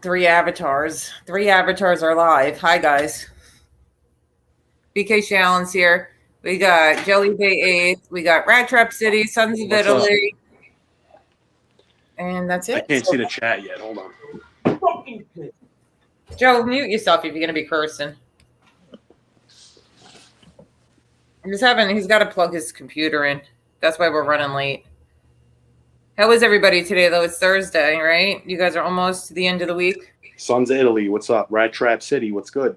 Three avatars. Three avatars are live. Hi, guys. BK Shallon's here. We got Jelly Bay 8th. We got Rat Trap City, Sons of What's Italy. And that's it. I can't see the chat yet. Hold on. Joe, mute yourself if you're going to be cursing. He's got to plug his computer in. That's why we're running late. How is everybody today, though? It's Thursday, right? You guys are almost to the end of the week. Sons of Italy, what's up? Rat Trap City, what's good?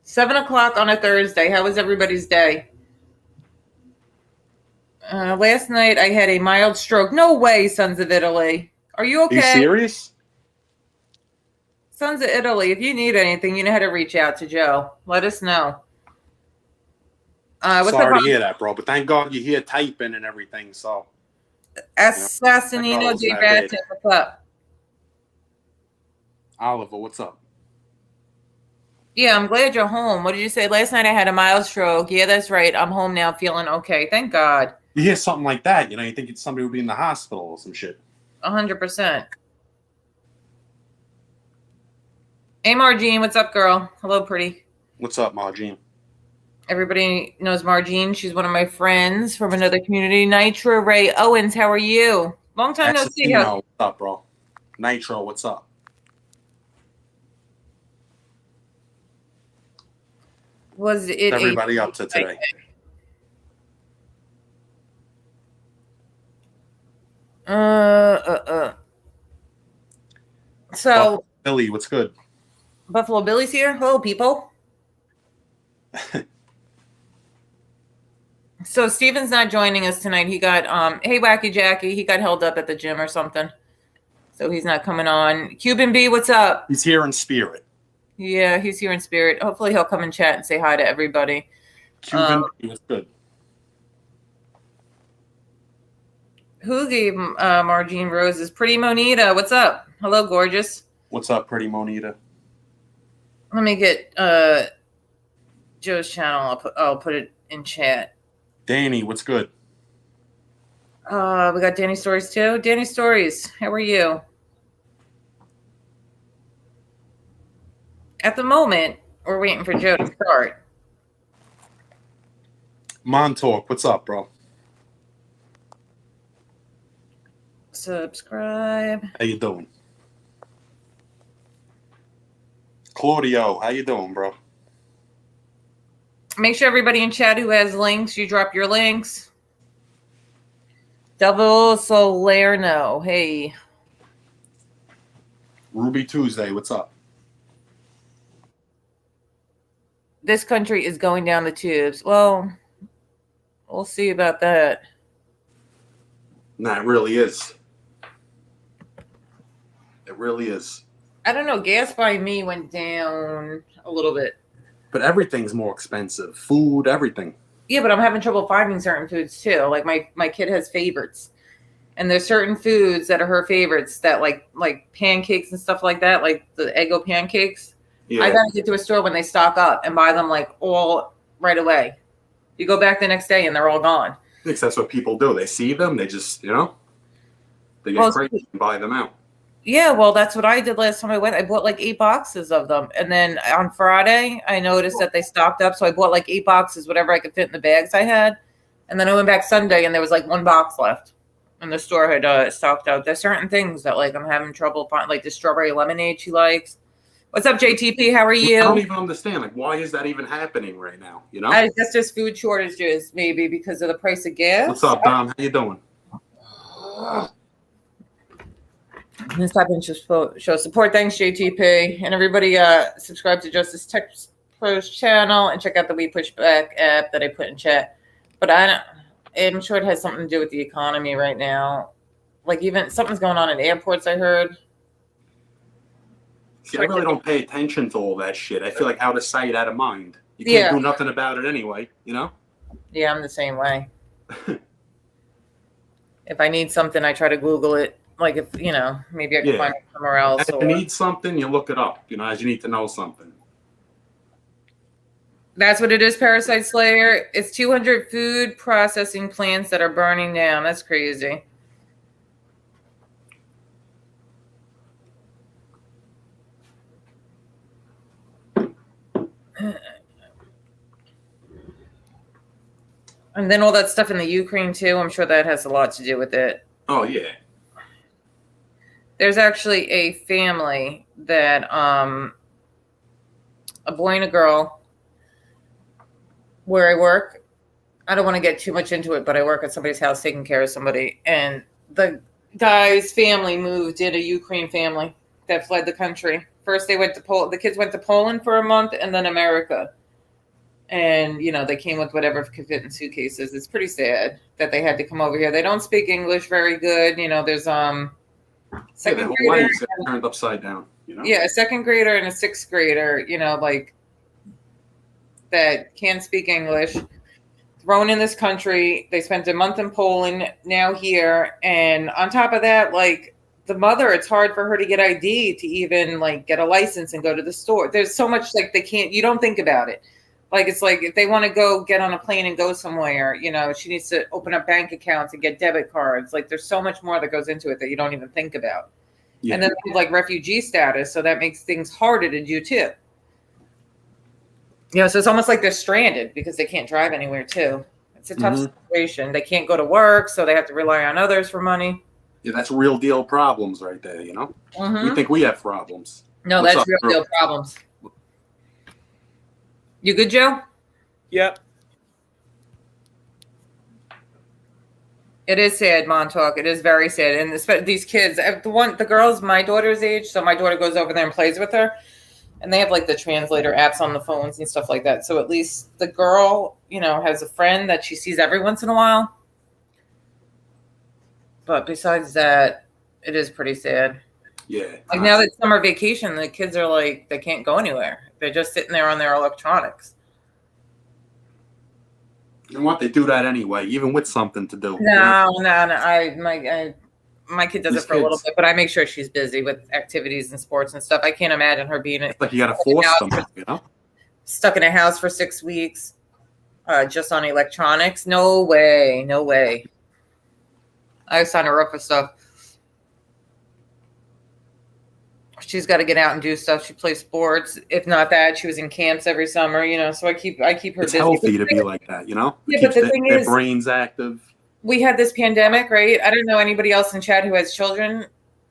7 o'clock on a Thursday. How was everybody's day? Last night I had a mild stroke. No way, Sons of Italy. Are you okay? Are you serious? Sons of Italy, if you need anything, you know how to reach out to Joe. Let us know. Sorry to hear that, bro, but thank God you're here typing and everything, so. Assassinino de Rata, what's up? Oliver, what's up? Yeah, I'm glad you're home. What did you say? Last night I had a mild stroke. Yeah, that's right. I'm home now feeling okay. Thank God. You hear something like that, you know, you think it's somebody would be in the hospital or some shit. 100%. Hey, Margene, what's up, girl? Hello, pretty. What's up, Margene? Everybody knows Margene. She's one of my friends from another community. Nitro Ray Owens, how are you? Long time no see. What's up, bro? Nitro, what's up? Was it everybody up to today? So Billy, what's good? Buffalo Billy's here. Hello, people. So Steven's not joining us tonight. He got hey Wacky Jackie, he got held up at the gym or something. So he's not coming on. Cuban B, what's up? He's here in spirit. Yeah, he's here in spirit. Hopefully he'll come and chat and say hi to everybody. Cuban B was good. Who gave Margene roses? Pretty Monita, what's up? Hello, gorgeous. What's up, Pretty Monita? Let me get Joe's channel. I'll put it in chat. Danny, what's good? We got Danny Stories too. Danny Stories, how are you? At the moment, we're waiting for Joe to start. Montauk, what's up, bro? Subscribe. How you doing? Claudio, how you doing, bro? Make sure everybody in chat who has links, you drop your links. Double Salerno, hey. Ruby Tuesday, what's up? This country is going down the tubes. Well, we'll see about that. Nah, it really is. It really is. I don't know. Gas by me went down a little bit. But everything's more expensive. Food, everything. Yeah, but I'm having trouble finding certain foods too. Like my kid has favorites. And there's certain foods that are her favorites that like pancakes and stuff like that, like the Eggo pancakes. Yeah. I gotta get to a store when they stock up and buy them like all right away. You go back the next day and they're all gone. I think that's what people do. They see them, they just, you know, they get crazy and buy them out. Yeah, well, that's what I did last time I went. I bought like 8 boxes of them. And then on Friday, I noticed that they stocked up. So I bought like 8 boxes, whatever I could fit in the bags I had. And then I went back Sunday and there was like 1 box left. And the store had stocked out. There's certain things that like I'm having trouble finding, like the strawberry lemonade she likes. What's up, JTP? How are you? I don't even understand. Like, why is that even happening right now? You know? I guess there's food shortages, maybe because of the price of gas. What's up, Dom? How you doing? This type of show support. Thanks, JTP. And everybody subscribe to Justice Tech Pro's channel and check out the We Push Back app that I put in chat. But I'm sure it has something to do with the economy right now. Like even something's going on at airports, I heard. See, I really don't pay attention to all that shit. I feel like out of sight, out of mind. You can't do nothing about it anyway, you know? Yeah, I'm the same way. If I need something, I try to Google it. Like if, you know, maybe I can find it somewhere else. If you need something, you look it up, you know, as you need to know something. That's what it is, Parasite Slayer. It's 200 food processing plants that are burning down. That's crazy. And then all that stuff in the Ukraine too. I'm sure that has a lot to do with it. Oh yeah. There's actually a family that a boy and a girl where I work. I don't want to get too much into it, but I work at somebody's house taking care of somebody, and the guy's family moved in, a Ukraine family that fled the country. First they went to Poland. The kids went to Poland for a month and then America. And, you know, they came with whatever could fit in suitcases. It's pretty sad that they had to come over here. They don't speak English very good. You know, there's second grader. Lives turned upside down, you know? Yeah, a second grader and a sixth grader, you know, like that can't speak English. Thrown in this country. They spent a month in Poland, now here. And on top of that, like the mother, it's hard for her to get ID to even like get a license and go to the store. There's so much like they can't, you don't think about it. Like, it's like if they want to go get on a plane and go somewhere, you know, she needs to open up bank accounts and get debit cards. Like, there's so much more that goes into it that you don't even think about. Yeah. And then like refugee status. So that makes things harder to do too. You know, so it's almost like they're stranded because they can't drive anywhere too. It's a tough situation. They can't go to work, so they have to rely on others for money. Yeah, that's real deal problems right there, you know? You think we have problems. No, that's real deal problems. You good, Joe? Yep. It is sad, Montauk. It is very sad. And these kids, the girl's my daughter's age, so my daughter goes over there and plays with her. And they have like the translator apps on the phones and stuff like that. So at least the girl, you know, has a friend that she sees every once in a while. But besides that, it is pretty sad. Yeah. Like now that summer vacation, the kids are like, they can't go anywhere. They're just sitting there on their electronics. You know what? They do that anyway, even with something to do. No. My kid does it for a little bit, but I make sure she's busy with activities and sports and stuff. I can't imagine her being like you got to force them, you know? Stuck in a house for 6 weeks, just on electronics. No way. I sign her up for stuff. She's got to get out and do stuff. She plays sports. If not that, she was in camps every summer, you know. So I keep her busy. It's healthy to be like that, you know? Yeah, but the thing is, their brains active. We had this pandemic, right? I don't know anybody else in chat who has children,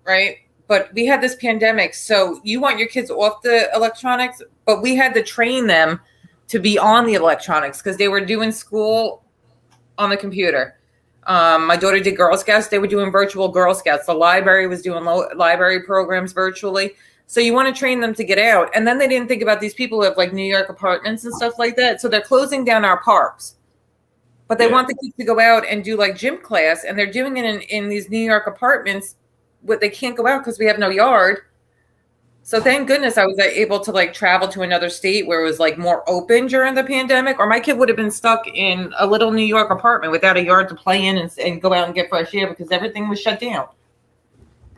right? But we had this pandemic. So you want your kids off the electronics, but we had to train them to be on the electronics because they were doing school on the computer. My daughter did Girl Scouts. They were doing virtual Girl Scouts. The library was doing library programs virtually. So you want to train them to get out. And then they didn't think about these people who have like New York apartments and stuff like that. So they're closing down our parks. But they want the kids to go out and do like gym class. And they're doing it in these New York apartments. But they can't go out because we have no yard. So thank goodness I was able to like travel to another state where it was like more open during the pandemic, or my kid would have been stuck in a little New York apartment without a yard to play in and go out and get fresh air because everything was shut down.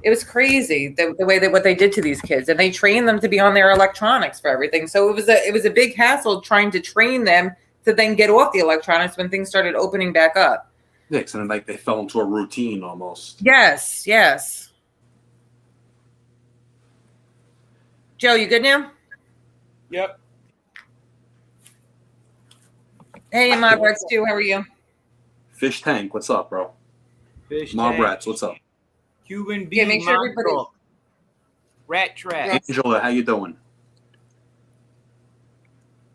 It was crazy the way that what they did to these kids, and they trained them to be on their electronics for everything. So it was a big hassle trying to train them to then get off the electronics when things started opening back up. Yeah, and then like they fell into a routine almost. Yes. Joe, you good now? Yep. Hey, my Rex too. How are you? Fish Tank, what's up, bro? Fish Mob Tank. Rats, what's up? Cuban beef. Yeah, make sure everybody. Rat Trap. Angela, how you doing?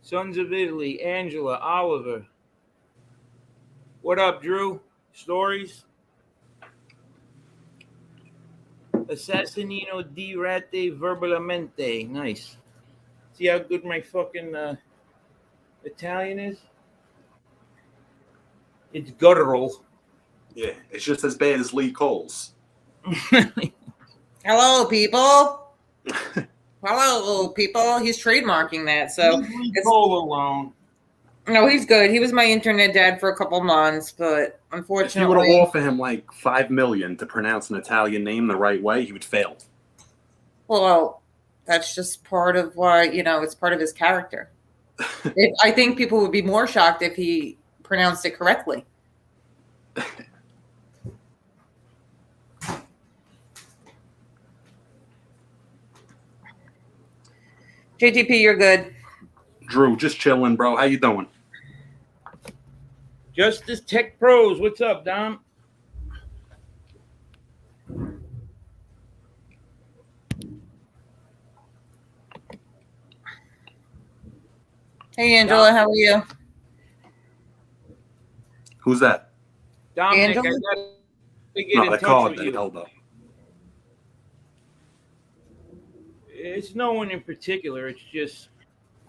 Sons of Italy. Angela. Oliver. What up, Drew? Stories? Assassinino di rate verbalmente. Nice. See how good my fucking Italian is? It's guttural. Yeah, it's just as bad as Lee Cole's. Hello, people. Hello, people. He's trademarking that. So Leave Cole alone. No, he's good. He was my internet dad for a couple months, but unfortunately, if you were to offer him like $5 million to pronounce an Italian name the right way, he would fail. Well, that's just part of why, you know, it's part of his character. I think people would be more shocked if he pronounced it correctly. JTP, you're good. Drew, just chilling, bro. How you doing? Justice Tech Pros, what's up, Dom? Hey, Angela, how are you? Who's that? Dominic, Angela? I got to get No, in the touch card with that you. held up. It's no one in particular. It's just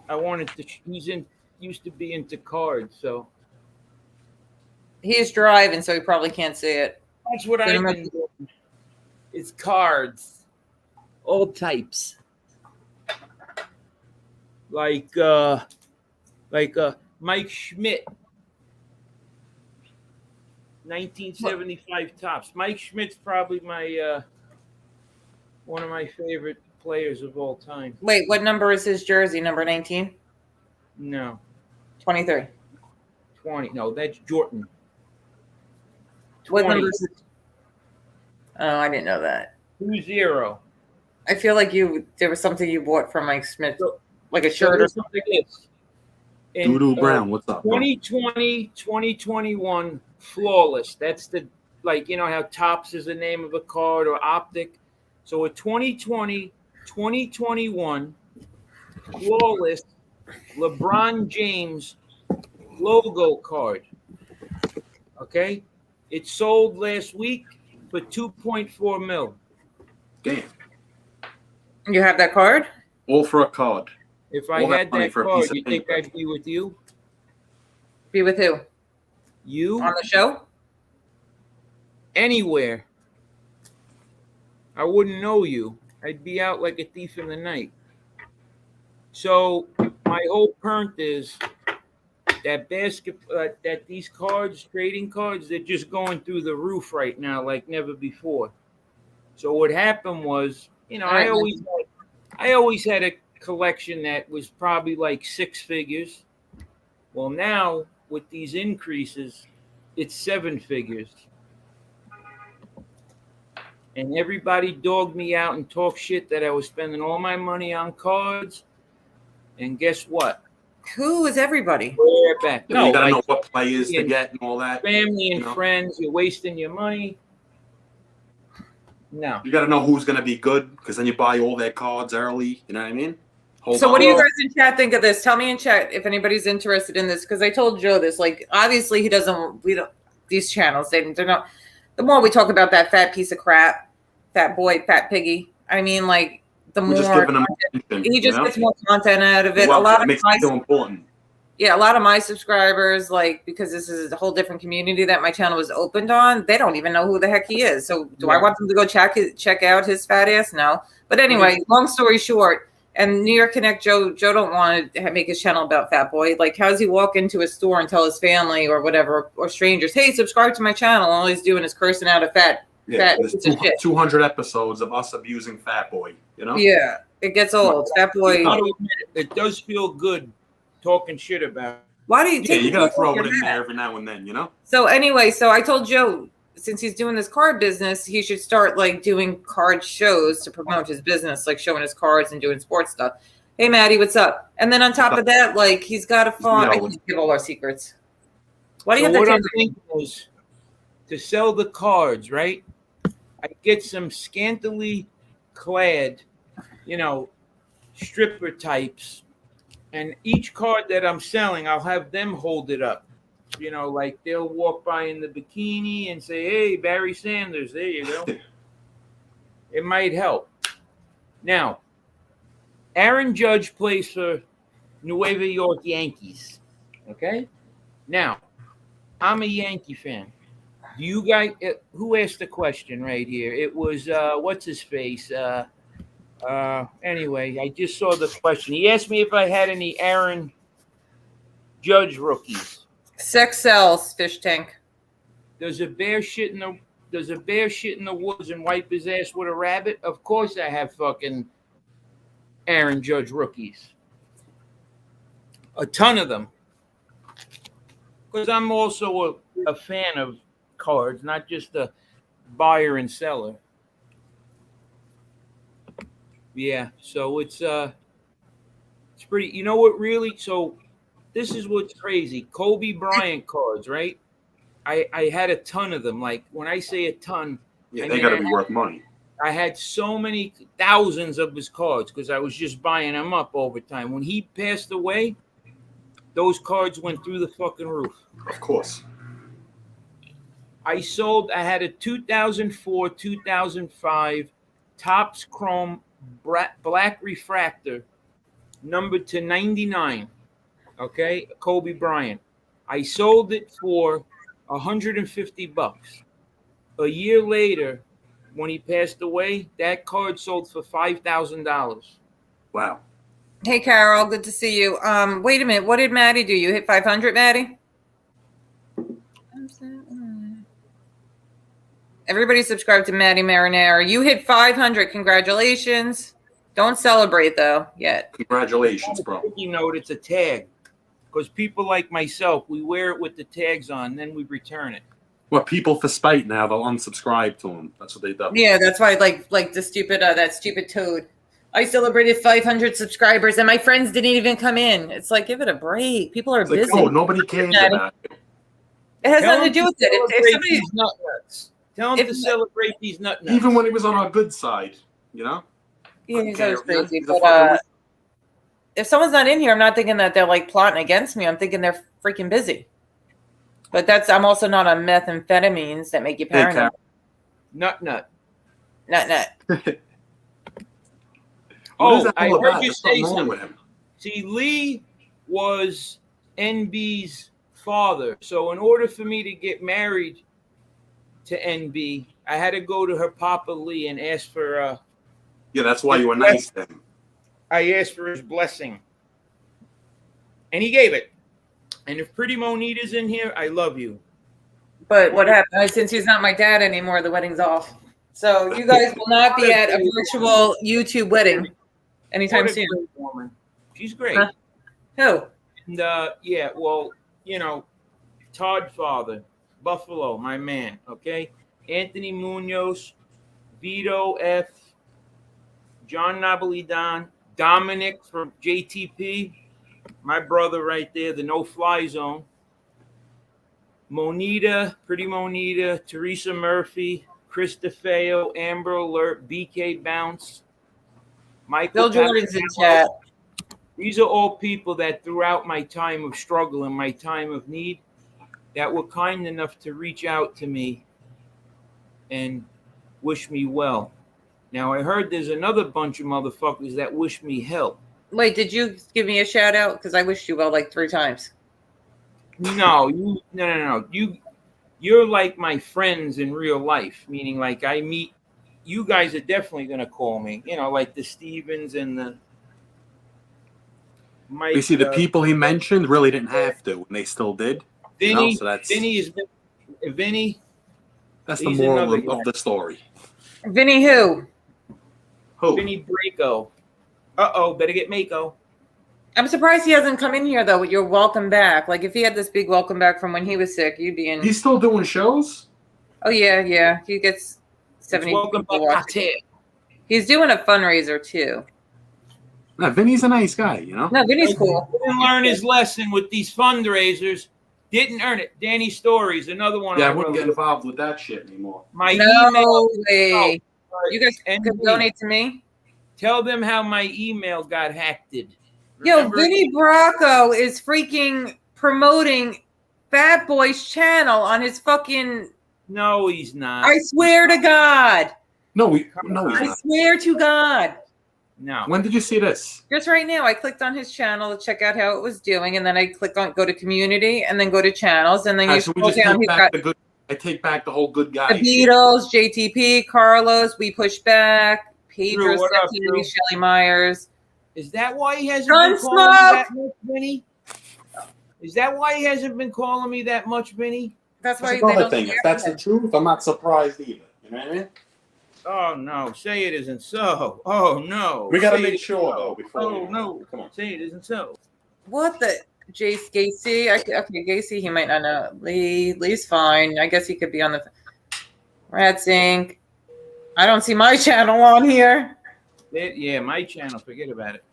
I wanted to. Used to be into cards, so He's driving, so he probably can't see it. that's what I've been doing. It's cards, all types, like Mike Schmidt, 1975 tops. Mike Schmidt's probably my one of my favorite players of all time. Wait, what number is his jersey? Number 19? No, 23. 20. No, that's Jordan. What 20. number is it? Oh, I didn't know that. 20. I feel like there was something you bought from Mike Smith, So- like a shirt or something. In, Doodoo Brown, what's up, bro? 2020, 2021 flawless. That's the, like, you know how Tops is the name of a card or Optic. So a 2020, 2021 flawless LeBron James logo card. Okay? It sold last week for 2.4 mil. Damn. You have that card? All for a card. If I All that had money that for a card, piece of you think paper. I'd be with you? Be with who? You? On the show? Anywhere. I wouldn't know you. I'd be out like a thief in the night. So my whole point is that that these cards, trading cards, they're just going through the roof right now like never before. So what happened was, you know, I always had a collection that was probably like 6 figures. Well, now with these increases, it's 7 figures. And everybody dogged me out and talked shit that I was spending all my money on cards. And guess what? Who is everybody? We're back. You gotta like know what players to and get and all that. family and you know. friends, you're wasting your money. No. You gotta know who's gonna be good, because then you buy all their cards early. You know what I mean? Hold So on. what do you guys in chat think of this? Tell me in chat if anybody's interested in this, because I told Joe this. Like, obviously he doesn't. We don't. These channels, they're not. The more we talk about that fat piece of crap, fat boy, fat piggy. I mean, like the We're more just giving them attention, he just you know? gets more content out of it. Well, A lot it of makes my it feel important. Yeah, a lot of my subscribers, like, because this is a whole different community that my channel was opened on, they don't even know who the heck he is. So do I want them to go check out his fat ass? No. But anyway, long story short, and New York Connect Joe don't want to make his channel about Fat Boy. Like, how does he walk into a store and tell his family or whatever, or strangers, hey, subscribe to my channel? All he's doing is cursing out a fat There's piece of shit. 200 episodes of us abusing Fat Boy, you know? Yeah, it gets old. Fat Boy. It does feel good talking shit about. Why do you Yeah, take you gotta throw your it in hat? there every now and then, you know? So anyway, so I told Joe, since he's doing this card business, he should start like doing card shows to promote his business, like showing his cards and doing sports stuff. Hey, Maddie, what's up? And then on top of that, like he's got a phone. I can't give all our secrets. Why do you So have what to I'm thinking is to sell the cards, right? I get some scantily clad, you know, stripper types. And each card that I'm selling, I'll have them hold it up. You know, like they'll walk by in the bikini and say, hey, Barry Sanders, there you go. It might help. Now, Aaron Judge plays for Nueva York Yankees. Okay? Now, I'm a Yankee fan. Do you guys, who asked the question right here? It was, what's his face? Anyway, I just saw the question. He asked me if I had any Aaron Judge rookies. Sex sells, fish tank. Does a bear shit in the woods and wipe his ass with a rabbit? Of course I have fucking Aaron Judge rookies. A ton of them. Because I'm also a fan of cards, not just a buyer and seller. Yeah, so it's It's pretty. You know what? Really? So this is what's crazy. Kobe Bryant cards, right? I had a ton of them. Like when I say a ton, Yeah, I they mean, got to be worth money. I had so many thousands of his cards because I was just buying them up over time. When he passed away, those cards went through the fucking roof. Of course. I had a 2004, 2005 Topps Chrome black refractor, numbered to 99. Okay, Kobe Bryant. I sold it for $150. A year later, when he passed away, that card sold for $5,000. Wow. Hey, Carol, good to see you. Wait a minute. What did Maddie do? You hit 500, Maddie? Everybody subscribe to Maddie Marinara. You hit 500. Congratulations. Don't celebrate, though, yet. Congratulations, bro. You know, it's a tag. Because people like myself, we wear it with the tags on, then we return it. Well, people for spite now, they'll unsubscribe to them. That's what they do. Yeah, that's why, like the stupid, that stupid toad. I celebrated 500 subscribers, and my friends didn't even come in. It's like, give it a break. People are It's like, busy. oh, nobody cares about it. It has Tell nothing to do them with it. If somebody, these nut nuts. Tell them to celebrate these nut nuts. Even when he was on our good side, you know? yeah, he's Okay, always crazy. he's a But fucking- if someone's not in here, I'm not thinking that they're like plotting against me. I'm thinking they're freaking busy. But I'm also not on methamphetamines that make you Hey, paranoid. Nut. Nut. What is Oh, that I all heard about? you There's say something wrong something. with him. See, Lee was NB's father. So in order for me to get married to NB, I had to go to her Papa Lee and ask for Yeah, that's why you were nice to him. I asked for his blessing. And he gave it. And if Pretty Monita's in here, I love you. But what happened? Since he's not my dad anymore, the wedding's off. So you guys will not be at a virtual YouTube wedding anytime What a soon. great woman. She's great. Huh? Who? And yeah, well, you know, Todd Father, Buffalo, my man, okay? Anthony Munoz, Vito F, John Nabilidan, Dominic from JTP, my brother right there, the no-fly zone. Monita, Pretty Monita, Teresa Murphy, Chris DeFeo, Amber Alert, BK Bounce, Michael Bill Jordan's in Papageorgiou. chat. These are all people that throughout my time of struggle and my time of need that were kind enough to reach out to me and wish me well. Now, I heard there's another bunch of motherfuckers that wish me hell. Wait, did you give me a shout out? Because I wished you well like 3 times. No. You're like my friends in real life, meaning like I meet you guys are definitely going to call me, you know, like the Stevens and the Mike. You see, the people he mentioned really didn't have to, and they still did. Vinny, So that's Vinny. the he's moral another of guy. the story. Vinny who? Who? Vinny Braco. Better get Mako. I'm surprised he hasn't come in here though with your welcome back. Like if he had this big welcome back from when he was sick, you'd be in. He's still doing shows? Oh yeah. He gets 70 Welcome back, people watching. Cocktail. He's doing a fundraiser too. No, Vinny's a nice guy, you know? No, Vinny's cool. Didn't learn his lesson with these fundraisers. Didn't earn it. Danny Stories, another one. Yeah, I I wouldn't wrote. get involved with that shit anymore. My No email. way. You guys NB. could donate to me. Tell them how my email got hacked. Yo, Remember? Vinny Bracco is freaking promoting Fat Boy's channel on his fucking. No, he's not. I swear to God. No, he's I not. swear to God. No. When did you see this? Just right now, I clicked on his channel to check out how it was doing, and then I click on go to community, and then go to channels, and then you So we scroll just down. take He's back got the good. I take back the whole good the guy. shit. Beatles, JTP, Carlos, We Push Back, Pedro, Drew, what up, Seppi, Drew? Shelly Myers. Is that why he hasn't been calling me Gunsmoke! that much, Vinny? Is that why he hasn't been calling me that much, Vinny? That's why That's they another don't thing. care If that's for the him. truth, I'm not surprised either. You know what I mean? Oh no, say it isn't so. Oh no. We gotta Say make it sure, isn't though, so. before Oh we- no. come on. Say it isn't so. What the Jace Gacy? Okay, Gacy, he might not know. Lee's fine. I guess he could be on the Rats Inc. I don't see my channel on here. Yeah, my channel. Forget about it.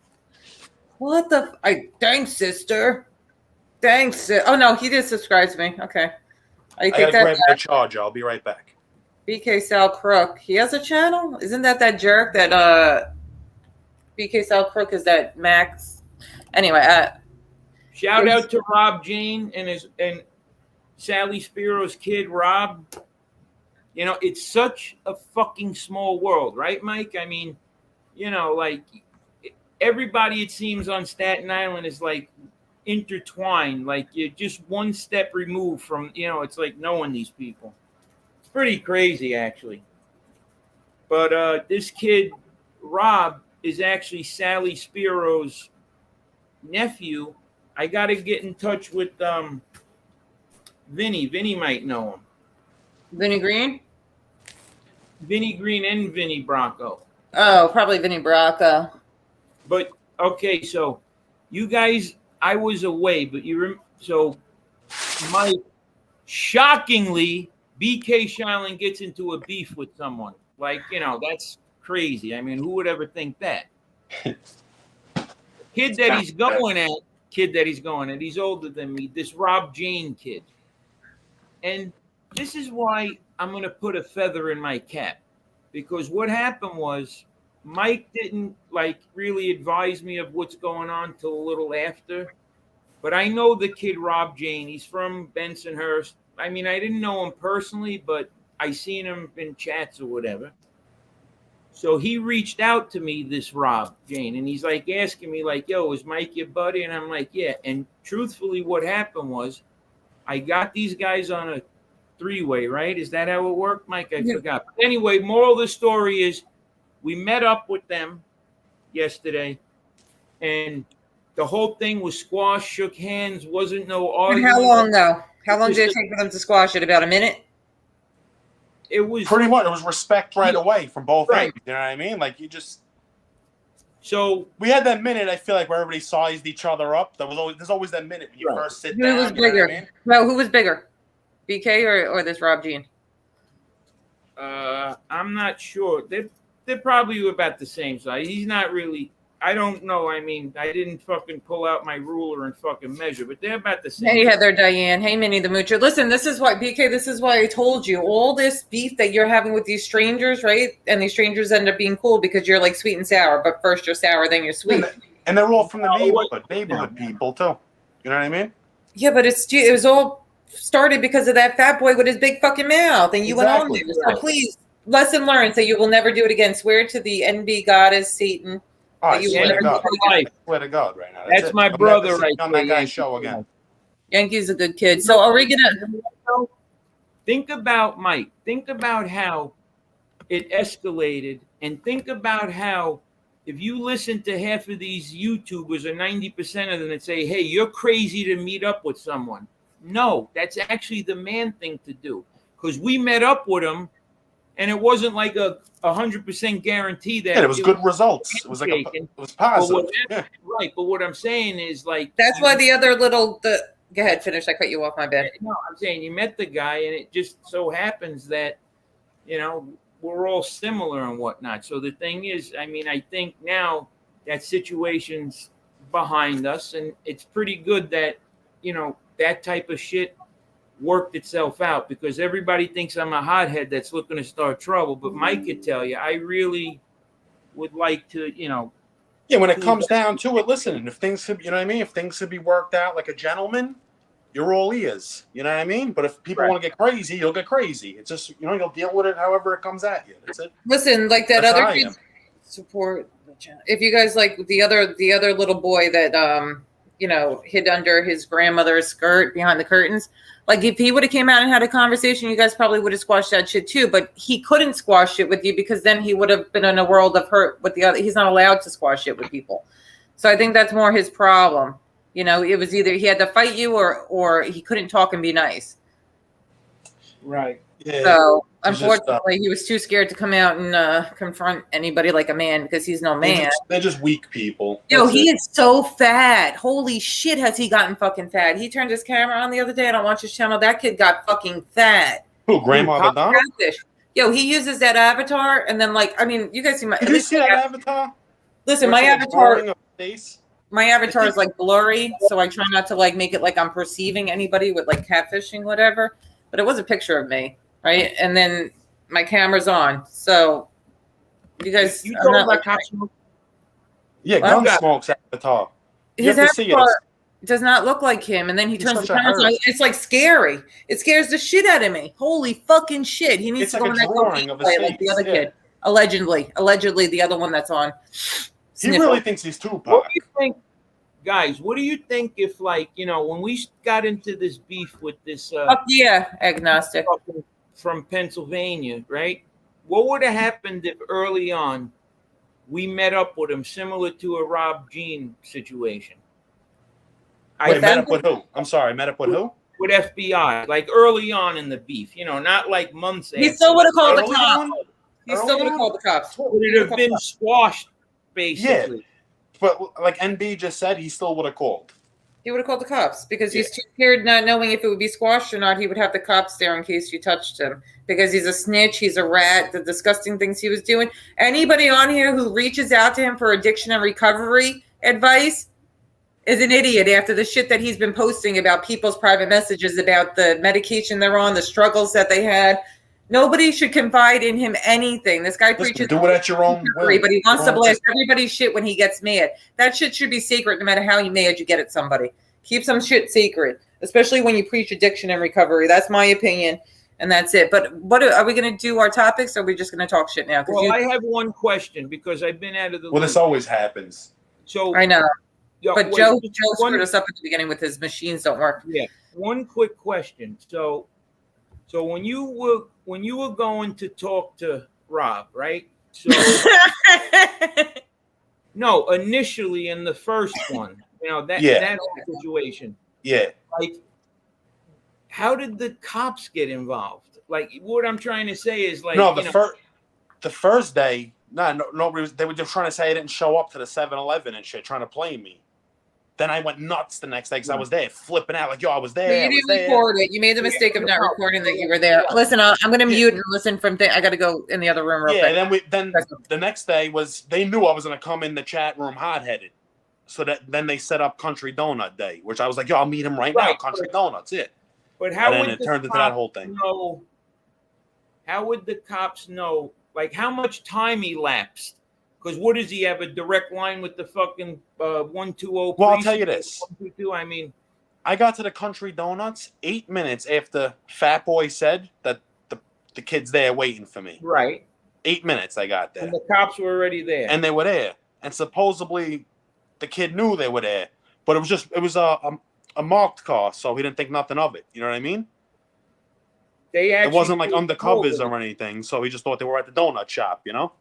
What the? Thanks, sister. Thanks. Oh no, he did subscribe to me. Okay. I I take gotta that grab back. my charger. I'll be right back. BK Sal Crook. He has a channel? Isn't that jerk that BK Sal Crook is that Max? Anyway, Shout out to Rob Jane and Sally Spiro's kid, Rob. You know, it's such a fucking small world, right, Mike? I mean, you know, like everybody, it seems, on Staten Island is like intertwined. Like you're just one step removed from, you know, it's like knowing these people. It's pretty crazy, actually. But this kid, Rob, is actually Sally Spiro's nephew. I got to get in touch with Vinny. Vinny might know him. Vinny Green? Vinny Green and Vinny Bracco. Oh, probably Vinny Bracco. But okay, so you guys, I was away, but so Mike, shockingly, BK Shiling gets into a beef with someone. Like, you know, that's crazy. I mean, who would ever think that? Kid that he's going at, he's older than me, this Rob Jane kid. And this is why I'm going to put a feather in my cap. Because what happened was Mike didn't like really advise me of what's going on till a little after. But I know the kid Rob Jane. He's from Bensonhurst. I mean, I didn't know him personally, but I seen him in chats or whatever. So he reached out to me, this Rob Jane, and he's like asking me like, yo, is Mike your buddy? And I'm like, yeah. And truthfully, what happened was I got these guys on a three-way, right? Is that how it worked, Mike? I forgot. But anyway, moral of the story is we met up with them yesterday, and the whole thing was squashed, shook hands, wasn't no argument. And how long, though? How long did it take for them to squash it? About a minute? It was Pretty much. It was respect right away from both Right. ends. You know what I mean? Like, you just... So We had that minute, I feel like, where everybody sized each other up. There's always that minute when you Right. first sit Who down. was you know what bigger? I mean? No, who was bigger? BK or this Rob Jean? I'm not sure. They're probably about the same size. He's not really. I don't know. I mean, I didn't fucking pull out my ruler and fucking measure, but they're about the same. Hey, Heather, Diane. Hey, Minnie the Moocher. Listen, this is why, BK, this is why I told you all this beef that you're having with these strangers, right? And these strangers end up being cool because you're like sweet and sour, but first you're sour, then you're sweet. And they're all from the Oh, neighborhood people, too. You know what I mean? Yeah, but it was all started because of that fat boy with his big fucking mouth, and you Exactly. went on there. So please, lesson learned, so you will never do it again. Swear to the NB goddess, Satan. All right, You swear never to God. do it again. Swear to God right now. That's it. my I'm brother never right sitting on there, that guy's Yankee. show again. Yankee's a good kid. So are we gonna? Think about Mike. Think about how it escalated, and think about how if you listen to half of these YouTubers or 90% of them that say, "Hey, you're crazy to meet up with someone." No, that's actually the man thing to do, because we met up with him, and it wasn't like a 100% guarantee that It was good results. It was like it was positive. Yeah. Right, but what I'm saying is like That's why the other little Go ahead, finish. I cut you off. My bad. No, I'm saying you met the guy, and it just so happens that, you know, we're all similar and whatnot. So the thing is, I mean, I think now that situation's behind us, and it's pretty good that, you know, that type of shit worked itself out, because everybody thinks I'm a hothead that's looking to start trouble. But Mike could tell you, I really would like to, you know. Yeah, when it comes down to it, listen, if things could, you know what I mean? If things could be worked out like a gentleman, you're all ears. You know what I mean? But if people want to get crazy, you'll get crazy. It's just, you know, you'll deal with it however it comes at you. That's it. Listen, like that That's other how I kid am. support the channel. If you guys like the other little boy that you know, hid under his grandmother's skirt behind the curtains, like if he would have came out and had a conversation, you guys probably would have squashed that shit too. But he couldn't squash it with you because then he would have been in a world of hurt with the other. He's not allowed to squash it with people. So I think that's more his problem. You know, it was either he had to fight you or he couldn't talk and be nice. Right. Yeah. So It's just, unfortunately, he was too scared to come out and confront anybody like a man because he's no man. They're just weak people. Yo, That's he it. is so fat. Holy shit, has he gotten fucking fat? He turned his camera on the other day. I don't watch his channel. That kid got fucking fat. Who, Grandma Madonna? Catfish. Yo, he uses that avatar, and then like, I mean, you guys see my. Did you see that avatar? Listen, Where my it's like avatar. drawing of face? my avatar is like blurry, so I try not to like make it like I'm perceiving anybody with like catfishing, whatever. But it was a picture of me, right? And then my camera's on, so you guys, You I'm told not my like cops. Yeah, Well, Gunsmoke's avatar. You his have to see it. avatar does not look like him, and then he He's turns the such a camera on. herb. It's like scary. It scares the shit out of me. Holy fucking shit! He needs It's to like go a in that drawing of his like the face, other yeah. kid. Allegedly, the other one that's on. He really thinks he's What Tupac. do you think, guys? What do you think if, like, you know, when we got into this beef with this Fuck yeah, agnostic. fucking from Pennsylvania, right? What would have happened if early on we met up with him, similar to a Rob Jean situation? Wait, met that- up with who? I'm sorry, met up with who? With FBI, like early on in the beef, you know, not like months He after. still would have called the Early cops. on? He still Early would have on? called the cops. Would it have been squashed, basically? But like NB just said, he still would have called. He would have called the cops because he's too scared, not knowing if it would be squashed or not. He would have the cops there in case you touched him because he's a snitch. He's a rat. The disgusting things he was doing. Anybody on here who reaches out to him for addiction and recovery advice is an idiot after the shit that he's been posting about people's private messages about the medication they're on, the struggles that they had. Nobody should confide in him anything. This guy Listen, preaches do it at your own recovery, will. but he wants to Don't blast just- everybody's shit when he gets mad. That shit should be secret no matter how mad you get at somebody. Keep some shit secret, especially when you preach addiction and recovery. That's my opinion, and that's it. But what are we going to do our topics, or are we just going to talk shit now? Well, I have one question because I've been out of the Well, this loop. always happens. So I know, yeah, but wait, Joe one- screwed us up at the beginning with his machines don't work. Yeah. One quick question. So when you were going to talk to Rob, right? So no, initially in the first one, you know, that situation. Yeah. Like, how did the cops get involved? Like, what I'm trying to say is, like, No, you the know, first day, nobody was. They were just trying to say I didn't show up to the 7-Eleven and shit, trying to play me. Then I went nuts the next day because I was there, flipping out like, yo, I was there. You didn't record it. You made the mistake of not recording that you were there. Listen, I'm going to mute and listen from. I got to go in the other room real quick. And then the next day was they knew I was going to come in the chat room hot headed, so that then they set up Country Donut Day, which I was like, yo, I'll meet him right now. Country Donuts, it. But how And would then it the turned into that cops whole thing. know? How would the cops know? Like, how much time elapsed? Because what does he have, a direct line with the fucking 120? Well, I'll tell you this. 122. I mean, I got to the Country Donuts 8 minutes after Fat Boy said that the kid's there waiting for me. right. 8 minutes I got there. And the cops were already there. And they were there. And supposedly the kid knew they were there. But it was a marked car, so he didn't think nothing of it. You know what I mean? They It actually wasn't like told undercovers him. or anything, so he just thought they were at the donut shop, you know?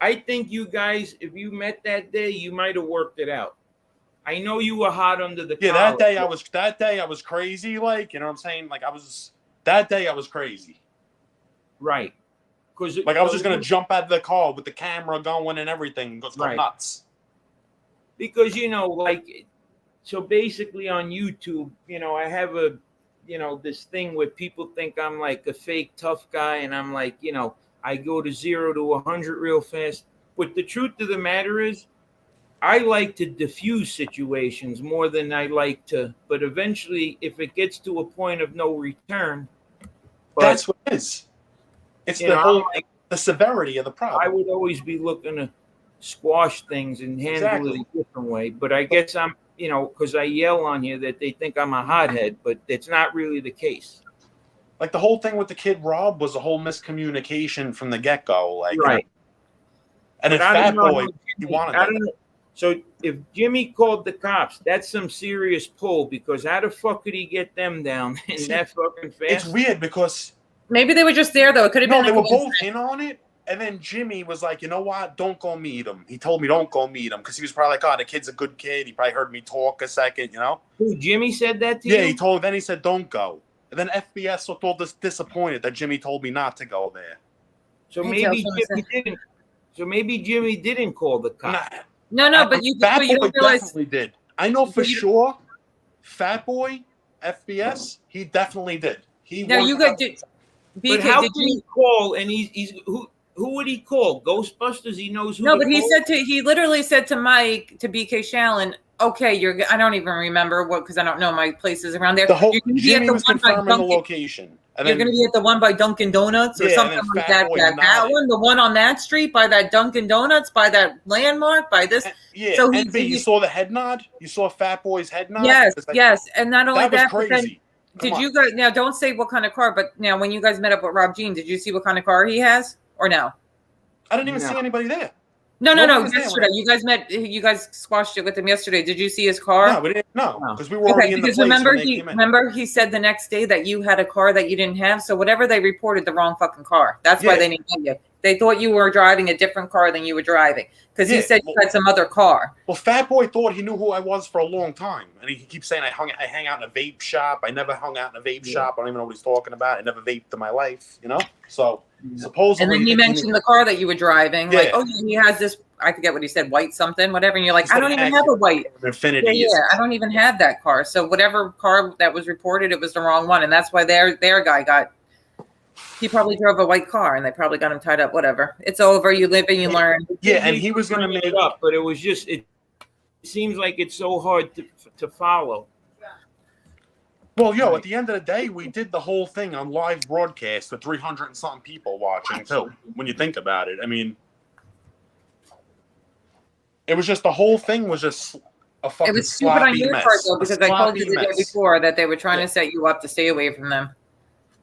I think you guys, if you met that day, you might have worked it out. I know you were hot under the Yeah, collar. that day I was crazy, like, you know what I'm saying? Like that day I was crazy. Right. Because Like I was just gonna jump out of the car with the camera going and everything and go Right. nuts. Because, you know, like, so basically on YouTube, you know, I have this thing where people think I'm like a fake tough guy, and I'm like, you know, I go to 0 to 100 real fast. But the truth of the matter is, I like to diffuse situations more than I like to. But eventually, if it gets to a point of no return, That's what it is. It's you the know, whole I'm like, the severity of the problem. I would always be looking to squash things and handle Exactly. it a different way. But I guess I'm, you know, because I yell on here that they think I'm a hothead, but it's not really the case. Like the whole thing with the kid Rob was a whole miscommunication from the get go. Like, Right. And if But I Fat don't know Boy, how he Jimmy- wanted I that. don't know. So if Jimmy called the cops, that's some serious pull, because how the fuck could he get them down in See, that fucking fast? It's weird because Maybe they were just there though. It could have no, been. they a were both coincidence. in on it. And then Jimmy was like, you know what? Don't go meet him. He told me don't go meet him because he was probably like, oh, the kid's a good kid. He probably heard me talk a second, you know? Who, Jimmy said that to Yeah, you? then he said don't go. And then FBS looked all disappointed that Jimmy told me not to go there. So Hey, maybe tell Jimmy didn't. So maybe Jimmy didn't call the cops. Nah, No, but you Fat don't Boy realize. definitely did. I know for But you- sure. Fat Boy, FBS, he definitely did. No, you got. But how did can you? he call? And he's who would he call? Ghostbusters? He knows who. No, to but he call? said he literally said to Mike, to BK Shallon, okay, I don't even remember what, because I don't know my places around there. The whole You're gonna be at Jimmy the was one by confirming the Dunkin'. location. And You're then, going to be at the one by Dunkin' Donuts or Yeah, and something then like Fat that. Boy That nodded. one, the one on that street by that Dunkin' Donuts, by that landmark, by this. yeah, So and B, you saw the head nod? You saw Fat Boy's head nod? Yes, It's like, yes, and not only That was that, but then crazy. Come did on. you guys now? Don't say what kind of car, but now when you guys met up with Rob Jean, did you see what kind of car he has or no? I didn't even No. see anybody there. No. Nobody was there Yesterday, when you guys squashed it with him yesterday. Did you see his car? No, we didn't. No, No. because we were already in the because place when they came in. remember he said the next day that you had a car that you didn't have. So whatever they reported, the wrong fucking car. That's why Yeah. they didn't get you. They thought you were driving a different car than you were driving because he Yeah, said you well- had some other car. Well, Fat Boy thought he knew who I was for a long time, and he keeps saying I hang out in a vape shop. I never hung out in a vape shop. I don't even know what he's talking about. I never vaped in my life, you know. So supposedly, And then he mentioned the car that you were driving. Like, Yeah. oh, yeah, he has this. I forget what he said, white something, whatever. And you're like, He I said don't even an have a white. Infinity. Yeah, is- I don't even have that car. So whatever car that was reported, it was the wrong one, and that's why their guy got. He probably drove a white car, and they probably got him tied up. Whatever. It's over. You live and you learn. Yeah, and he was going to Bring make it up, but it was just it seems like it's so hard to follow. Well, at the end of the day, we did the whole thing on live broadcast with 300 and something people watching too. When you think about it, I mean, it was just the whole thing was just a fucking It was stupid on sloppy your mess. part though, A because I told you sloppy the day mess. before that they were trying Yeah. to set you up to stay away from them.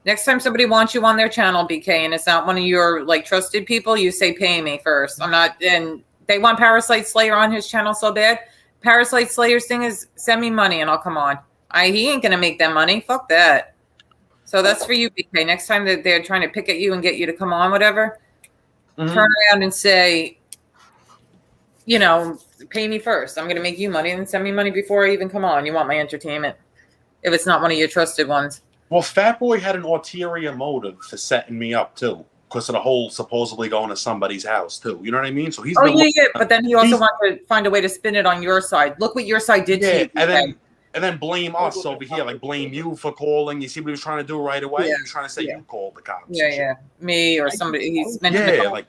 Next time somebody wants you on their channel, BK, and it's not one of your like trusted people, you say pay me first. I'm not, and they want Parasite Slayer on his channel so bad. Parasite Slayer's thing is send me money and I'll come on. He ain't gonna make that money. Fuck that. So that's for you, BK. Next time that they're trying to pick at you and get you to come on, whatever, Mhm. turn around and say, pay me first. I'm gonna make you money and send me money before I even come on. You want my entertainment. If it's not one of your trusted ones. Well, Fat Boy had an ulterior motive for setting me up too, because of the whole supposedly going to somebody's house too. You know what I mean? So he's Oh been yeah. But then he also he's- wanted to find a way to spin it on your side. Look what your side did to yeah, you. and then blame us over here, like blame you for calling. You see what he was trying to do right away? Yeah. He was trying to say you called the cops. Yeah. Me or somebody. He's mentioned Yeah, like,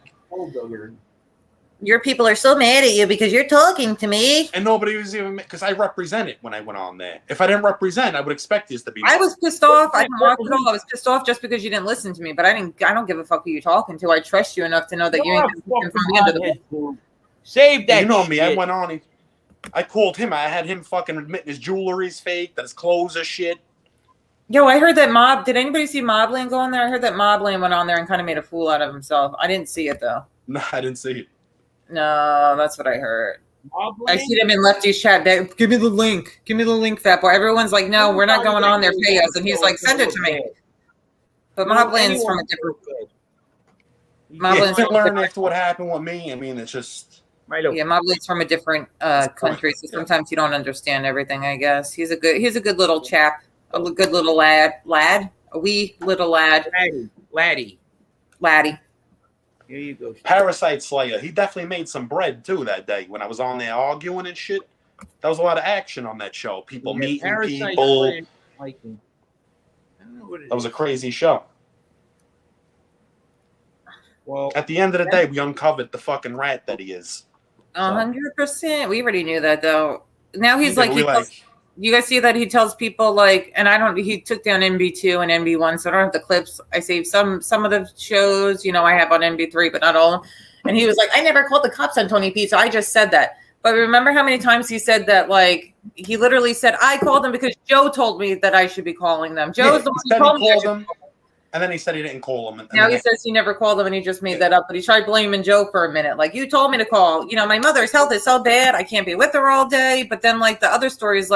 your people are so mad at you because you're talking to me. and nobody was even because I represented when I went on there. If I didn't represent, I would expect this to be. I was pissed off. I didn't watch it all. I was pissed off just because you didn't listen to me. But I don't give a fuck who you're talking to. I trust you enough to know that you ain't gonna from the end of the Save that. You know me. I shit. went on. I called him. I had him fucking admitting his jewelry's fake, that his clothes are shit. Yo, I heard that Mob. Did anybody see Mobland go on there? I heard that Mobland went on there and kind of made a fool out of himself. I didn't see it though. No, I didn't see it. No, that's what I heard. Mobley? I see them in Lefty's chat. Give me the link. Give me the link, Fat Boy. Everyone's like, no, we're not going on there. Pay us. And he's like, send it to me. But Mobland's from a different. Yeah, Mobland's I from a learned different. after what happened with me. I mean, it's just. Right over. Yeah, Mobland's from a different country, so sometimes you don't understand everything. I guess he's a good little chap, a good little lad, a wee little Laddie. laddie. Here you go. Parasite Slayer. He definitely made some bread too that day when I was on there arguing and shit. There was a lot of action on that show. People meeting Parasite people. Slayer, like, I don't know what it That was a is. crazy show. Well, At the end of the day, we uncovered the fucking rat that he is. 100%. We already knew that though. Now he's like, We you guys see that he tells people like, and he took down NB2 and NB1, so I don't have the clips. I saved some of the shows, I have on NB3, but not all of them. And he was like, I never called the cops on Tony Pizza. I just said that. But remember how many times he said that? Like, he literally said, I called them because Joe told me that I should be calling them. Joe's the one who told me. I should them, and then he said he didn't call them. And Now then he says he never called them and he just made that up, but he tried blaming Joe for a minute. Like, you told me to call. My mother's health is so bad. I can't be with her all day. But then, like, the other stories,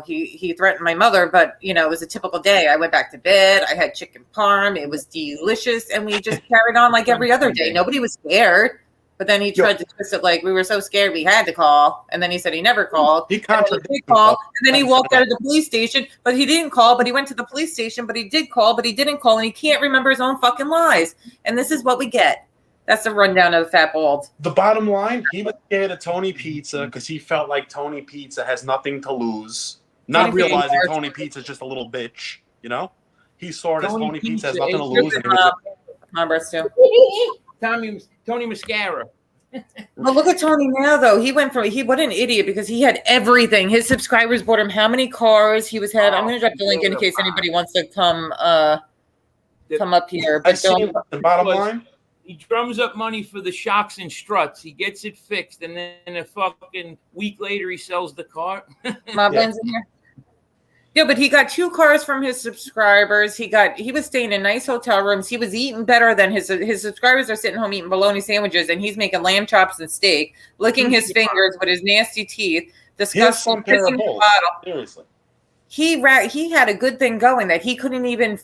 he threatened my mother, but, it was a typical day. I went back to bed. I had chicken parm. It was delicious. And we just carried on like every other day. Nobody was scared. But then he tried to twist it like we were so scared we had to call. And then he said he never called. he And then contradicted he did call, himself. and then he walked out of the police station, but he didn't call, but he went to the police station, but he did call, but he didn't call, and he can't remember his own fucking lies. And this is what we get. That's the rundown of the Fat Bald. The bottom line, he was scared of Tony Pizza because he felt like Tony Pizza has nothing to lose. Not Tony Pizza realizing is- Tony Pizza is just a little bitch, He saw it as Tony Tony Pizza has Pizza nothing to is lose. And he was My breast too. Tony Mascara. But look at Tony now, though. What an idiot, because he had everything. His subscribers bought him how many cars he was had. I'm going to drop the link in case anybody wants to come up here. I But see the bottom line. He drums up money for the shocks and struts. He gets it fixed, and then a fucking week later, he sells the car. Moblin's in here. Yeah, but he got 2 cars from his subscribers. He was staying in nice hotel rooms. He was eating better than his subscribers are sitting home eating bologna sandwiches, and he's making lamb chops and steak, licking his fingers with his nasty teeth, disgusting, kissing the bottle. Seriously. He had a good thing going that he couldn't even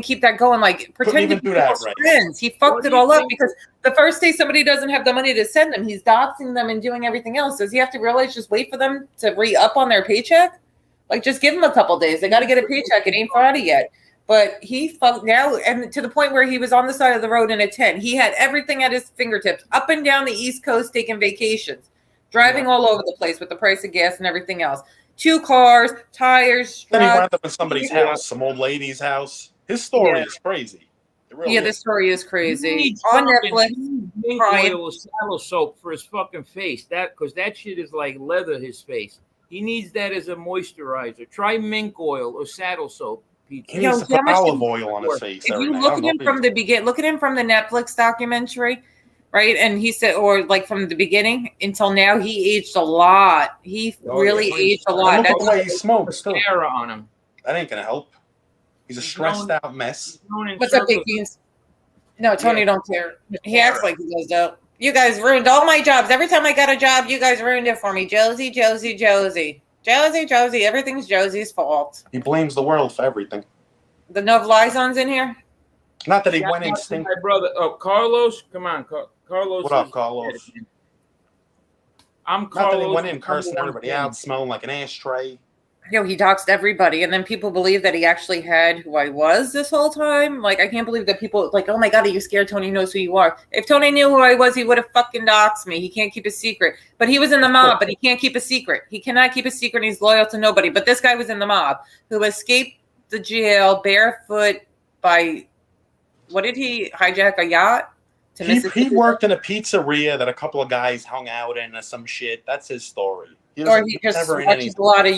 keep that going. Like pretending to be close friends. He fucked it all up because the first day somebody doesn't have the money to send them, he's doxing them and doing everything else. Does he have to realize just wait for them to re-up on their paycheck? Like just give them a couple days. They got to get a paycheck. It ain't Friday yet. But he fucked now, and to the point where he was on the side of the road in a tent. He had everything at his fingertips, up and down the East Coast taking vacations, driving all over the place with the price of gas and everything else. 2 cars, tires. Then he wound up in somebody's house, some old lady's house. His story is crazy. This story is crazy. On Netflix, mink oil or saddle soap for his fucking face. Because that shit is like leather. His face. He needs that as a moisturizer. Try mink oil or saddle soap. He needs to put olive oil on his face. If you look at him from the beginning, look at him from the Netflix documentary. Right, and he said, or like from the beginning until now, he aged a lot. He really aged a lot. Look at the way he smokes too. On him. That ain't gonna help. He's a stressed out mess. What's up, Big Beans? No, Tony don't care. He acts like he does though. You guys ruined all my jobs. Every time I got a job, you guys ruined it for me. Josie. Everything's Josie's fault. He blames the world for everything. The Nov Liaison's in here. Not that he went in stink. My brother, Carlos, come on, Carlos. What up, Carlos? I'm Carlos. Not that he went in cursing everybody out, smelling like an ashtray. Yo, he doxed everybody, and then people believe that he actually had who I was this whole time. Like, I can't believe that people like, oh my god, are you scared? Tony knows who you are. If Tony knew who I was, he would have fucking doxed me. He can't keep a secret. But he was in the mob, but he can't keep a secret. He cannot keep a secret, and he's loyal to nobody. But this guy was in the mob who escaped the jail barefoot by, what did he hijack a yacht? He worked in a pizzeria that a couple of guys hung out in or some shit. That's his story. Or he just watches a lot of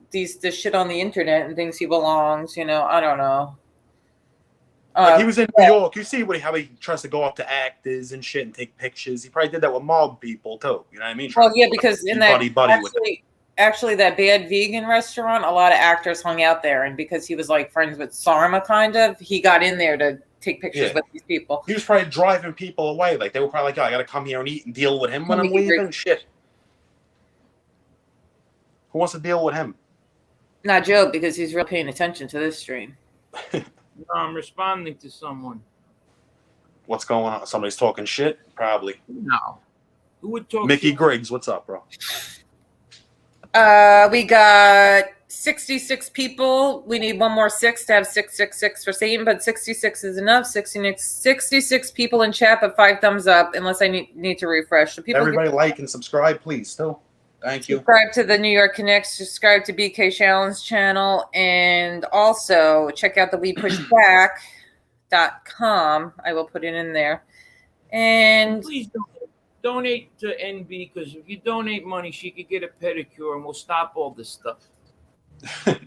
this shit on the internet and thinks he belongs. You know, I don't know. Like he was in New York. You see how he tries to go up to actors and shit and take pictures. He probably did that with mob people too. You know what I mean? Well, yeah, because in that actually that Bad Vegan restaurant, a lot of actors hung out there, and because he was like friends with Sarma, kind of, he got in there to take pictures with these people. He was probably driving people away. Like they were probably like, "Oh, I got to come here and eat and deal with him when I'm leaving." Shit. Who wants to deal with him? Not Joe, because he's really paying attention to this stream. No, I'm responding to someone. What's going on? Somebody's talking shit? Probably. No. Who would talk? Mickey shit? Griggs, what's up, bro? We got 66 people. We need one more 6 to have 666 for Satan, but 66 is enough. 66 people in chat, but 5 thumbs up, unless I need to refresh. So people everybody like and subscribe, please. Still. Thank you. Subscribe to the New York Connects. Subscribe to BK Shallon's channel. And also check out the WePushBack.com. I will put it in there. And please donate to NB, because if you donate money, she could get a pedicure and we'll stop all this stuff. You know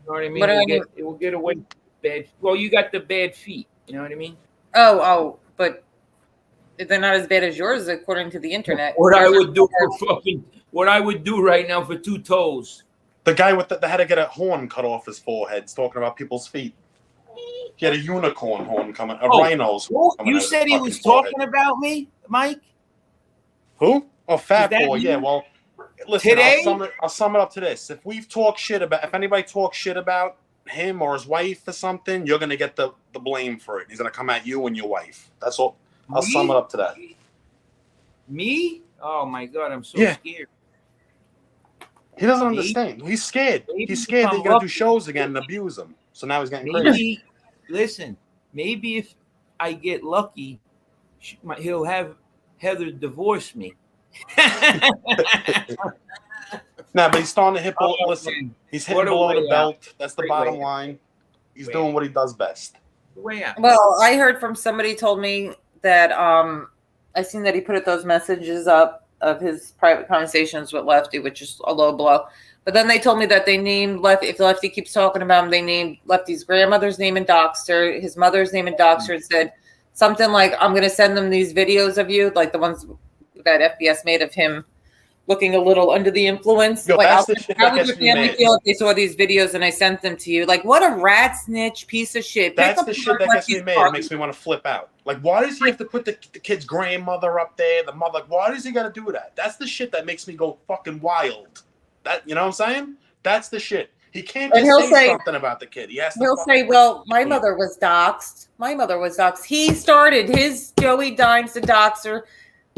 what I mean? It will get away with bad. Well, you got the bad feet. You know what I mean? Oh, but they're not as bad as yours, according to the internet. What I would do right now for 2 toes. The guy with the had to get a horn cut off his forehead. He's talking about people's feet. He had a unicorn horn coming, a rhino's horn coming. You said he was talking about me, Mike? Who? Oh, Fat Boy. You? Yeah. Well, listen. Today? I'll sum it up to this: if anybody talks shit about him or his wife or something, you're gonna get the blame for it. He's gonna come at you and your wife. That's all. I'll sum it up to that. Me? Oh my god, I'm so scared. He doesn't understand. He's scared. He's scared that you're gonna do shows again and abuse him. So now he's getting crazy. Listen, maybe if I get lucky, he'll have Heather divorce me. Nah, but he's starting to hit below. Listen, he's hitting below the belt. That's the bottom line. He's doing what he does best. Well, I heard from somebody told me that I seen that he put those messages up of his private conversations with Lefty, which is a low blow. But then they told me that they named Lefty. If Lefty keeps talking about him, they named Lefty's grandmother's name and Doxter, his mother's name and Doxter, and said something like, "I'm going to send them these videos of you, like the ones that FBS made of him looking a little under the influence. Yo, Like, that's the shit that how would gets your me family mad. feel if they saw these videos and I sent them to you? Like, what a rat snitch piece of shit. Pick That's up the the shit that gets me Lefty's mad. car. It makes me want to flip out. Like, why does he have to put the kid's grandmother up there? The mother. Like, why does he got to do that? That's the shit that makes me go fucking wild. That, you know what I'm saying? That's the shit. He can't And just he'll say say- something about the kid. He has to. He'll fucking- say, well, my mother was doxxed. My mother was doxxed. He started his Joey Dimes the Doxer,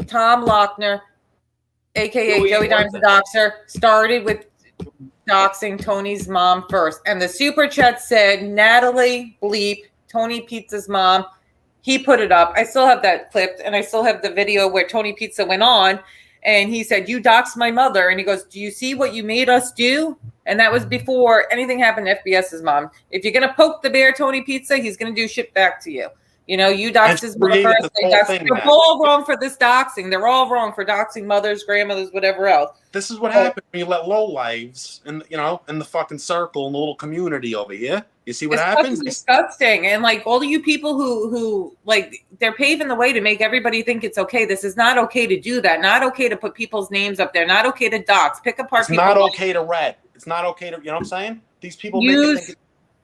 Tom Lochner, a.k.a. Joey Dimes the Doxer, started with doxing Tony's mom first. And the super chat said, Natalie Bleep, Tony Pizza's mom. He put it up. I still have that clipped, and I still have the video where Tony Pizza went on, and he said, you doxed my mother. And he goes, do you see what you made us do? And that was before anything happened to FBS's mom. If you're going to poke the bear, Tony Pizza, he's going to do shit back to you. You know, you doxed his mother created first. this whole thing, They're man. all wrong for this doxing. They're all wrong for doxing mothers, grandmothers, whatever else. This is what happens when you let low lives in, you know, in the fucking circle, in the little community over here. You see what It's happens? fucking disgusting. And like all of you people who like, they're paving the way to make everybody think it's okay. This is not okay to do that. Not okay to put people's names up there. Not okay to dox. Pick apart. It's not okay to rat. It's not okay to, you know what I'm saying? These people make it think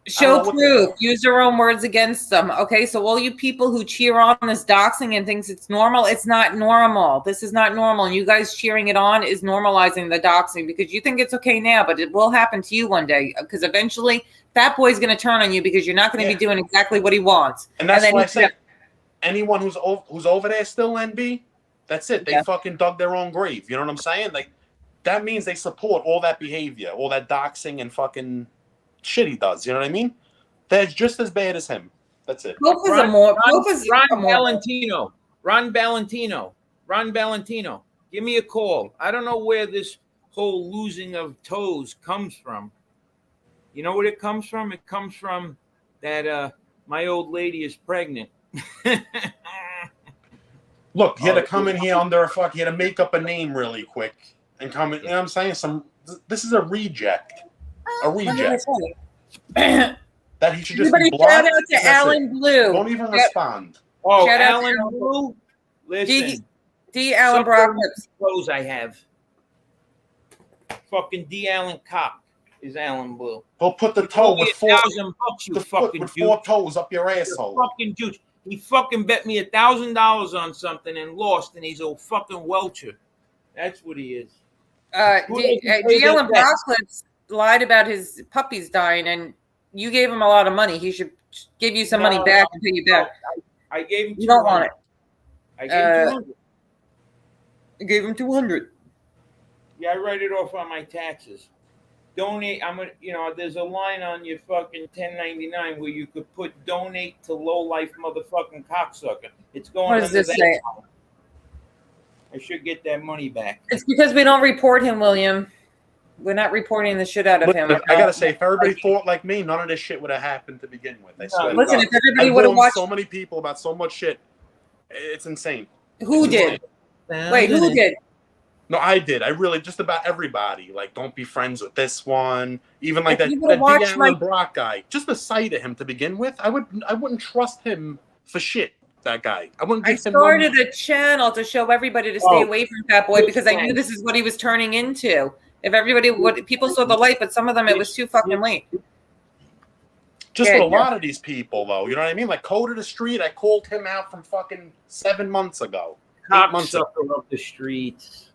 Show what proof. Use their own words against them. Okay, so all you people who cheer on this doxing and thinks it's normal, it's not normal. This is not normal. And you guys cheering it on is normalizing the doxing because you think it's okay now, but it will happen to you one day. Because eventually, Fat Boy's going to turn on you because you're not going to be doing exactly what he wants. And that's then why I he's say anyone who's over there still NB, that's it. They fucking dug their own grave. You know what I'm saying? Like that means they support all that behavior, all that doxing and fucking shit he does. You know what I mean? They're just as bad as him. That's it. Ron Valentino. Give me a call. I don't know where this whole losing of toes comes from. You know what it comes from? It comes from that my old lady is pregnant. Look, he had to come in here under he had to make up a name really quick and come in. You know what I'm saying? This is a reject. A reject. That he should just be blocked. Shout out to Alan Blue. Don't even respond. Oh, Shout out Alan to Blue. Listen. D. Allen Brock clips. Clothes I have. Fucking D. Allen Cock is Alan Blue. He'll put the toe with $1,000, you fucking with Jew. 4 toes up your asshole. Fucking Jew. He fucking bet me $1,000 on something and lost, and he's a fucking welcher. That's what he is. D. Allen Brock clips lied about his puppies dying, and you gave him a lot of money. He should give you some money back and pay you back. I gave him. You don't want it. I gave him 200. You gave him 200. Yeah, I write it off on my taxes. Donate. There's a line on your fucking 1099 where you could put donate to low life motherfucking cocksucker. It's going. What does this say? I should get that money back. It's because we don't report him, William. We're not reporting the shit out of him. I gotta say, if everybody thought like me, none of this shit would have happened to begin with. I swear. Listen, if everybody would have watched, so many people about so much shit, it's insane. Who did? Wait, who did? No, I did. I really just about everybody. Like, don't be friends with this one. Even like that D. Allen Brock guy. Just the sight of him to begin with, I wouldn't trust him for shit. That guy. I started a channel to show everybody to stay away from Fat Boy because I knew this is what he was turning into. If people saw the light, but some of them it was too fucking late. Just with a lot of these people, though, you know what I mean? Like Code of the Street, I called him out from fucking 7 months ago. 8 months ago. Up the streets.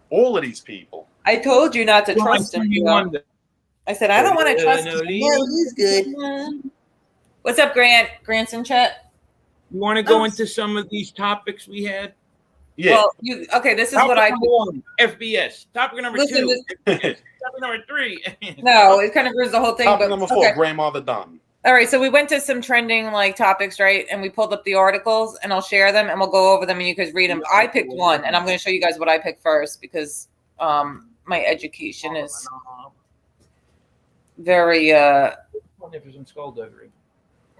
All of these people. I told you not to trust him. I said I don't want to trust him. Yeah, he's good. What's up, Grant? Grant's in chat. You want to go into some of these topics we had? Yeah. Well, this is topic what I number 1, FBS. Topic number 2, topic number 3. No, it kind of ruins the whole thing. Topic number 4, grandmother done. All right, so we went to some trending topics, right? And we pulled up the articles, and I'll share them, and we'll go over them, and you guys read them. I picked one, and I'm going to show you guys what I picked first because my education is very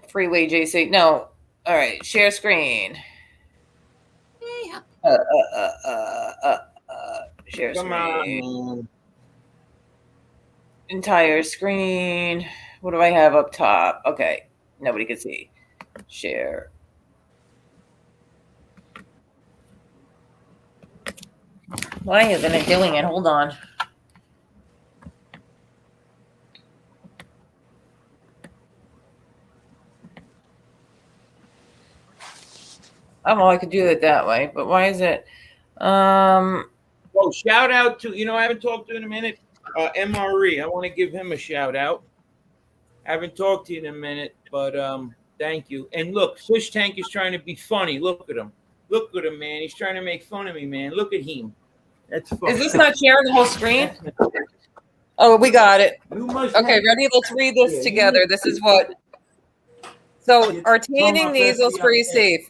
freeway JC. No, all right, share screen. Share Come screen. on, man. Entire screen. What do I have up top? Okay, nobody can see. Share. Why isn't it doing it? Hold on. Oh, I could do it that way, but why is it? Oh, shout out to, I haven't talked to you in a minute. MRE. I want to give him a shout out. I haven't talked to you in a minute, but thank you. And look, Fish Tank is trying to be funny. Look at him. Look at him, man. He's trying to make fun of me, man. Look at him. That's funny. Is this not sharing the whole screen? Oh, we got it. You must Okay, have- ready? Let's read this together. This is what. So, our tanning nasal spray safe.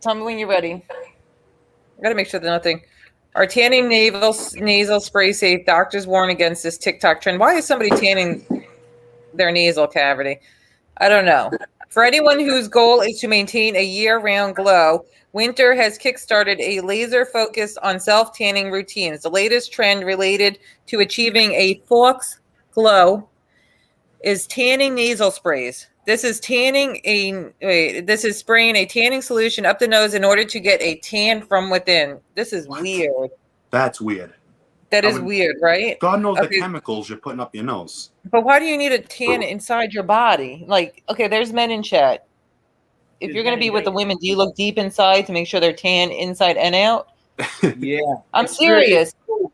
Tell me when you're ready. I gotta make sure there's nothing. Our tanning nasal spray safe. Doctors warn against this TikTok trend. Why is somebody tanning their nasal cavity? I don't know. For anyone whose goal is to maintain a year-round glow, Winter has kickstarted a laser focus on self-tanning routines. The latest trend related to achieving a flux glow is tanning nasal sprays. This is spraying a tanning solution up the nose in order to get a tan from within. This is What? weird. That's weird. That I is would- weird, right? God knows Okay. the chemicals you're putting up your nose. But why do you need a tan inside your body? Like, okay, there's men in chat. If you're going to be with the women, do you look deep inside to make sure they're tan inside and out? Yeah. I'm It's really serious. cool.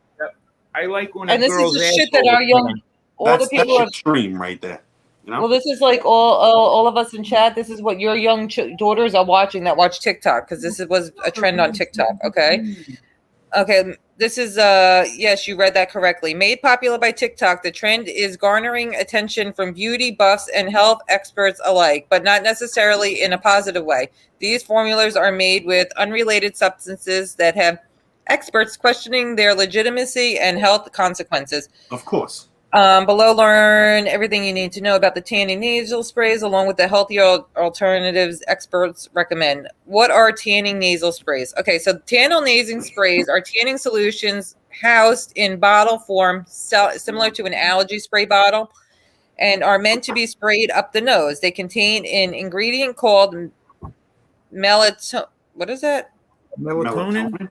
I like when And a this is girl's the shit that asshole our is young, tan. all That's the people have. extreme right there. You know? Well, this is like all of us in chat. This is what your young daughters are watching that watch TikTok, because was a trend on TikTok. Okay. This is yes, you read that correctly. Made popular by TikTok, the trend is garnering attention from beauty buffs and health experts alike, but not necessarily in a positive way. These formulas are made with unrelated substances that have experts questioning their legitimacy and health consequences. Of course. Below, learn everything you need to know about the tanning nasal sprays, along with the healthier alternatives experts recommend. What are tanning nasal sprays? Okay, so tanning nasal sprays are tanning solutions housed in bottle form, similar to an allergy spray bottle, and are meant to be sprayed up the nose. They contain an ingredient called melatonin. What is that? Melatonin?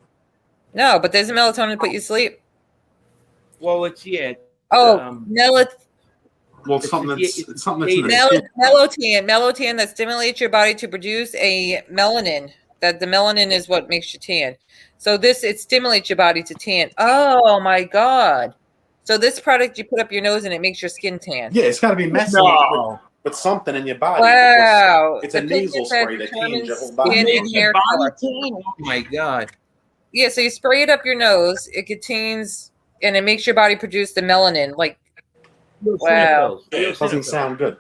No, but there's melatonin to put you to sleep. Well, it's Oh, Well, it's something that's in the skin. melatonin that stimulates your body to produce a melanin. That the melanin is what makes you tan. So it stimulates your body to tan. Oh my god! So this product you put up your nose and it makes your skin tan. Yeah, it's got to be messing with something in your body. Wow! It's a nasal spray that changes your whole Skin body. and hair color. Oh my god! Yeah, so you spray it up your nose. It contains and it makes your body produce the melanin. Like, wow! Yeah, it doesn't sound good.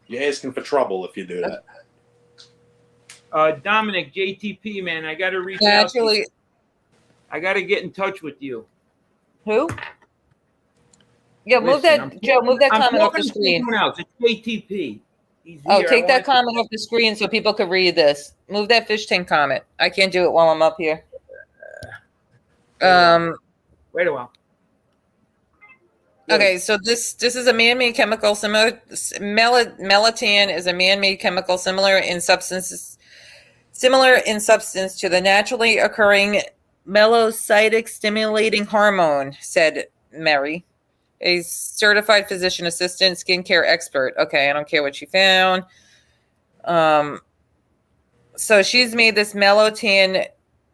You're asking for trouble if you do that. Dominic, JTP, man, I got to reach out. Actually, I got to get in touch with you. who? Yeah, move that, Joe. Move that comment off the screen. Else. It's JTP. Oh, take that comment off the screen so people can read this. Move that fish tank comment. I can't do it while I'm up here. Wait a while. Okay, so this is a man-made chemical. Melatonin is a man-made chemical similar in substance to the naturally occurring melanocytic stimulating hormone, said Mary, a certified physician assistant, skincare expert. Okay, I don't care what she found. So she's made this melatonin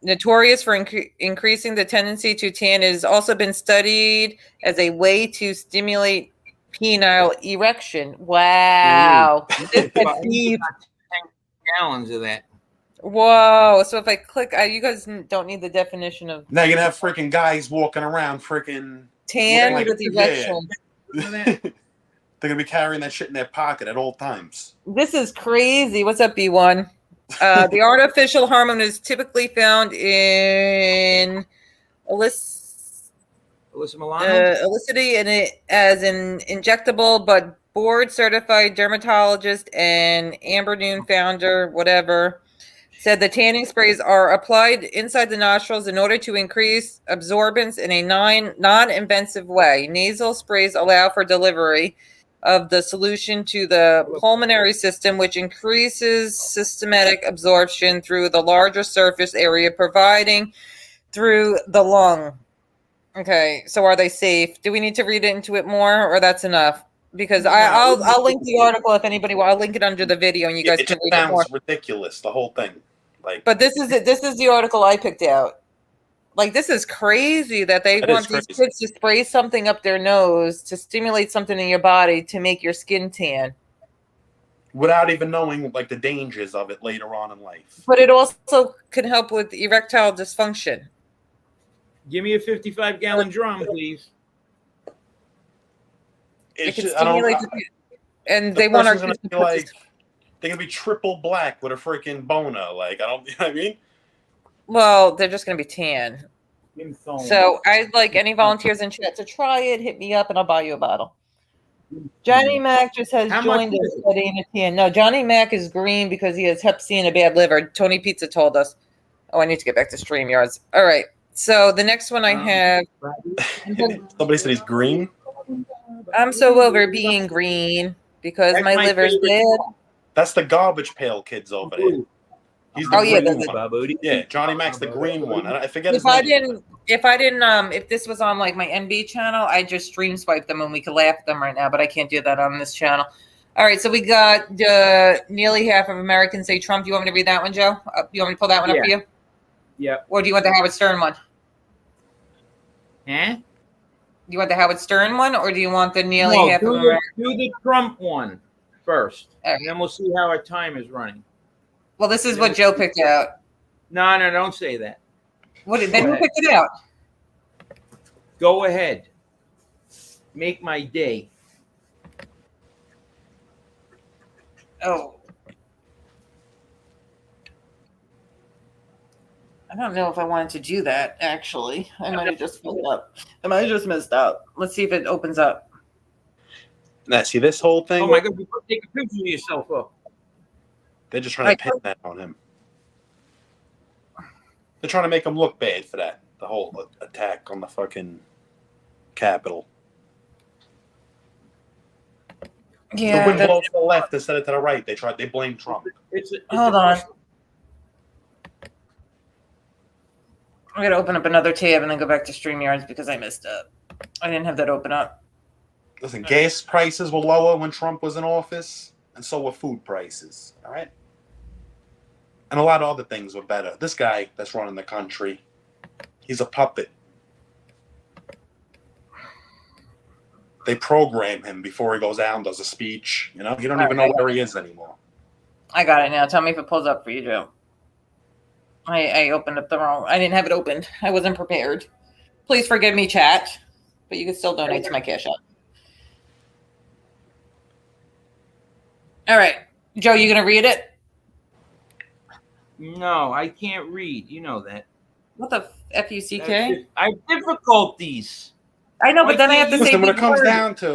notorious for increasing the tendency to tan. It has also been studied as a way to stimulate penile erection. Wow. Gallons of that. Whoa. So if I click, you guys don't need the definition of Now you're going to have freaking guys walking around freaking tan like- with erection. They're going to be carrying that shit in their pocket at all times. This is crazy. What's up, B1? The artificial hormone is typically found in Elicity and it as an injectable, but board certified dermatologist and Amber Noon founder, whatever, said the tanning sprays are applied inside the nostrils in order to increase absorbance in a non-invasive way. Nasal sprays allow for delivery of the solution to the pulmonary system, which increases systematic absorption through the larger surface area, providing through the lung. Okay, so are they safe? Do we need to read into it more, or that's enough? Because I'll link the article if anybody will. I'll link it under the video, and you guys It can just read it more. sounds ridiculous, the whole thing. Like, But this is it. This is the article I picked out. Like, this is crazy that they That want is these crazy. kids to spray something up their nose to stimulate something in your body to make your skin tan. without even knowing like the dangers of it later on in life. But it also can help with erectile dysfunction. Give me a 55-gallon drum, please. It It's can just, I don't. stimulate and they The want our person's kids gonna to be put like, they're gonna be triple black with a freaking boner. Like, I don't. You know what I mean? well, they're just going to be tan. Lymphoma. So I'd like any volunteers in chat to try it. Hit me up and I'll buy you a bottle. Johnny Mac just has How much joined is us it? studying a tan. No, Johnny Mac is green because he has Hep C and a bad liver. Tony Pizza told us. Oh, I need to get back to StreamYards. All right. So the next one I have. Somebody said he's green. I'm so over being green because That's my my liver's favorite. bad. That's the Garbage Pail Kids over there. He's the Oh, yeah, green that's one. Yeah, Johnny Mac's the green one. I forget his If I name. didn't, if this was on like my NB channel, I just stream swipe them and we could laugh at them right now, but I can't do that on this channel. All right, so we got nearly half of Americans say Trump. Do you want me to read that one, Joe? You want me to pull that one up for you? Yeah. Or do you want the Howard Stern one? Huh? Do you want the Howard Stern one, or do you want the nearly No, half of do Americans? the Trump one first, All right. and then we'll see how our time is running. Well, this is what Joe picked out. No, don't say that. Then who picked it out? Go ahead. Make my day. Oh. I don't know if I wanted to do that, actually. I might have just fucked up. I might have just messed up. Let's see if it opens up. Now, see this whole thing? Oh my God! You take a picture of yourself up. They're just trying to pin that on him. They're trying to make him look bad for that. The whole attack on the fucking Capitol. Yeah. The wind blows to the left instead of to the right. They blame Trump. Hold on. I'm going to open up another tab and then go back to StreamYards because I messed up. I didn't have that open up. Listen, gas prices were lower when Trump was in office, and so were food prices. All right? And a lot of other things were better. This guy that's running the country, he's a puppet. They program him before he goes out and does a speech. You know, you don't even know where he is anymore. I got it now. Tell me if it pulls up for you, Joe. I opened up the wrong. I didn't have it opened. I wasn't prepared. Please forgive me, chat, but you can still donate to my Cash App. All right, Joe, you gonna read it? No, I can't read. You know that. What the fuck? I have difficulties. I know, but then I have to say Listen, when it big comes words. down to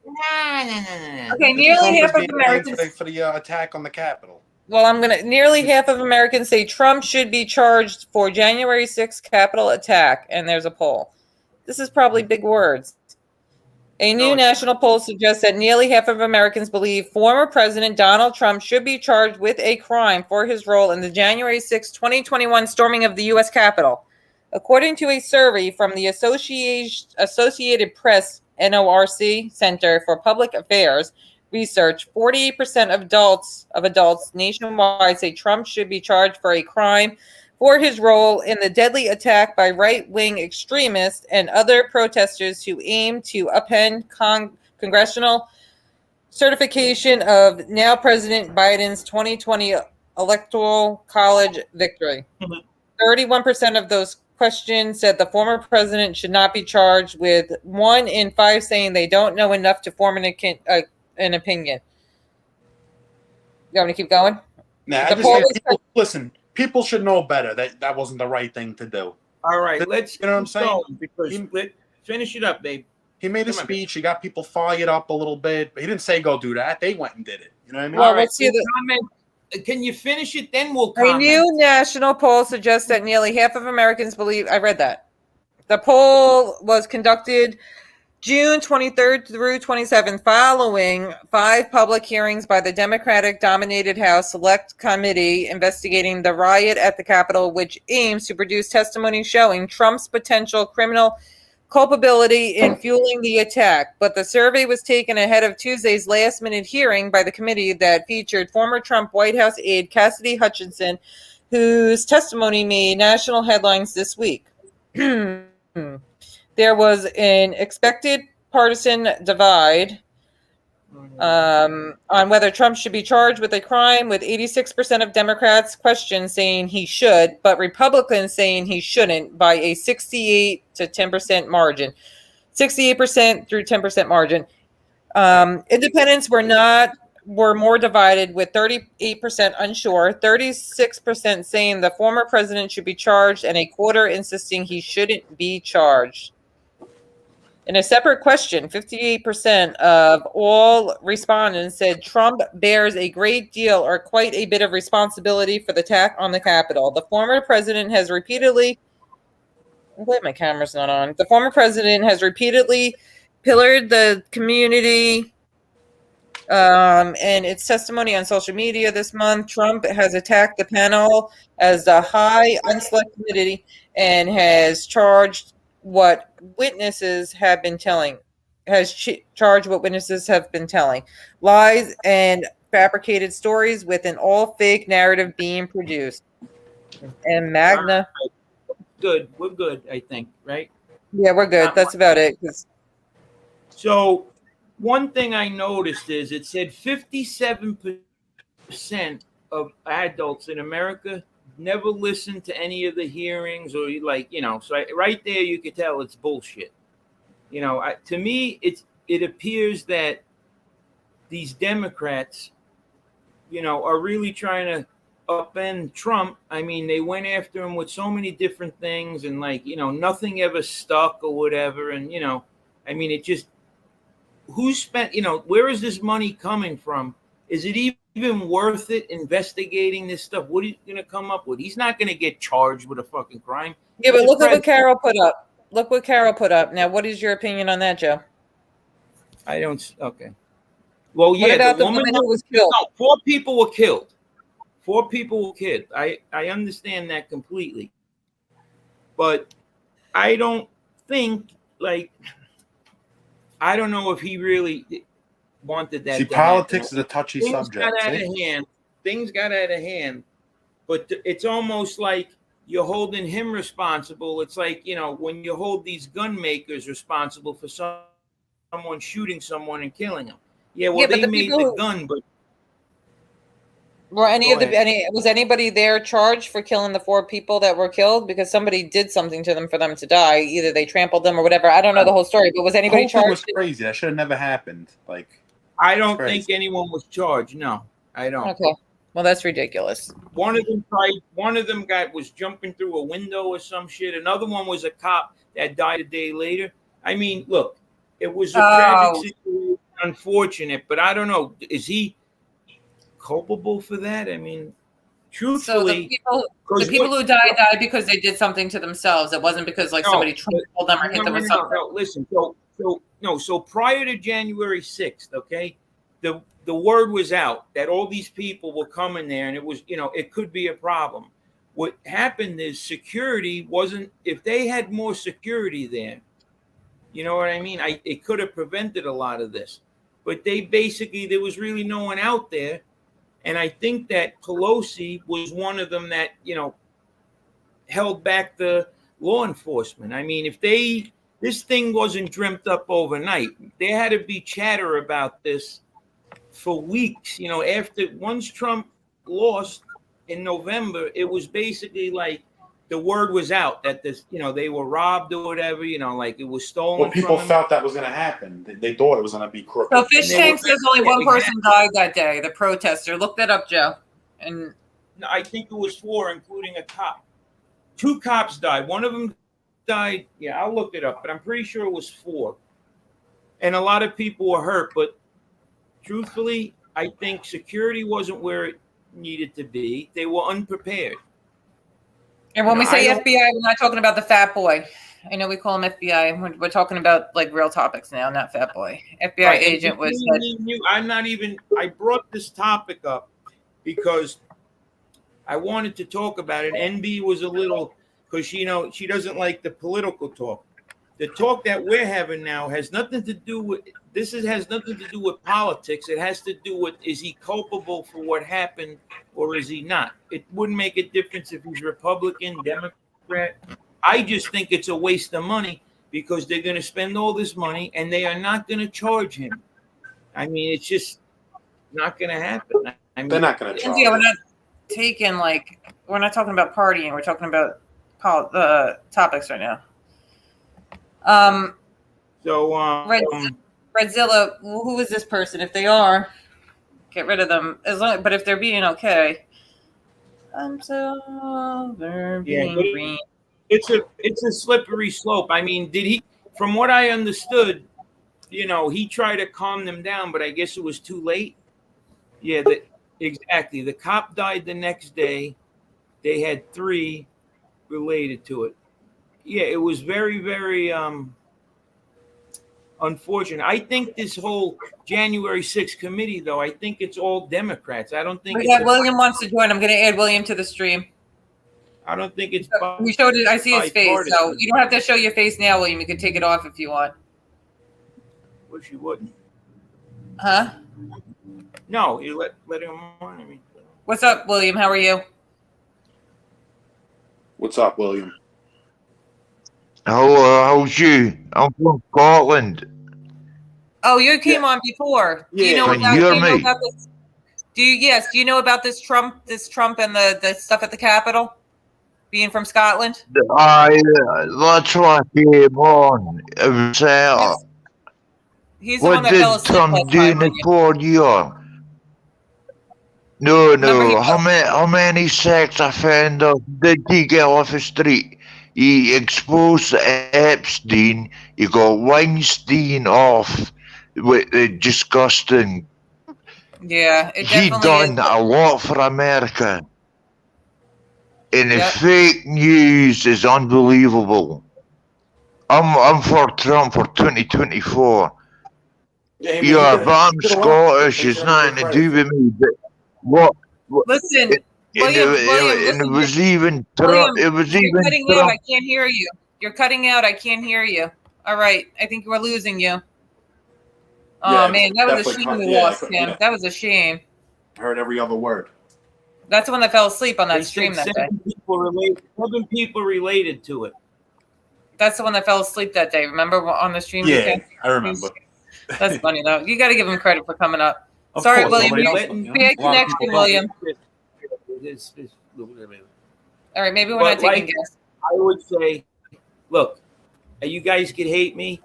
No. Okay, Trump nearly is half of being blamed Americans. for the attack on the Capitol. Well, nearly half of Americans say Trump should be charged for January 6th Capitol attack, and there's a poll. This is probably big words. A new national poll suggests that nearly half of Americans believe former President Donald Trump should be charged with a crime for his role in the January 6, 2021 storming of the U.S. Capitol. According to a survey from the Associated Press NORC Center for Public Affairs Research, 48% of adults nationwide say Trump should be charged for a crime for his role in the deadly attack by right-wing extremists and other protesters who aim to upend congressional certification of now President Biden's 2020 Electoral College victory. 31% of those questioned said the former president should not be charged, with 1 in 5 saying they don't know enough to form an opinion. You want me to keep going? Nah, I just say listen, people should know better. That wasn't the right thing to do. All right, let's. You know what I'm saying? Because finish it up, babe. He made a speech. He got people fired up a little bit, but he didn't say go do that. They went and did it. You know what I mean? Well, let's see Can you finish it? Then we'll A comment. new national poll suggests that nearly half of Americans believe. I read that. The poll was conducted June 23rd through 27th, following 5 public hearings by the Democratic-dominated House Select Committee investigating the riot at the Capitol, which aims to produce testimony showing Trump's potential criminal culpability in fueling the attack. But the survey was taken ahead of Tuesday's last-minute hearing by the committee that featured former Trump White House aide Cassidy Hutchinson, whose testimony made national headlines this week. There was an expected partisan divide on whether Trump should be charged with a crime, with 86% of Democrats questioned saying he should, but Republicans saying he shouldn't by a 68 to 10% margin. 68% through 10% margin. Independents were more divided, with 38% unsure, 36% saying the former president should be charged, and a quarter insisting he shouldn't be charged. In a separate question, 58% of all respondents said Trump bears a great deal or quite a bit of responsibility for the attack on the Capitol. The former president has repeatedly... I'm glad my camera's not on. The former president has repeatedly pillared the community... in its testimony on social media this month, Trump has attacked the panel as the high unselect committee and has charged what witnesses have been telling. Lies and fabricated stories with an all-fake narrative being produced. And Magna. Good. We're good, I think, right? Yeah, we're good. That's about it. So one thing I noticed is it said 57% of adults in America never listened to any of the hearings, or so right there you could tell it's bullshit. To me, it appears that these Democrats, are really trying to upend Trump. I mean, they went after him with so many different things, and nothing ever stuck or whatever. And I mean, it just, who spent, where is this money coming from? Is it even worth it investigating this stuff? What are you going to come up with? He's not going to get charged with a fucking crime. Yeah, but look at what Carol put up. Look what Carol put up. Now, what is your opinion on that, Joe? I don't. Okay. Well, yeah. What about the woman who was killed? No, 4 people were killed. 4 people were killed. I understand that completely. But I don't think, I don't know if he really wanted that. See, politics is a touchy subject. Things got out of hand. But it's almost like you're holding him responsible. It's like, when you hold these gun makers responsible for someone shooting someone and killing them. Yeah, well, they made the gun, but was anybody there charged for killing the 4 people that were killed? Because somebody did something to them for them to die. Either they trampled them or whatever. I don't know the whole story, but was anybody charged? Was crazy. That should have never happened. I don't think anyone was charged. No, I don't. Okay. Well, that's ridiculous. One of them was jumping through a window or some shit. Another one was a cop that died a day later. I mean, look, it was a tragic situation, unfortunate, but I don't know. Is he culpable for that? I mean, truthfully, so the people who died because they did something to themselves. It wasn't because somebody trampled them or hit them with something. No, listen. So prior to January 6th, okay, the word was out that all these people were coming there, and it was, it could be a problem. What happened is security wasn't. If they had more security there, you know what I mean? It could have prevented a lot of this. But there was really no one out there. And I think that Pelosi was one of them that, held back the law enforcement. I mean, this thing wasn't dreamt up overnight. There had to be chatter about this for weeks. Once Trump lost in November, it was basically like the word was out that they were robbed or whatever, it was stolen. Well, people felt that was going to happen. They thought it was going to be crooked. So Fish Tank says only one person died that day, the protester. Look that up, Joe. And no, I think it was 4, including a cop. 2 cops died. One of them died. Yeah, I'll look it up, but I'm pretty sure it was 4. And a lot of people were hurt. But truthfully, I think security wasn't where needed to be. They were unprepared. And when No, we say I don't- FBI, we're not talking about the fat boy. I know we call him FBI. We're talking about like real topics now, not fat boy. FBI Right, and agent was. between me and you, I'm not even. I brought this topic up because I wanted to talk about it. NB was a little because she doesn't like the political talk. The talk that we're having now has nothing to do with has nothing to do with politics. It has to do with, is he culpable for what happened or is he not? It wouldn't make a difference if he's Republican, Democrat. I just think it's a waste of money because they're going to spend all this money and they are not going to charge him. I mean, it's just not going to happen. I mean, They're not going to try. Yeah, we're not taking we're not talking about partying. We're talking about topics right now. So, Redzilla, who is this person? If they are, get rid of them. But if they're being okay, I'm so being green. It's a slippery slope. I mean, from what I understood, he tried to calm them down, but I guess it was too late. Yeah, exactly. The cop died the next day. They had 3 related to it. Yeah, it was very, very unfortunate. I think this whole January 6th committee, though, I think it's all Democrats. I don't think William wants to join. I'm going to add William to the stream. I don't think it's. We showed it. I see his face, so you don't have to show your face now, William. You can take it off if you want. Wish you wouldn't. Huh? No, you let him on. I mean, what's up, William? How are you? What's up, William? How's you? I'm from Scotland. Oh, you came on before. Do you know Can you hear me? about this? Do you know about this Trump and the stuff at the Capitol? Being from Scotland? That's why I came on. It was, He's the one what that did fell asleep Trump last do time, in the William. 4 year? No. How many sex offenders did he get off the street? He exposed Epstein. He got Weinstein off with the disgusting. Yeah, it He definitely done is. a lot for America. And the Yep. fake news is unbelievable. I'm for Trump for 2024. Yeah, But I'm Scottish. It's nothing to do with me. But what? Listen, William, it was even William, Trump. It was you're even cutting out. Trump. I can't hear you. You're cutting out. I can't hear you. All right. I think we're losing you. Oh, Yeah, man. That was a definitely shame we yeah, lost him. yeah. That was a shame. Heard every other word. That's the one that fell asleep on they that stream said that day. 7 people related to it. That's the one that fell asleep that day. Remember on the stream? Yeah, weekend? I remember. That's funny, though. You got to give him credit for coming up. Of Sorry, course, William. nobody else you- does, We had A lot of connection, people don't. William. All right. Maybe we're But not taking guests. I would say, look, you guys could hate me.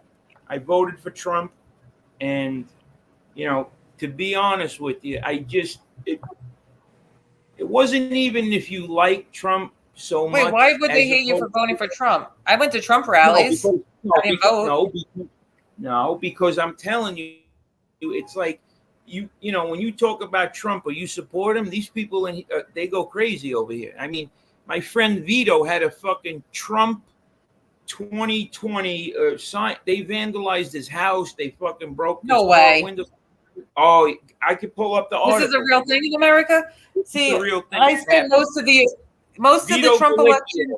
I voted for Trump, and to be honest with you, it wasn't even if you like Trump so much. Wait, why would they as hate you for opposed voting to- for Trump? I went to Trump rallies. I didn't vote. Because I'm telling you, it's like when you talk about Trump or you support him, these people they go crazy over here. I mean, my friend Vito had a fucking Trump 2020 sign. They vandalized his house. They fucking broke his No car way. windows. Oh, I could pull up the article. This is a real thing in America. See, It's a real thing. I spent most of the Vito Trump Galicki. election.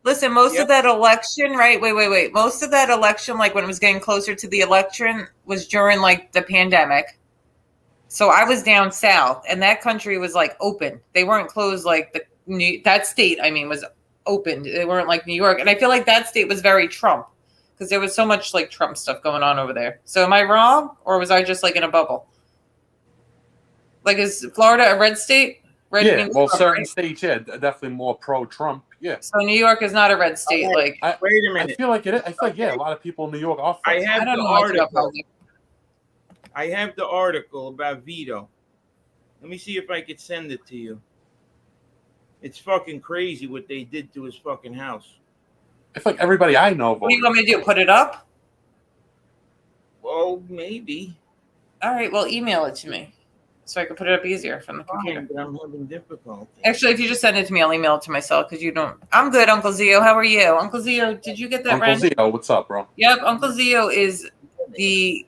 Listen, most Yep. of that election, right? Wait. Most of that election, like when it was getting closer to the election, was during like the pandemic. So I was down south, and that country was like open. They weren't closed like that state. I mean, was open. They weren't like New York, and I feel like that state was very Trump because there was so much like Trump stuff going on over there. So am I wrong, or was I just like in a bubble? Like, is Florida a red state? Red Yeah, means well, Trump, certain right? states, yeah, definitely more pro-Trump. Yeah, So New York is not a red state. Like, Wait a I minute. feel like it is. I feel like a lot of people in New York are. I for have I don't the know much about article. politics. I have the article about Vito. Let me see if I could send it to you. It's fucking crazy what they did to his fucking house. I feel like everybody I know What do you voted. want me to do? Put it up? Well, maybe. All right. Well, email it to me so I can put it up easier from the computer. Fine, but I'm having difficulty. Actually, if you just send it to me, I'll email it to myself because you don't. I'm good, Uncle Zio. How are you, Uncle Zio? Did you get that Uncle wren? Zio, what's up, bro? Yep, Uncle Zio is the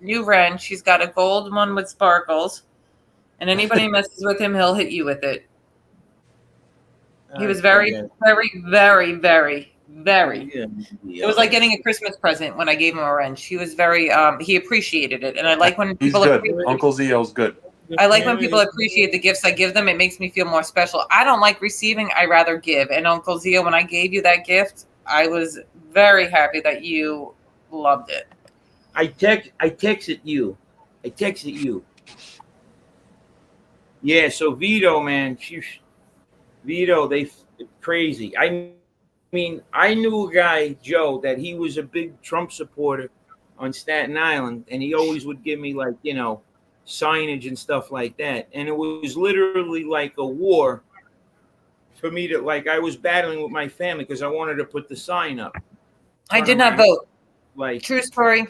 new wren. She's got a gold one with sparkles, and anybody messes with him, he'll hit you with it. He was very, very, very, very, very. It was like getting a Christmas present when I gave him a wrench. He was very, he appreciated it, and I like when He's people. good. Uncle Zio's good. I like when people appreciate the gifts I give them. It makes me feel more special. I don't like receiving. I rather give. And Uncle Zio, when I gave you that gift, I was very happy that you loved it. I texted you. Yeah, so Vito, man, Vito, they crazy. I mean, I knew a guy, Joe, that he was a big Trump supporter on Staten Island, and he always would give me, like, you know, signage and stuff like that. And it was literally like a war for me to, like, I was battling with my family because I wanted to put the sign up. I did not vote. Like, True story.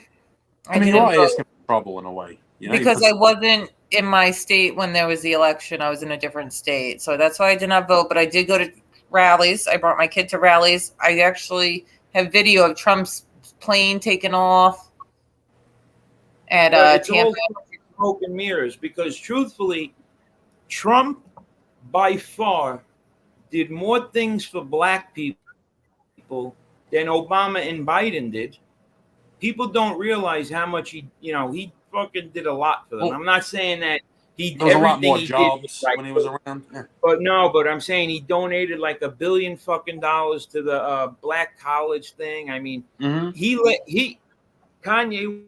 I mean, you are asking for trouble in a way. You know, Because I wasn't in my state when there was the election. I was in a different state. So that's why I did not vote. But I did go to rallies. I brought my kid to rallies. I actually have video of Trump's plane taking off at it's Tampa. all smoke and mirrors, because truthfully, Trump by far did more things for black people than Obama and Biden did. People don't realize how much he fucking did a lot for them. Well, I'm not saying that he there was a lot everything more he jobs did was right, when he was around. Yeah. but I'm saying he donated like $1 billion fucking dollars to the black college thing. I mean, Kanye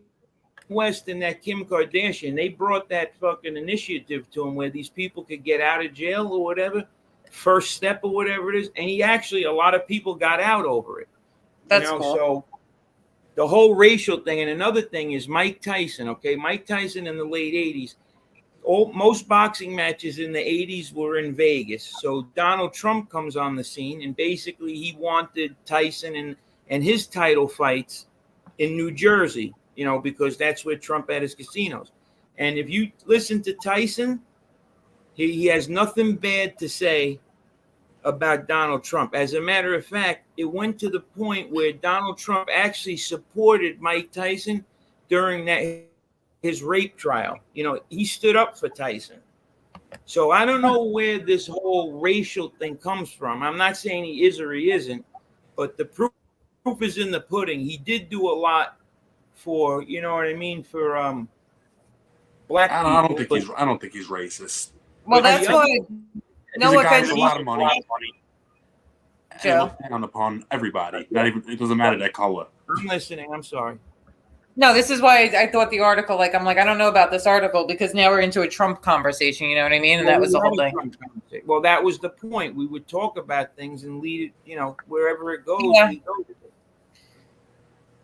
West and that Kim Kardashian, they brought that fucking initiative to him where these people could get out of jail or whatever, first step or whatever it is, and he actually, a lot of people got out over it. That's cool. So the whole racial thing. And another thing is Mike Tyson. Okay, Mike Tyson in the late 80s. Most boxing matches in the 80s were in Vegas. So Donald Trump comes on the scene, and basically he wanted Tyson and his title fights in New Jersey, you know, because that's where Trump had his casinos. And if you listen to Tyson, he has nothing bad to say about Donald Trump. As a matter of fact, it went to the point where Donald Trump actually supported Mike Tyson during his rape trial. You know, he stood up for Tyson. So I don't know where this whole racial thing comes from. I'm not saying he is or he isn't, but the proof is in the pudding. He did do a lot for, you know what I mean, for black people. I don't think he's racist. Well, that's why. No He's a guy offense, with a lot of money. Joe. And down upon everybody. Not even, it doesn't matter their color. I'm listening. I'm sorry. No, this is why I thought the article, like, I'm like, I don't know about this article because now we're into a Trump conversation, you know what I mean? And that was the whole thing. Well, that was the point. We would talk about things and lead it, you know, wherever it goes. Yeah. We go with it.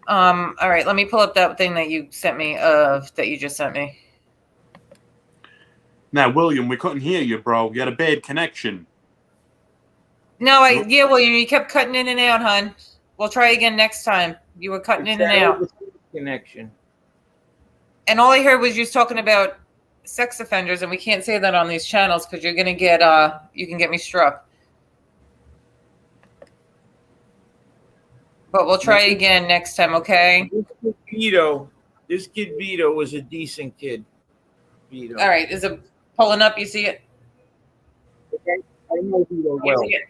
All right, let me pull up that thing that you sent me, that you just sent me. Now, William, we couldn't hear you, bro. You had a bad connection. No, yeah, well, you kept cutting in and out, hon. We'll try again next time. You were cutting in and out. Connection. And all I heard was you talking about sex offenders, and we can't say that on these channels because you're gonna get you can get me struck. But we'll try again next time, okay? This kid Vito was a decent kid. Vito. All right, is it pulling up? You see it? Okay. I know Vito You well. see it?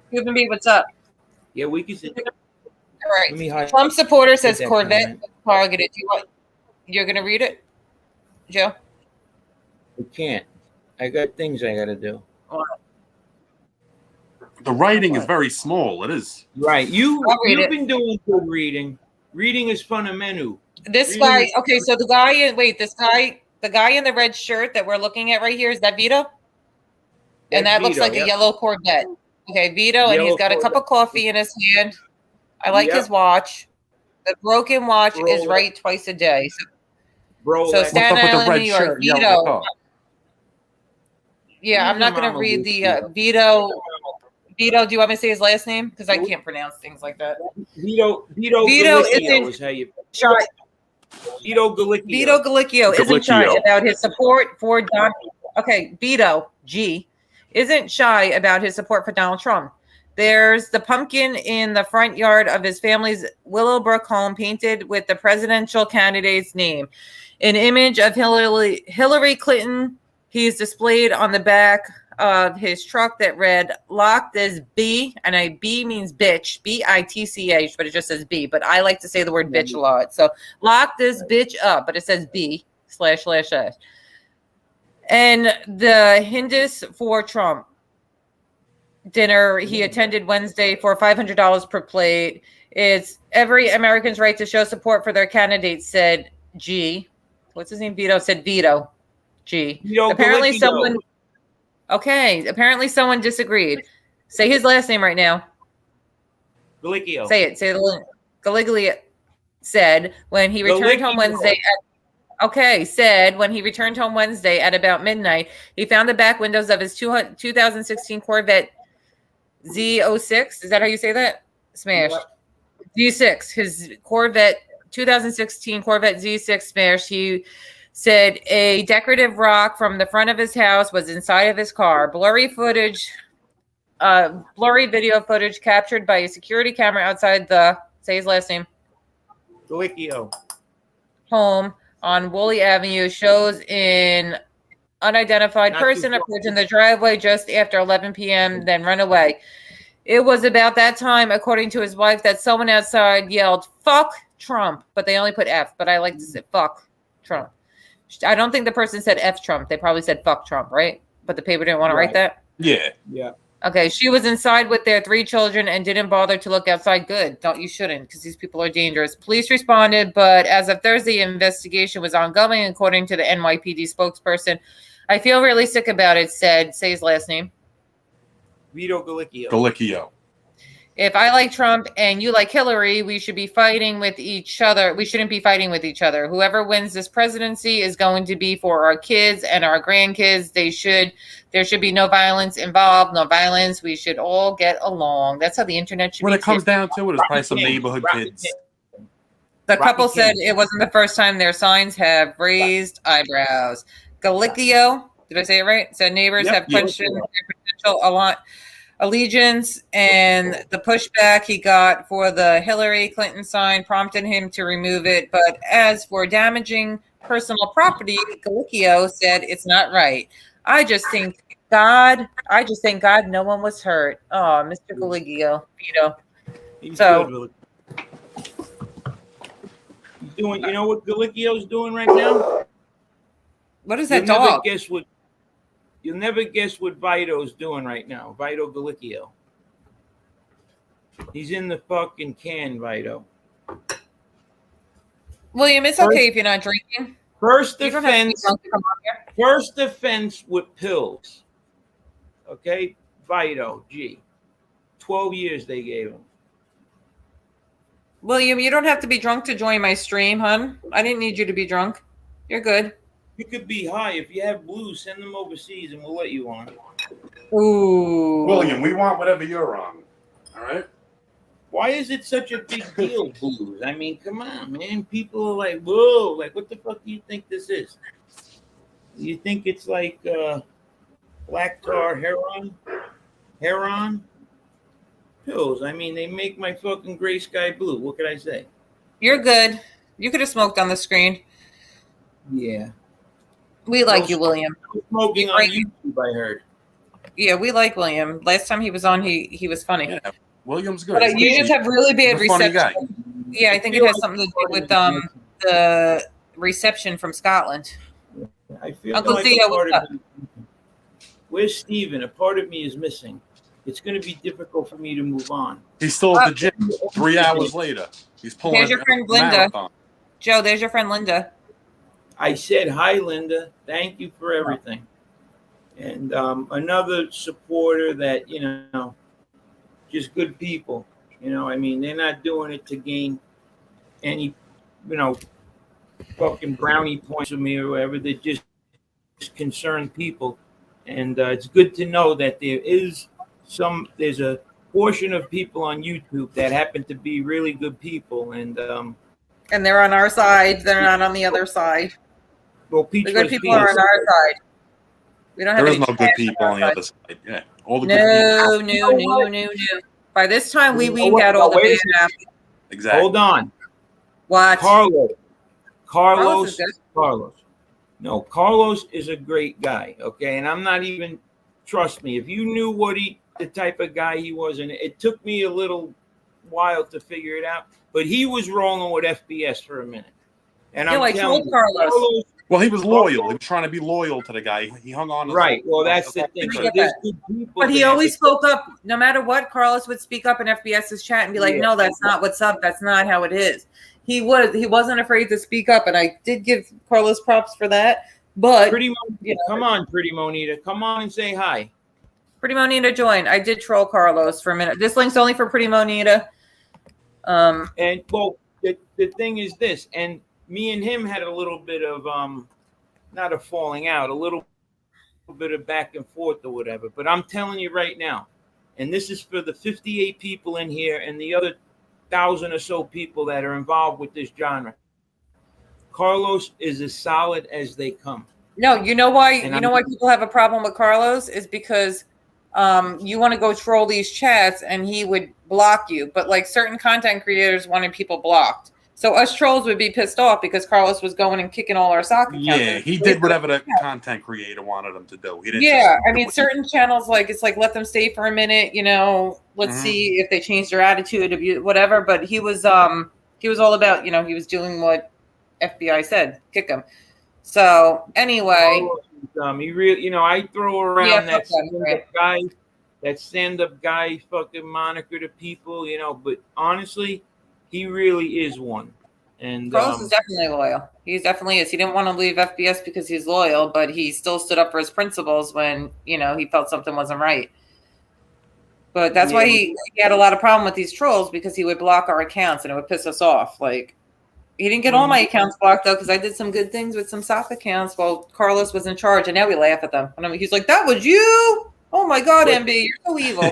Cuban B, what's up? Yeah, we can see. All Let right. me hide. Trump supporter says that Corvette comment. targeted. You're gonna read it, Joe? I can't. I got things I got to do. The writing is very small. It is. Right. I'll read You've it. been doing good reading. Reading is fundamental. This Really? guy. Okay, so the guy in the red shirt that we're looking at right here, is that Vito? And that looks Vito, like yep. a yellow Corvette. Okay, Vito, and he's Yellow got a cup of Corvette. coffee in his hand. I like Yep. his watch. The broken watch Roll is it. right twice a day. Bro, So like, Staten What's up with the Island, red New York, shirt? Yellow Vito. car? Yeah, I'm not going to Mama read Lucy. the Vito. Vito, do you want me to say his last name? Because I can't pronounce things like that. Vito Vito Galicia isn't- is how you. Shy. Vito Galicchio. Vito Galicchio isn't shy Galicchio. about his support for Donald. Okay, Vito G isn't shy about his support for Donald Trump. There's the pumpkin in the front yard of his family's Willowbrook home painted with the presidential candidate's name. An image of Hillary Clinton. He's displayed on the back of his truck that read "Locked as B," and B means bitch, B-I-T-C-H, but it just says B. But I like to say the word bitch a lot. So lock this bitch up, but it says B //. And the Hindus for Trump dinner he attended Wednesday for $500 per plate. It's every American's right to show support for their candidate, said G. What's his name? Vito said Vito G. Vito Apparently Galicchio. apparently someone disagreed. Say his last name right now. Galicchio. Say it. Say the Galiglia said when he returned home Wednesday said when he returned home Wednesday at about midnight, he found the back windows of his 2016 Corvette Z06. Is that how you say that? Smashed. Z6. His Corvette 2016 Corvette Z6 smashed. He said a decorative rock from the front of his house was inside of his car. Blurry video footage captured by a security camera outside the, say his last name, Galicchio. home on Woolley Avenue shows an unidentified Not person too far. approach in the driveway just after 11 p.m., then run away. It was about that time, according to his wife, that someone outside yelled, "Fuck Trump," but they only put F, but I like to say fuck Trump. I don't think the person said F Trump. They probably said fuck Trump, right? But the paper didn't want to write that? Yeah. Yeah. Okay, she was inside with their 3 children and didn't bother to look outside. Good. You shouldn't, because these people are dangerous. Police responded, but as of Thursday, investigation was ongoing, according to the NYPD spokesperson. I feel really sick about it, say his last name. Vito Galicchio. Galicchio. If I like Trump and you like Hillary, we should be fighting with each other. We shouldn't be fighting with each other. Whoever wins this presidency is going to be for our kids and our grandkids. There should be no violence involved, no violence. We should all get along. That's how the internet should When be. it comes down to it, it's probably some neighborhood kids. The couple Rocky said King. it wasn't the first time their signs have raised eyebrows. Galicchio, did I say it right? Said neighbors Yep. have questioned their potential allegiance, and the pushback he got for the Hillary Clinton sign prompted him to remove it. But as for damaging personal property, Galicchio said it's not right. I just thank God no one was hurt. Oh, Mr. Galicchio, Vito. He's So- good. He's doing. You know what Galicchio's doing right now? What is that You'll never dog? guess what. You'll never guess what Vito's doing right now. Vito Galicchio. He's in the fucking can, Vito. William, it's okay if you're not drinking. First You don't have to be offense. drunk to come on here. First offense with pills. Okay, Vito G. 12 years they gave him. William, you don't have to be drunk to join my stream, hon. I didn't need you to be drunk. You're good. You could be high. If you have blues, send them overseas and we'll let you on. Ooh. William, we want whatever you're on. All right? Why is it such a big deal, blues? I mean, come on, man. People are like, whoa, like, what the fuck do you think this is? You think it's like black tar heron pills? I mean, they make my fucking gray sky blue. What could I say? You're good. You could have smoked on the screen. Yeah. We like you, William. Smoking on YouTube, I heard. Yeah, we like William. Last time he was on, he was funny. Yeah. William's good. But you just have really bad He's a funny reception. guy. Yeah, I think it has something to do with the reception from Scotland. I feel Uncle like Theo, a part what's of me. Where's Steven? A part of me is missing. It's going to be difficult for me to move on. He's still at the gym 3 hours later. He's pulling There's a your friend Linda. marathon. Joe, there's your friend Linda. I said, hi, Linda. Thank you for everything. And another supporter that, you know, just good people. You know, I mean, they're not doing it to gain any, you know, fucking brownie points with me or whatever. They're just concerned people. And it's good to know that there's a portion of people on YouTube that happen to be really good people. And and they're on our side. They're not on the other side. Well, Peach The good was people Peach. are on our side. We don't have There is any no good trash people on the our other side. Yeah, all the good people. No. By this time, we Oh, weaned wait, out all no, the wait a bad apples. Exactly. Hold on. What? Carlos. Carlos is good. Carlos. No, Carlos is a great guy. Okay. And I'm not even, trust me, if you knew the type of guy he was, and it took me a little while to figure it out, but he was rolling with FBS for a minute. And Yo, I'm I telling told you, Carlos. Well, he was loyal. He was trying to be loyal to the guy. He hung on. Right. Well, that's the thing. I So get there's that. good people But he there, always spoke up. No matter what, Carlos would speak up in FBS's chat and be like, Yeah. "No, that's not what's up. That's not how it is." He wasn't afraid to speak up, and I did give Carlos props for that. But Pretty Monita, come on, Pretty Monita, come on and say hi. Pretty Monita joined. I did troll Carlos for a minute. This link's only for Pretty Monita. And well, the thing is this, and me and him had a little bit of not a falling out, a little bit of back and forth or whatever. But I'm telling you right now, and this is for the 58 people in here and the other 1,000 or so people that are involved with this genre. Carlos is as solid as they come. No, you know why? And You know why people have a problem with Carlos is because you want to go troll these chats and he would block you. But like certain content creators wanted people blocked. So us trolls would be pissed off because Carlos was going and kicking all our soccer accounts. Yeah, he did whatever the content creator wanted him to do. He didn't. Yeah, I mean, certain channels it's like let them stay for a minute. Let's Mhm. see if they change their attitude, whatever. But he was all about he was doing what FBI said, kick him. So anyway, He really, I throw around Yeah, that fuck that, stand-up guy fucking moniker to people, but honestly, he really is one. And Carlos is definitely loyal. He definitely is. He didn't want to leave FBS because he's loyal, but he still stood up for his principles when he felt something wasn't right. But that's why he had a lot of problem with these trolls because he would block our accounts and it would piss us off. Like he didn't get all my accounts blocked though because I did some good things with some sock accounts while Carlos was in charge, and now we laugh at them. And he's like, "That was you? Oh my God, MB, you're so evil."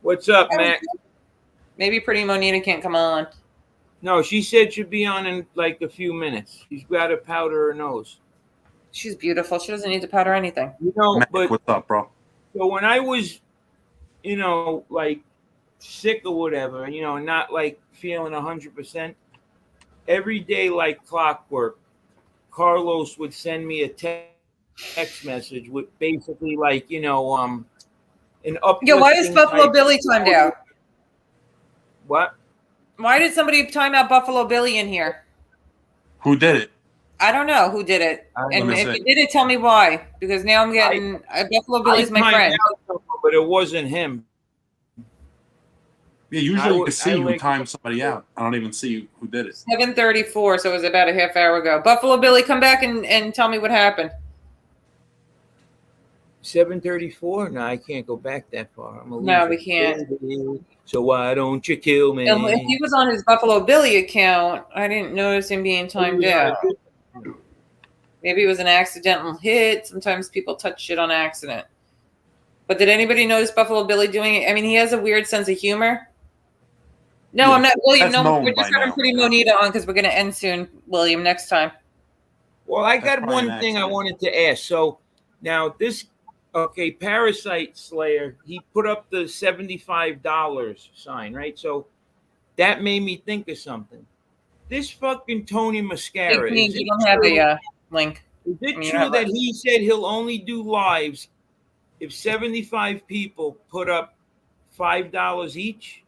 What's up, Matt? Maybe Pretty Monita can't come on. No, she said she'll be on in like a few minutes. She's got to powder her nose. She's beautiful. She doesn't need to powder anything. Mac, But what's up, bro? so when I was, like sick or whatever, not like feeling 100%, every day like clockwork, Carlos would send me a text message with basically like, an uplifting. Yo, why is Buffalo type- Billy timed out? What? Why did somebody time out Buffalo Billy in here? Who did it? I don't know who did it. And Let me if see. you did it, tell me why. Because now I'm getting Buffalo Billy's my I friend. timed out someone, but it wasn't him. Yeah, usually you I can see who like- timed somebody out. I don't even see who did it. 7:34, so it was about a half hour ago. Buffalo Billy, come back and tell me what happened. 7:34? No, I can't go back that far. I'm a No, loser. we can't. So why don't you kill me? And if he was on his Buffalo Billy account, I didn't notice him being timed out. Maybe it was an accidental hit. Sometimes people touch shit on accident. But did anybody notice Buffalo Billy doing it? I mean, he has a weird sense of humor. No, Yeah, I'm not, William. that's No, known we're just by having now. Pretty Monita on because we're going to end soon, William, next time. Well, I That's got probably one an thing I accident. wanted to ask. So now Parasite Slayer, he put up the $75 sign, right? So that made me think of something. This fucking Tony Mascara, Big is Pink, it you don't have true- a link. Is it I mean, true have that a- he said he'll only do lives if 75 people put up $5 each?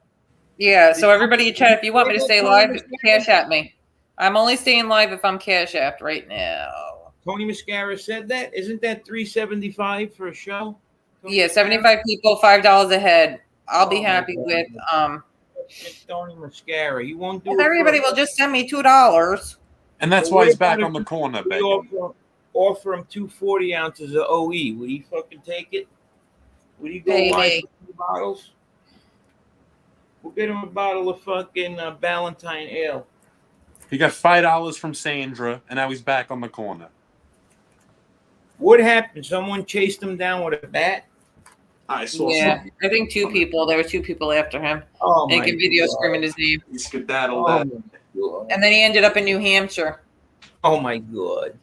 Yeah, so everybody in chat, if you want me to stay live, cash at me. I'm only staying live if I'm cash apped right now. Tony Mascara said that. Isn't that $3.75 for a show? Tony Yeah, Mascara? 75 people, $5 a head. I'll be Oh my happy God. with Tony Mascara. He won't do if it. everybody will just send me $2. And that's Well, why what he's back about on the if corner, we begging. offer him 240 ounces of OE. Would he fucking take it? Would he go Maybe. live for 2 bottles? We'll get him a bottle of fucking Ballantine Ale. He got $5 from Sandra, and now he's back on the corner. What happened? Someone chased him down with a bat? I saw Yeah, something. I think 2 people. There were 2 people after him. Oh, my Making videos God. screaming his name. He skedaddled Oh, that. God. And then he ended up in New Hampshire. Oh my God.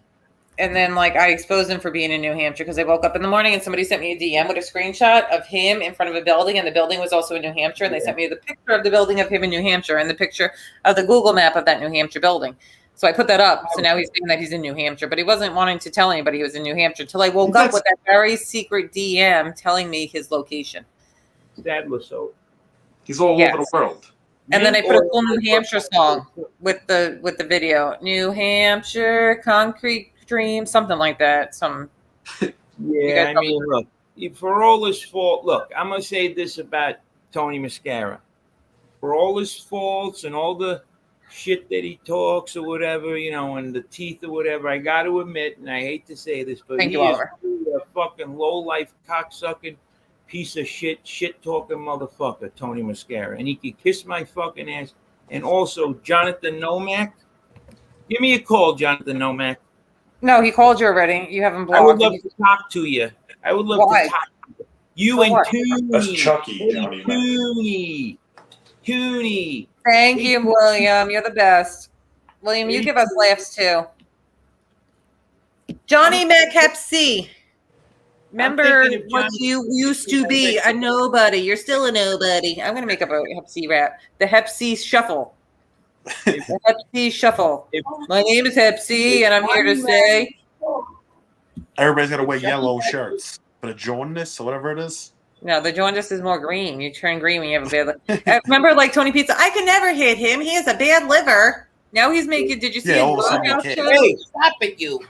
And then, like, I exposed him for being in New Hampshire because I woke up in the morning and somebody sent me a DM with a screenshot of him in front of a building, and the building was also in New Hampshire. And they sent me the picture of the building of him in New Hampshire and the picture of the Google map of that New Hampshire building. So I put that up. So now he's saying that he's in New Hampshire, but he wasn't wanting to tell anybody he was in New Hampshire until I woke up with that very secret DM telling me his location. That was so. He's all over the world. And then I put a cool New Hampshire song with the video. New Hampshire, Concrete Dream, something like that. Yeah, I mean, look, for all his fault, look, I'm going to say this about Tony Mascara. For all his faults and all the shit that he talks or whatever, you know, and the teeth or whatever, I got to admit, and I hate to say this, but he is a fucking low-life, cocksucking piece of shit-talking motherfucker, Tony Mascara. And he could kiss my fucking ass. And also, Jonathan Nomak. Give me a call, Jonathan Nomak. No, he called you already. You haven't blocked. I would love to talk to you. I would love to talk to you. And Tooney. That's Chucky, Johnny. Tooney. Thank you, William. You're the best. William, you give us laughs too. Johnny Mac Hep C. Remember what you used to be, a nobody. You're still a nobody. I'm going to make up a Hep C rap. The Hep C Shuffle. The Hep C Shuffle. My name is Hep C, and I'm here to say. Everybody's got to wear yellow shirts for the jaundice or whatever it is. No, the jaundice is more green. You turn green when you have a bad liver. Remember, like Tony Pizza, I could never hit him. He has a bad liver. Now he's making. Did you see? Yeah, hey, stop it, you.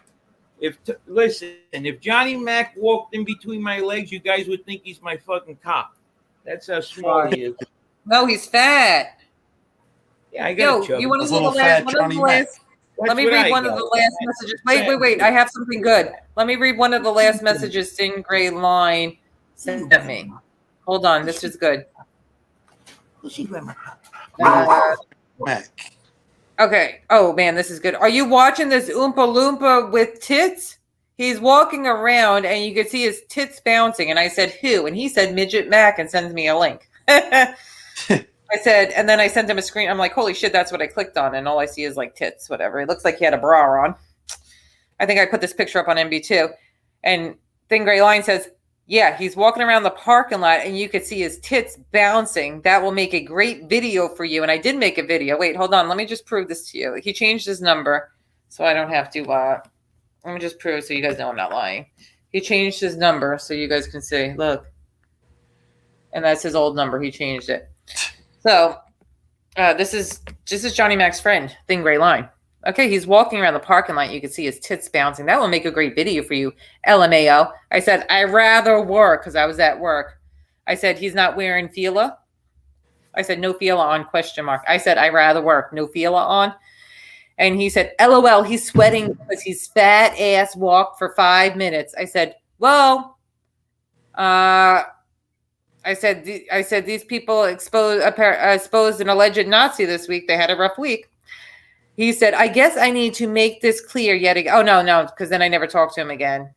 Listen, if Johnny Mac walked in between my legs, you guys would think he's my fucking cop. That's how small he is. No, he's fat. Yeah, I got you want to see the last one of the last? Let me read one of the last messages. Wait. I have something good. Let me read one of the last messages Thin Gray Line sent me. Hold on, this is good. Mac. Okay. Oh man, this is good. Are you watching this Oompa Loompa with tits? He's walking around and you can see his tits bouncing. And I said, who? And he said, Midget Mac, and sends me a link. I said, and then I sent him a screen. I'm like, holy shit, that's what I clicked on. And all I see is like tits, whatever. It looks like he had a bra on. I think I put this picture up on MB2. And Thin Gray Line says, yeah, he's walking around the parking lot and you could see his tits bouncing. That will make a great video for you. And I did make a video. Wait, hold on. Let me just prove this to you. He changed his number so I don't have to. Let me just prove so you guys know I'm not lying. He changed his number so you guys can see. Look. And that's his old number. He changed it. So this is Johnny Mac's friend, Thin Gray Line. Okay, he's walking around the parking lot. You can see his tits bouncing. That will make a great video for you, LMAO. I said, I rather work because I was at work. I said, he's not wearing Fila. I said, no Fila on, question mark. I said, I rather work, no Fila on. And he said, LOL, he's sweating because he's fat ass walked for 5 minutes. I said, well, I said, these people exposed an alleged Nazi this week. They had a rough week. He said, I guess I need to make this clear yet again. Oh, no, because then I never talked to him again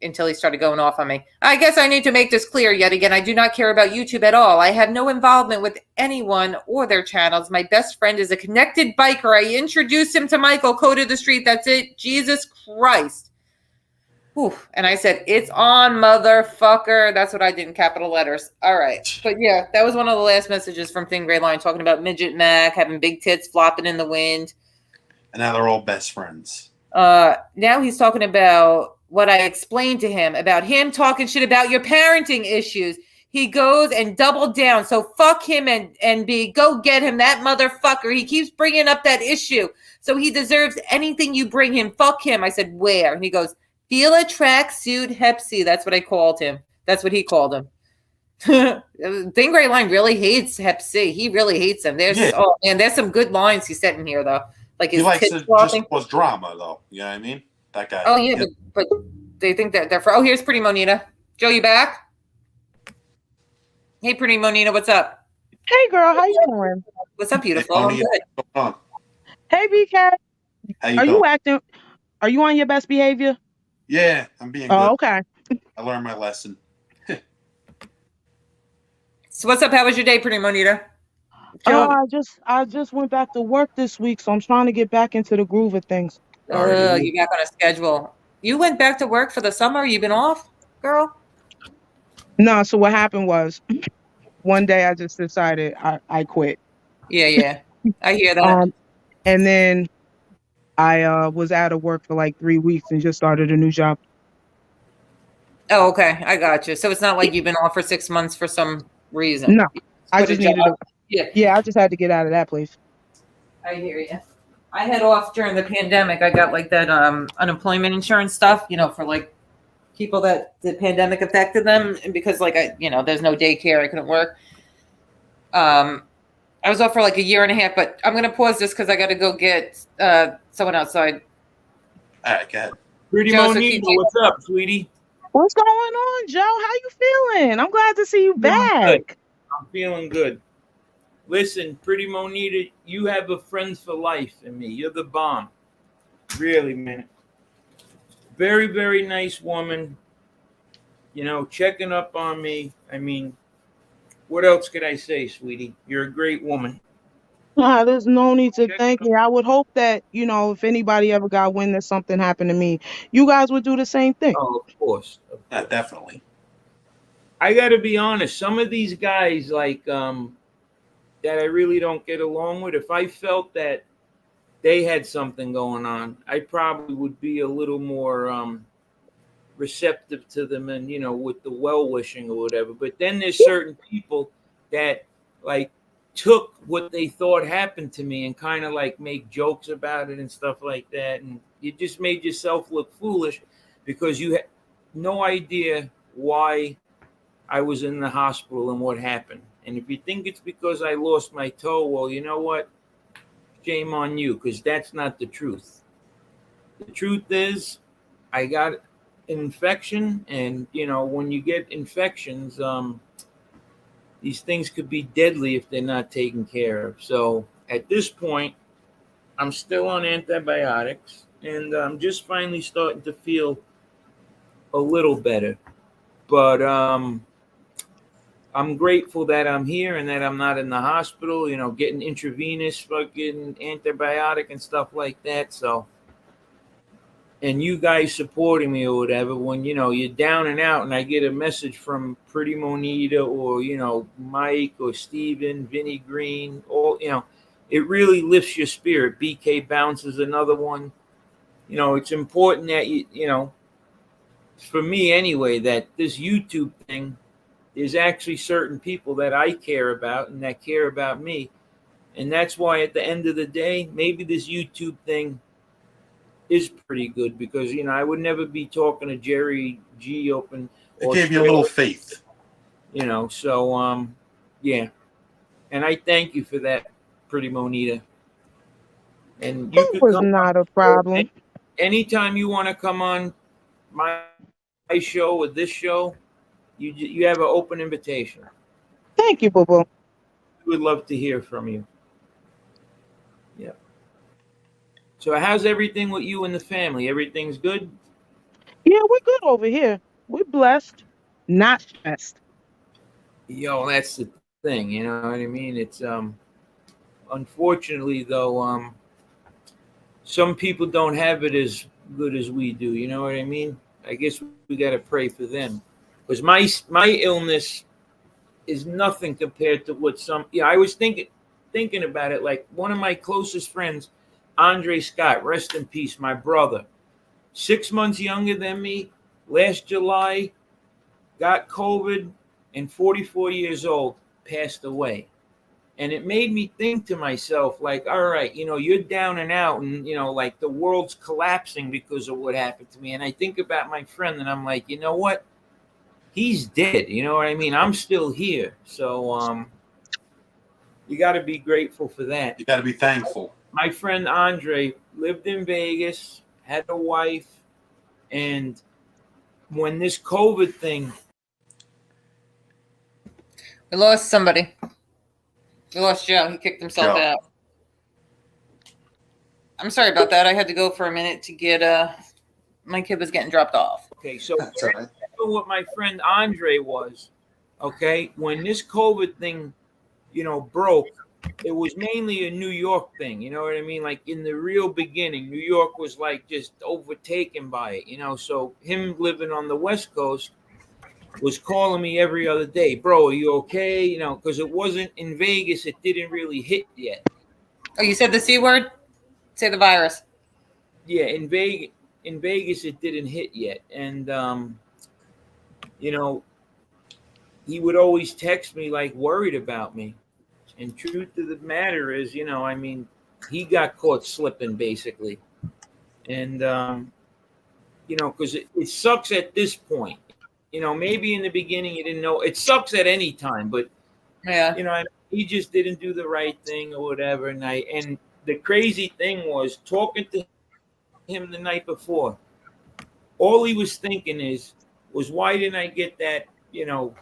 until he started going off on me. I guess I need to make this clear yet again. I do not care about YouTube at all. I have no involvement with anyone or their channels. My best friend is a connected biker. I introduced him to Michael, Code of the Street. That's it. Jesus Christ. Whew. And I said, it's on, motherfucker. That's what I did in capital letters. All right. But yeah, that was one of the last messages from Thin Gray Line talking about Midget Mac having big tits flopping in the wind. And now they're all best friends. Now he's talking about what I explained to him about him talking shit about your parenting issues. He goes and doubled down. So fuck him and go get him, that motherfucker. He keeps bringing up that issue. So he deserves anything you bring him. Fuck him. I said, where? And he goes, Fila tracksuit Hep C. That's what I called him. That's what he called him. Thin Gray Line really hates Hep C. He really hates him. There's some good lines he sent in here though. Like his he likes it just was drama though. You know what I mean? That guy. Oh yeah, but they think that they're for. Oh, here's Pretty Monita. Joe, you back? Hey, Pretty Monita, what's up? Hey, girl, how you doing? What's up, beautiful? Hey, I'm good. what's going on? Hey, BK. How you Are doing? you acting? Are you on your best behavior? Yeah, I'm being good. Oh, okay. I learned my lesson. So what's up? How was your day, Pretty Monita? Oh, I just went back to work this week, so I'm trying to get back into the groove of things. You back on a schedule. You went back to work for the summer? You been off, girl? No, so what happened was one day I just decided I quit. Yeah. I hear that. And then I was out of work for like 3 weeks and just started a new job. Oh, okay. I got you. So it's not like you've been off for 6 months for some reason. No, I quit a just needed job. Yeah. Yeah, I just had to get out of that place. I hear you. I had off during the pandemic. I got like that unemployment insurance stuff, for like people that the pandemic affected them, and because like there's no daycare, I couldn't work. I was off for like a year and a half, but I'm gonna pause this because I got to go get someone outside. All right, go ahead. Pretty Joseph, Monita, what's up, sweetie? What's going on, Joe? How you feeling? I'm glad to see you back. I'm feeling good. Listen, Pretty Monita, you have a friend for life in me. You're the bomb. Really, man. Very, very nice woman. Checking up on me. I mean, what else could I say, sweetie? You're a great woman. There's no need to thank me. I would hope that, if anybody ever got wind that something happened to me, you guys would do the same thing. Oh, of course. Yeah, definitely. I got to be honest. Some of these guys, like, that I really don't get along with, if I felt that they had something going on, I probably would be a little more receptive to them and, with the well-wishing or whatever. But then there's certain people that, like, took what they thought happened to me and kind of like make jokes about it and stuff like that, and you just made yourself look foolish because you had no idea why I was in the hospital and what happened. And if you think it's because I lost my toe, well, you know what? Shame on you, because that's not the truth. The truth is I got an infection, and when you get infections, these things could be deadly if they're not taken care of. So at this point, I'm still on antibiotics, and I'm just finally starting to feel a little better. But I'm grateful that I'm here and that I'm not in the hospital, getting intravenous fucking antibiotic and stuff like that. So, and you guys supporting me or whatever, when, you're down and out and I get a message from Pretty Monita or, Mike or Steven, Vinny Green, all, it really lifts your spirit. BK Bounce is another one. It's important that for me anyway, that this YouTube thing is actually certain people that I care about and that care about me. And that's why at the end of the day, maybe this YouTube thing is pretty good because, I would never be talking to Jerry G open. It gave you a little faith. So, yeah. And I thank you for that, Pretty Monita. And you It was not a problem. Anytime you want to come on my show or this show, you have an open invitation. Thank you, boo-boo. We would love to hear from you. Yeah. So how's everything with you and the family? Everything's good? Yeah, we're good over here. We're blessed, not stressed. Yo, that's the thing, you know what I mean? It's unfortunately though, some people don't have it as good as we do, you know what I mean? I guess we gotta pray for them. Because my illness is nothing compared to what I was thinking about it, like one of my closest friends, Andre Scott, rest in peace, my brother, 6 months younger than me, last July, got COVID, and 44 years old, passed away. And it made me think to myself, like, all right, you're down and out, and, like the world's collapsing because of what happened to me. And I think about my friend, and I'm like, you know what? He's dead. You know what I mean? I'm still here. So you got to be grateful for that. You got to be thankful. My friend Andre lived in Vegas, had a wife, and when this COVID thing. We lost somebody. We lost Joe. He kicked himself out. I'm sorry about that. I had to go for a minute to get my kid was getting dropped off. Okay, so what my friend Andre was, okay, when this COVID thing, broke, it was mainly a New York thing. You know what I mean? Like in the real beginning, New York was like just overtaken by it. You know, so him living on the West Coast was calling me every other day, bro. Are you okay? You know, because it wasn't in Vegas. It didn't really hit yet. Oh, you said the C word? Say the virus. Yeah, in Vegas, it didn't hit yet, and you know, he would always text me like worried about me. And truth of the matter is, you know, I mean, he got caught slipping basically, and you know, because it sucks at this point. You know, maybe in the beginning you didn't know. It sucks at any time, but Yeah. you know, he just didn't do the right thing or whatever. And the crazy thing was talking to him the night before. All he was thinking was why didn't I get that? You know,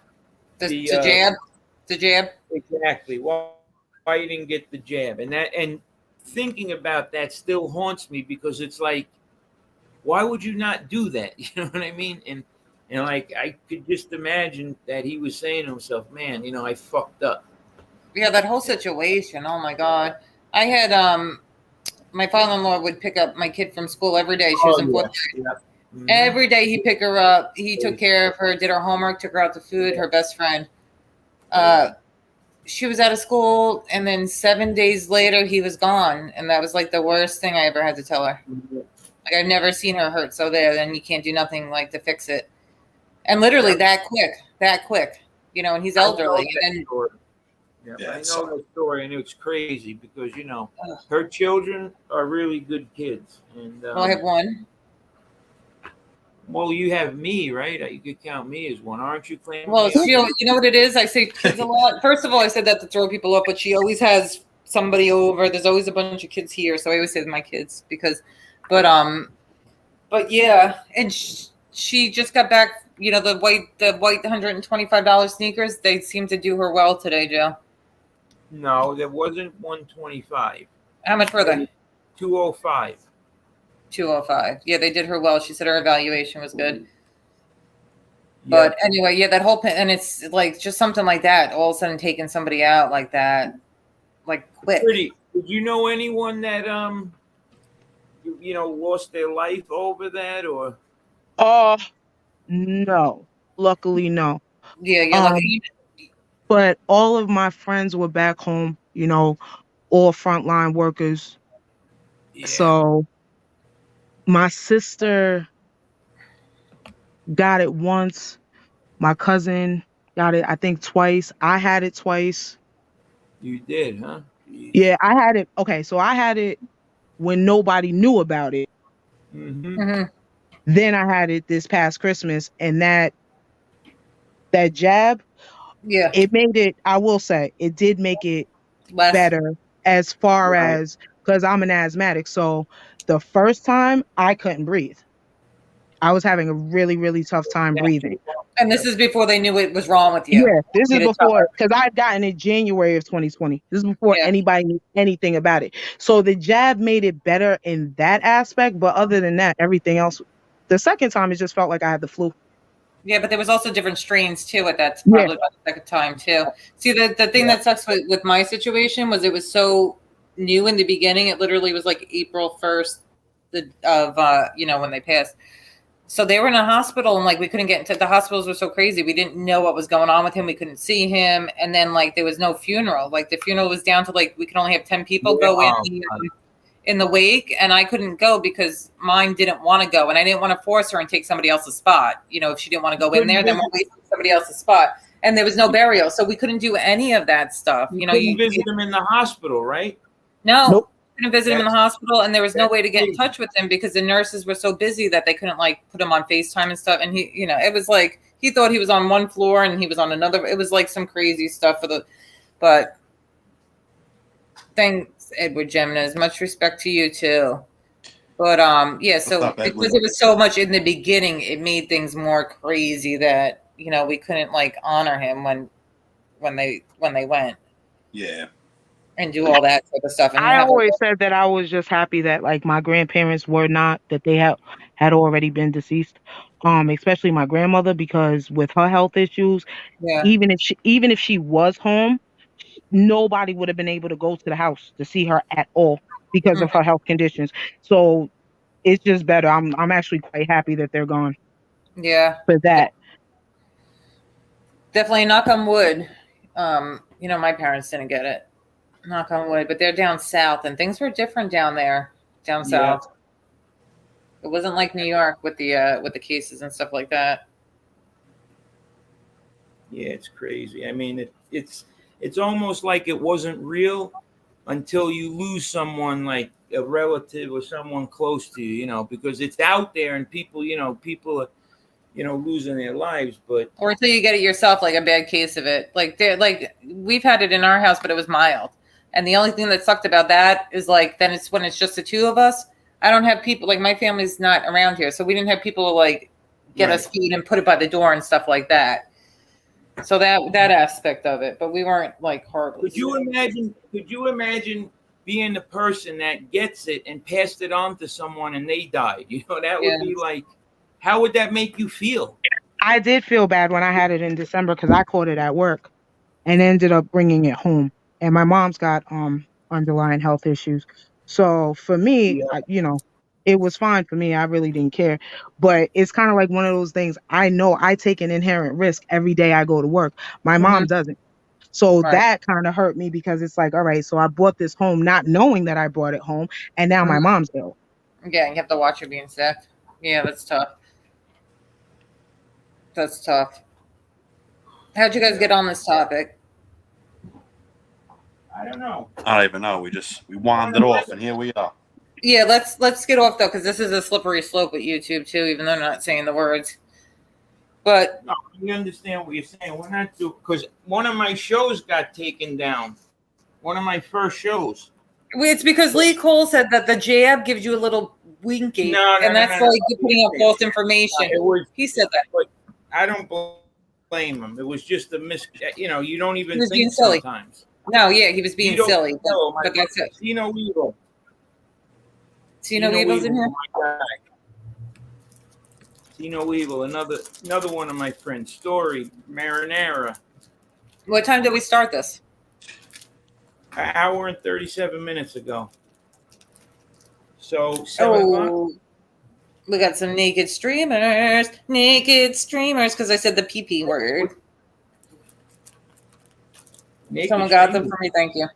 The jab. The jab. exactly. Why you didn't get the jab? And thinking about that still haunts me because it's like, why would you not do that? You know what I mean? And like I could just imagine that he was saying to himself, "Man, you know, I fucked up." Yeah, that whole situation. Oh my God. I had my father-in-law would pick up my kid from school every day. She was in fourth grade. Yeah. Mhm. Every day he'd pick her up. He took care of her, did her homework, took her out to food, her best friend. She was out of school, and then 7 days later he was gone. And that was like the worst thing I ever had to tell her. Like I've never seen her hurt so there, then you can't do nothing like to fix it. And literally that quick, you know, and he's elderly. And Yeah, Yeah, I it know the story, and it's crazy because you know her children are really good kids, and well, I have one. well, you have me, right? You could count me as one, aren't you? Claiming Well, me? you know what it is? I say kids a lot. First of all, I said that to throw people up, but she always has somebody over. There's always a bunch of kids here, so I always say my kids because, but yeah, and she just got back. You know the white $125 sneakers. They seem to do her well today, Joe. No, there wasn't 125. How much were they? 205. 205. Yeah, they did her well. She said her evaluation was good. But anyway, yeah, that whole and it's like just something like that. All of a sudden, taking somebody out like that, like quick. Pretty. Did you know anyone that you know lost their life over that or? No. Luckily, no. Yeah, you're lucky. But all of my friends were back home, you know, all frontline workers. Yeah. So my sister got it once. My cousin got it, I think, twice. I had it twice. You did, huh? Yeah, I had it. Okay, so I had it when nobody knew about it. Mm-hmm. Mm-hmm. Then I had it this past Christmas, and that jab, Yeah, it made it, I will say, it did make it less. better as far Right. as, because I'm an asthmatic. So the first time I couldn't breathe. I was having a really, really tough time breathing. And this is before they knew it was wrong with you. Yeah, this is Made it before, because I had gotten it January of 2020. This is before Yeah. anybody knew anything about it. So the jab made it better in that aspect. But other than that, everything else, the second time, it just felt like I had the flu. Yeah, but there was also different strains too at that Yeah. probably about the second time too. See, the thing that sucks with my situation was it was so new in the beginning. It literally was like April 1st of you know, when they passed. So they were in a hospital and like we couldn't get into the hospitals were so crazy. We didn't know what was going on with him. We couldn't see him. And then like there was no funeral. Like the funeral was down to like we could only have 10 people go in the wake, and I couldn't go because mine didn't want to go, and I didn't want to force her and take somebody else's spot. You know, if she didn't want to go in there, then we'll wait for somebody else's spot. And there was no burial, so we couldn't do any of that stuff. You know, couldn't visit him in the hospital, right? no, Nope. couldn't visit him in the hospital, and there was no way to get in touch with him because the nurses were so busy that they couldn't like put him on FaceTime and stuff. And he, you know, it was like he thought he was on one floor and he was on another. It was like some crazy stuff but thanks, Edward Jimenez. Much respect to you too. But yeah, so What's up, Edward? because it was so much in the beginning, it made things more crazy that you know we couldn't like honor him when they went Yeah. and do all that type of stuff. And I always said that I was just happy that like my grandparents were not, that they had already been deceased. Especially my grandmother, because with her health issues, yeah, even if she was home, nobody would have been able to go to the house to see her at all because of her health conditions. So it's just better. I'm actually quite happy that they're gone Yeah, for that. definitely. Knock on wood. My parents didn't get it. Knock on wood, but they're down south, and things were different down there, down Yeah. south. It wasn't like New York with the cases and stuff like that. Yeah, it's crazy. I mean, it's almost like it wasn't real until you lose someone like a relative or someone close to you, because it's out there and people are, losing their lives. But Or until you get it yourself, like a bad case of it. Like we've had it in our house, but it was mild. And the only thing that sucked about that is like then it's when it's just the two of us. I don't have people like my family's not around here, so we didn't have people to like get us food and put it by the door and stuff like that. So that aspect of it, but we weren't like horrible. Could you imagine being the person that gets it and passed it on to someone and they died? That would be like, how would that make you feel? I did feel bad when I had it in December because I caught it at work and ended up bringing it home. And my mom's got underlying health issues. So for me, it was fine for me. I really didn't care. But it's kind of like one of those things. I know I take an inherent risk every day I go to work. My mom doesn't. So that kind of hurt me because it's like, all right, so I brought this home not knowing that I brought it home. And now my mom's ill. Yeah, you have to watch her being sick. Yeah, that's tough. That's tough. How'd you guys get on this topic? I don't know. I don't even know. We wandered off, and here we are. Yeah, let's get off though, because this is a slippery slope with YouTube too, even though I'm not saying the words. But no, we understand what you're saying. We're not because one of my shows got taken down. One of my first shows. It's because Lee Cole said that the jab gives you a little winky, and that's like you're putting out false information. He said that. But I don't blame him. It was just a you don't even think being silly. Sometimes. No, yeah, he was being silly. But that's it. Tino Weevil. Tino Weevil's in here? Tino Weevil, another one of my friends. Story, Marinara. What time did we start this? An hour and 37 minutes ago. So 7 o'clock. We got some naked streamers, because I said the PP word. Someone got them for me. Thank you.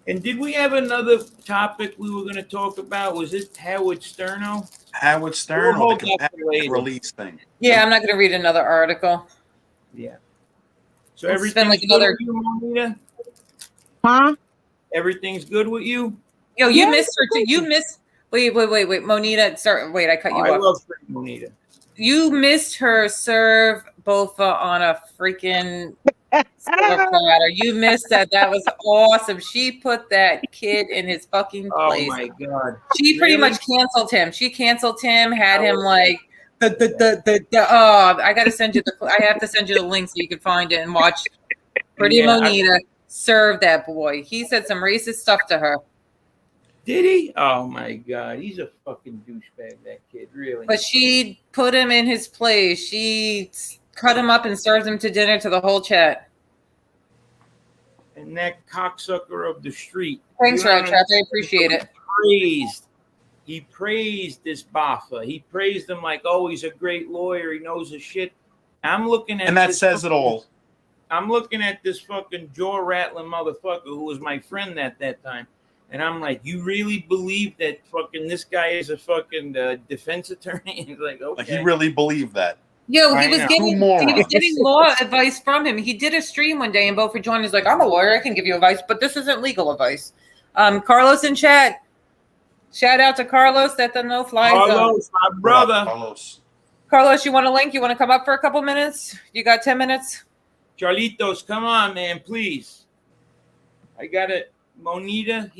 And did we have another topic we were going to talk about? Was it Howard Sterno? Howard Stern or the competitive release thing? Yeah, I'm not going to read another article. Yeah. So everything's like good with you, Monita? Huh? Everything's good with you? Yo, you missed her too. You missed. Wait, Monita. Sorry, wait, I cut you off. I love Monita. You missed her serve bofa on a freaking silver platter. You missed that. That was awesome. She put that kid in his fucking place. Oh my god. She pretty much canceled him. She canceled him, had him like I gotta send you I have to send you the link so you can find it and watch Pretty Monita serve that boy. He said some racist stuff to her. Did he? Oh my god, he's a fucking douchebag, that kid, really. But she put him in his place. She cut him up and served him to dinner to the whole chat. And that cocksucker of the street. Thanks, Rat Trap. I appreciate it. He praised this Baffa. He praised him like, oh, he's a great lawyer. He knows his shit. I'm looking at and that says it all. I'm looking at this fucking jaw rattling motherfucker who was my friend at that time. And I'm like, you really believe that fucking this guy is a fucking defense attorney? He's like, okay. Like he really believed that. Yo, he was getting law advice from him. He did a stream one day and Beaufort joined. He's like, I'm a lawyer. I can give you advice, but this isn't legal advice. Carlos in chat. Shout out to Carlos at the No Fly Zone. Carlos, my brother. Carlos, you want a link? You want to come up for a couple minutes? You got 10 minutes? Charlitos, come on, man, please. I got it. Monita,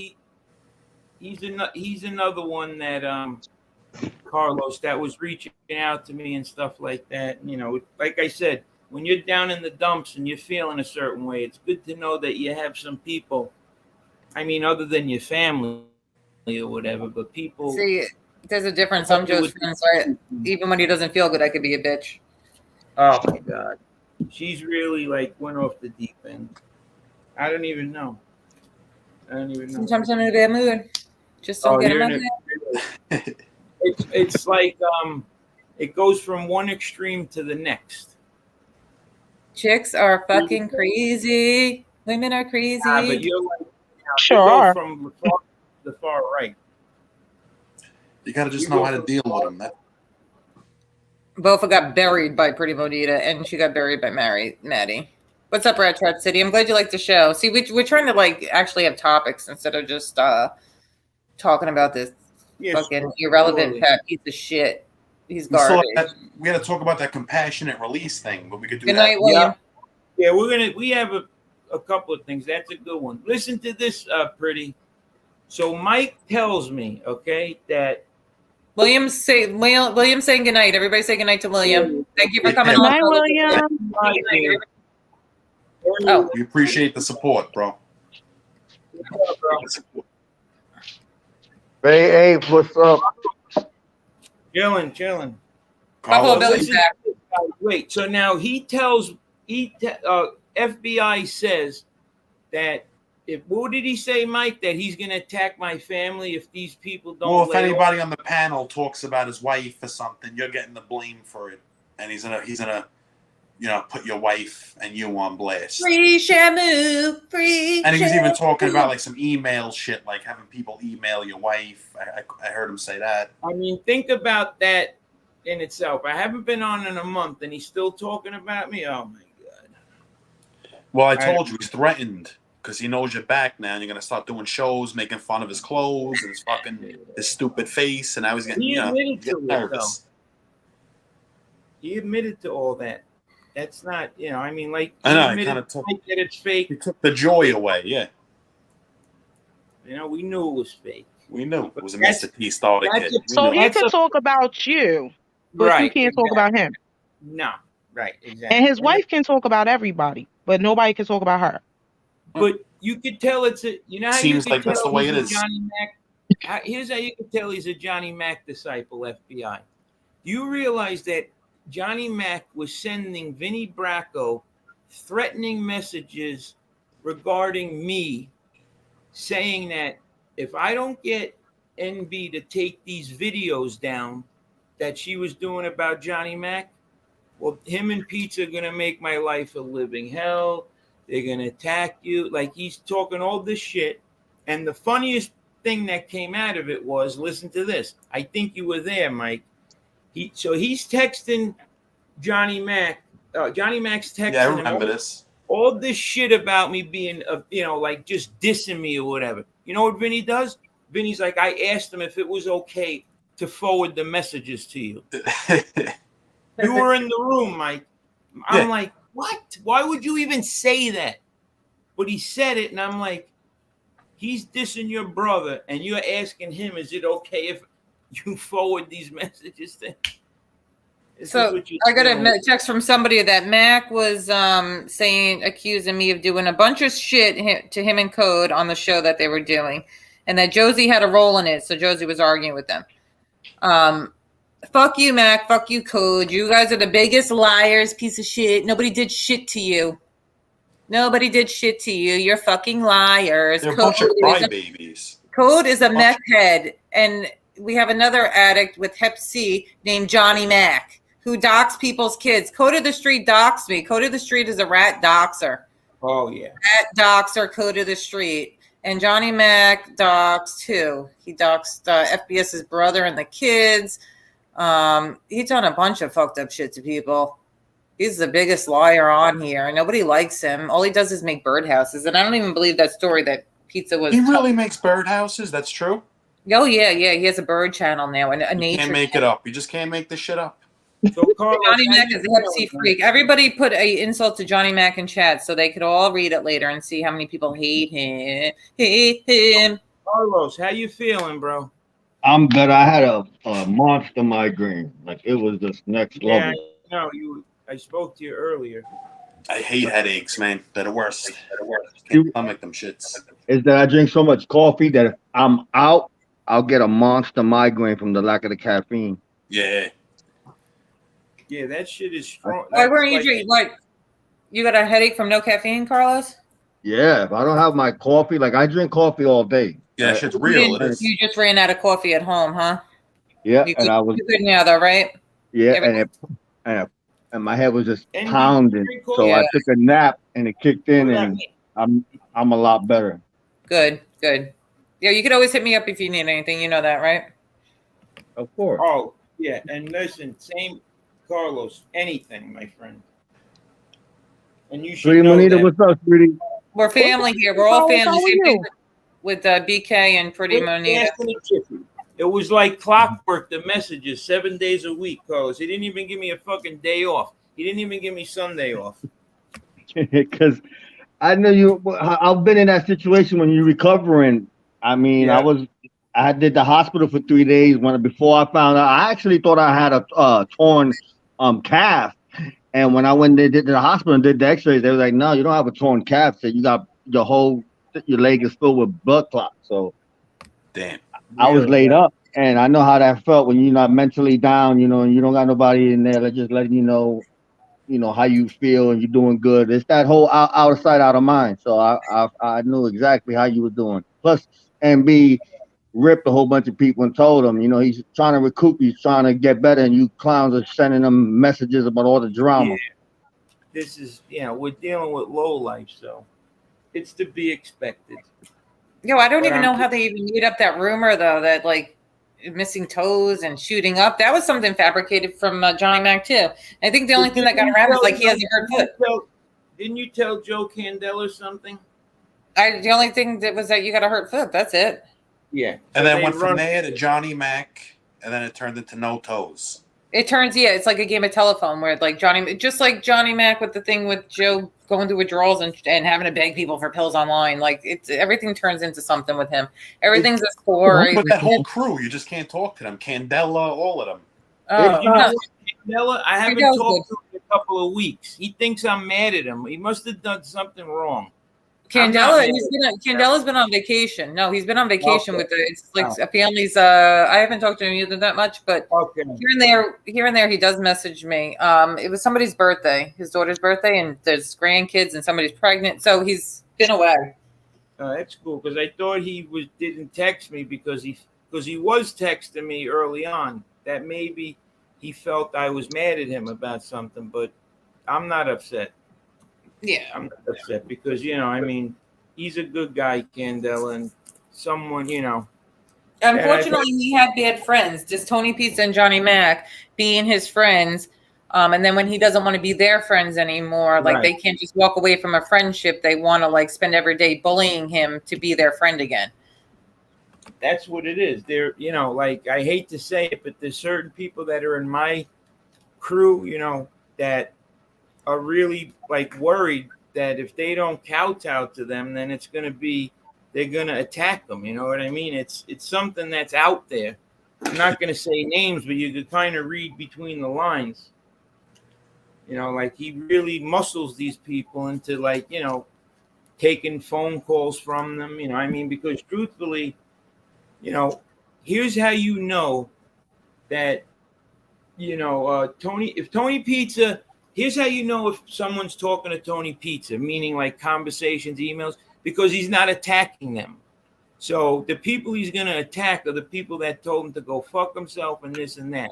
he's another one that Carlos that was reaching out to me and stuff like that. You know, like I said, when you're down in the dumps and you're feeling a certain way, it's good to know that you have some people. I mean, other than your family or whatever, but people. See, there's a difference. I'm Joe's friend, so even when he doesn't feel good, I could be a bitch. Oh my god. She's really like went off the deep end. I don't even know. Sometimes I'm in a bad mood. Just don't get in you're my in head. it's like it goes from one extreme to the next. Chicks are fucking crazy. Women are crazy. Yeah, but you're like, Sure you go are. from the far right. You got to just know how to deal with them. Bofa got buried by Pretty Bonita, and she got buried by Maddie. What's up, Rat Trap City? I'm glad you like the show. See, we're trying to like actually have topics instead of just talking about this fucking irrelevant pet piece of shit. He's garbage. We got to talk about that compassionate release thing, but we could do Good that. night, William. Yeah, we have a couple of things. That's a good one. Listen to this, Pretty. So Mike tells me, okay, that William saying good night. Everybody say good night to William. Thank you for coming on. Night, William. Oh, We appreciate the support, bro. Hey, what's up? chilling. Buffalo Carlos, Billy's back. Wait, so now FBI says that what did he say, Mike? That he's going to attack my family if these people don't. well, if lay anybody on the panel talks about his wife or something, you're getting the blame for it, and he's gonna, put your wife and you on blast. Free Shamu, free. And he was even talking Shamu. about like some email shit, like having people email your wife. I heard him say that. I mean, think about that in itself. I haven't been on in a month, and he's still talking about me. Oh my god! Well, I told you he's threatened because he knows you're back now, and you're gonna start doing shows, making fun of his clothes and his stupid face, and I was getting He admitted to it, nervous. He admitted to all that. That's not, I mean, like, I know, he it kinda admitted took- that it's fake. He took the joy away. Yeah, We knew it was fake. we knew it was a That's- Mr. T started that's kid. a- We So knew. he That's could a- talk about you, but you can't talk about him. No, right, exactly. And his wife can talk about everybody, but nobody can talk about her. But you could tell it's a, how Seems you could like that's tell the way he's it a is. Johnny Mac. Here's how you could tell he's a Johnny Mac disciple, FBI. Do you realize that Johnny Mac was sending Vinnie Bracco threatening messages regarding me, saying that if I don't get NB to take these videos down that she was doing about Johnny Mac, well, him and Pizza are going to make my life a living hell. They're going to attack you. Like, he's talking all this shit. And the funniest thing that came out of it was, listen to this. I think you were there, Mike. He's texting Johnny Mac. Johnny Mac's texting Yeah, I him remember this. all this shit about me being, like just dissing me or whatever. You know what Vinny does? Vinny's like, I asked him if it was okay to forward the messages to you. You were in the room, Mike. I'm Yeah. like, what? Why would you even say that? But he said it, and I'm like, he's dissing your brother, and you're asking him, is it okay if you forward these messages to him? So I got a text from somebody that Mac was accusing me of doing a bunch of shit to him and Code on the show that they were doing, and that Josie had a role in it. So Josie was arguing with them. Fuck you, Mac. Fuck you, Code. You guys are the biggest liars, piece of shit. Nobody did shit to you. Nobody did shit to you. You're fucking liars. They're a bunch of crybabies. Code is a meth head, and we have another addict with Hep C named Johnny Mac, who docks people's kids. Code of the Street docks me. Code of the Street is a rat doxer. Oh, yeah. Rat doxer, Code of the Street. And Johnny Mac docks too. He doxed FBS's brother and the kids. He's done a bunch of fucked up shit to people. He's the biggest liar on here. Nobody likes him. All he does is make birdhouses. And I don't even believe that story that Pizza was. He really makes birdhouses. That's true. Oh, yeah. He has a bird channel now and a You nature. can't make it up. You just can't make this shit up. So Carlos, Johnny Mac is a Hep C freak. Everybody put a insult to Johnny Mac in chat so they could all read it later and see how many people hate him. Hate him. Carlos, how you feeling, bro? I'm good. I had a monster migraine. Like, it was just next Yeah, level. no, I spoke to you earlier. I hate headaches, man. They're the worst. Can't stomach them shits. Is that I drink so much coffee that if I'm out, I'll get a monster migraine from the lack of the caffeine. Yeah. Yeah, that shit is strong. Why weren't you drinking? You got a headache from no caffeine, Carlos? Yeah, if I don't have my coffee, like I drink coffee all day. Yeah, shit's real. It is. You just ran out of coffee at home, huh? Yeah, You and I was good now, though, right? yeah, Everything- and my head was just And you pounding. drink So coffee. I took a nap and it kicked in, What does that and mean? I'm a lot better. Good. Yeah, you could always hit me up if you need anything. You know that, right? Of course. Oh, yeah. And listen, same Carlos, anything, my friend. And you should Sweetie know Monita, that. what's up, sweetie? We're family here. We're all Carlos, how family. are Same thing you? with BK and Pretty Monita. Fast and Jiffy. It was like clockwork, the messages 7 days a week, Carlos. He didn't even give me a fucking day off. He didn't even give me Sunday off. Because I know you. I've been in that situation when you're recovering. I mean, Yeah. I did the hospital for 3 days. Before I found out, I actually thought I had a torn calf. And when I went to the hospital and did the X-rays, they were like, "No, you don't have a torn calf. So you got your leg is filled with blood clots." So Damn. I was Really? laid up, and I know how that felt when you're not mentally down, and you don't got nobody in there just letting you know how you feel and you're doing good. It's that whole out of sight, out of mind. So I knew exactly how you were doing. Plus, MB ripped a whole bunch of people and told them, he's trying to recoup, he's trying to get better, and you clowns are sending them messages about all the drama. Yeah. This is, we're dealing with low life, so it's to be expected. Yo, I don't But even know how they even made up that rumor, though, that like missing toes and shooting up. That was something fabricated from Johnny Mac, too. I think the only thing that got around was like he has a hurt foot. Didn't you tell Joe Candela something? The only thing that was that you got a hurt foot. That's it. Yeah. And So then they went from run- there to Johnny Mac, and then it turned into No Toes. It turns, it's like a game of telephone where like just like Johnny Mac with the thing with Joe going through withdrawals and having to beg people for pills online. Like everything turns into something with him. Everything's a story. But that whole crew, you just can't talk to them. Candela, all of them. Oh, You know no. what, Candela? I haven't Candela's talked to him in a couple of weeks. He thinks I'm mad at him. He must have done something wrong. Candela's been on vacation. No, he's been on vacation with it's like a family's. I haven't talked to him either that much, but Okay. here and there, he does message me. It was somebody's birthday, his daughter's birthday, and there's grandkids, and somebody's pregnant, so he's been away. That's cool because I thought he didn't text me because he was texting me early on that maybe he felt I was mad at him about something, but I'm not upset. Yeah, I'm not upset because he's a good guy, Candela, and someone unfortunately, he had bad friends, just Tony Pizza and Johnny Mac being his friends. And then when he doesn't want to be their friends anymore, like they can't just walk away from a friendship. They want to like spend every day bullying him to be their friend again. That's what it is. There, like I hate to say it, but there's certain people that are in my crew, that are really like worried that if they don't kowtow to them, then they're gonna attack them. You know what I mean? It's something that's out there. I'm not gonna say names, but you could kind of read between the lines. Like he really muscles these people into like, taking phone calls from them, because truthfully, here's how you know that, Tony Pizza, here's how you know if someone's talking to Tony Pizza, meaning like conversations, emails, because he's not attacking them. So the people he's going to attack are the people that told him to go fuck himself and this and that.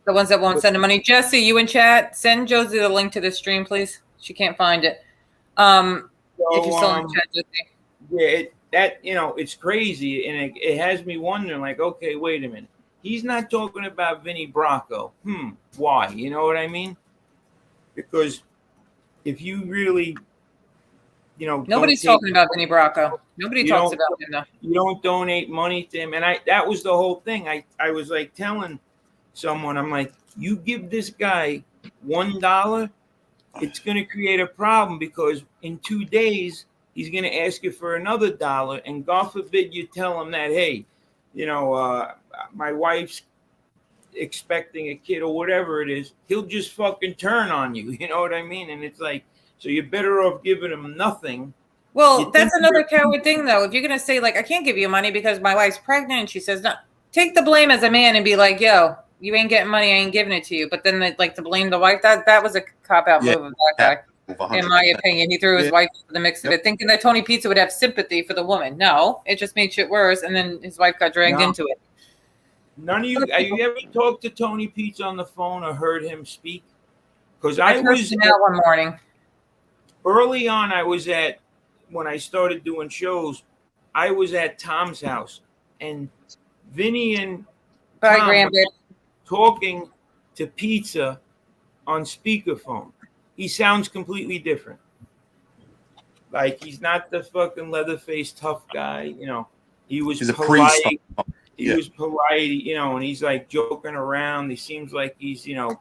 The ones that won't send him money. Jesse, you in chat, send Josie the link to the stream, please. She can't find it. If you're still in chat, Jesse. Yeah, it's crazy, and it has me wondering, like, okay, wait a minute. He's not talking about Vinny Bracco. Why? You know what I mean? Because if you really, nobody's talking about Vinny Bracco. Nobody talks about him though. You don't donate money to him, and that was the whole thing. I was like telling someone, I'm like, you give this guy $1, it's going to create a problem because in 2 days he's going to ask you for another $1, and God forbid you tell him that, hey, my wife's expecting a kid or whatever it is, he'll just fucking turn on you. You know what I mean? And it's like, so you're better off giving him nothing. Well, that's another coward thing, though. If you're going to say, like, I can't give you money because my wife's pregnant, and she says, no, take the blame as a man and be like, yo, you ain't getting money, I ain't giving it to you. But then, like, to blame the wife, that was a cop-out move of that guy. in my opinion. He threw his wife into the mix of it, thinking that Tony Pizza would have sympathy for the woman. No, it just made shit worse, and then his wife got dragged into it. None of you, have you ever talked to Tony Pizza on the phone or heard him speak? Because I I heard was him out one morning. early on. When I started doing shows, I was at Tom's house, and Vinny and Bye, Tom Grandpa. were talking to Pizza on speakerphone. He sounds completely different. Like, he's not the fucking leather-faced tough guy, you know. He's a polite. priest. He was polite, you know, and he's like joking around. He seems like he's, you know,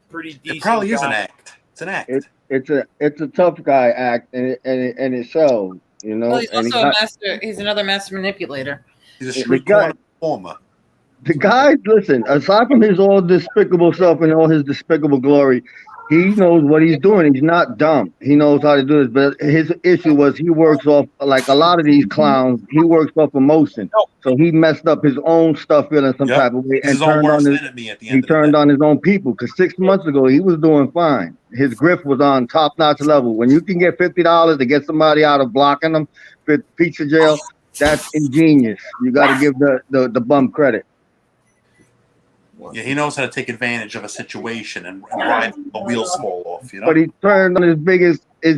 pretty decent. It probably is an guy. act. It's an act. It's a tough guy act, and it shows, you know. Well, he's and also a master. He's another master manipulator. He's a street corner performer. the guy, listen, aside from his all despicable stuff and all his despicable glory, he knows what he's doing. He's not dumb. He knows how to do this. But his issue was he works off, like a lot of these clowns, he works off emotion. So he messed up his own stuff feeling some type of way and turned on his own people. Because 6 months ago, he was doing fine. His grift was on top-notch level. When you can get $50 to get somebody out of blocking them for pizza jail, that's ingenious. You got to give the bum credit. Yeah, he knows how to take advantage of a situation and ride the wheels fall off. You know. But he turned on his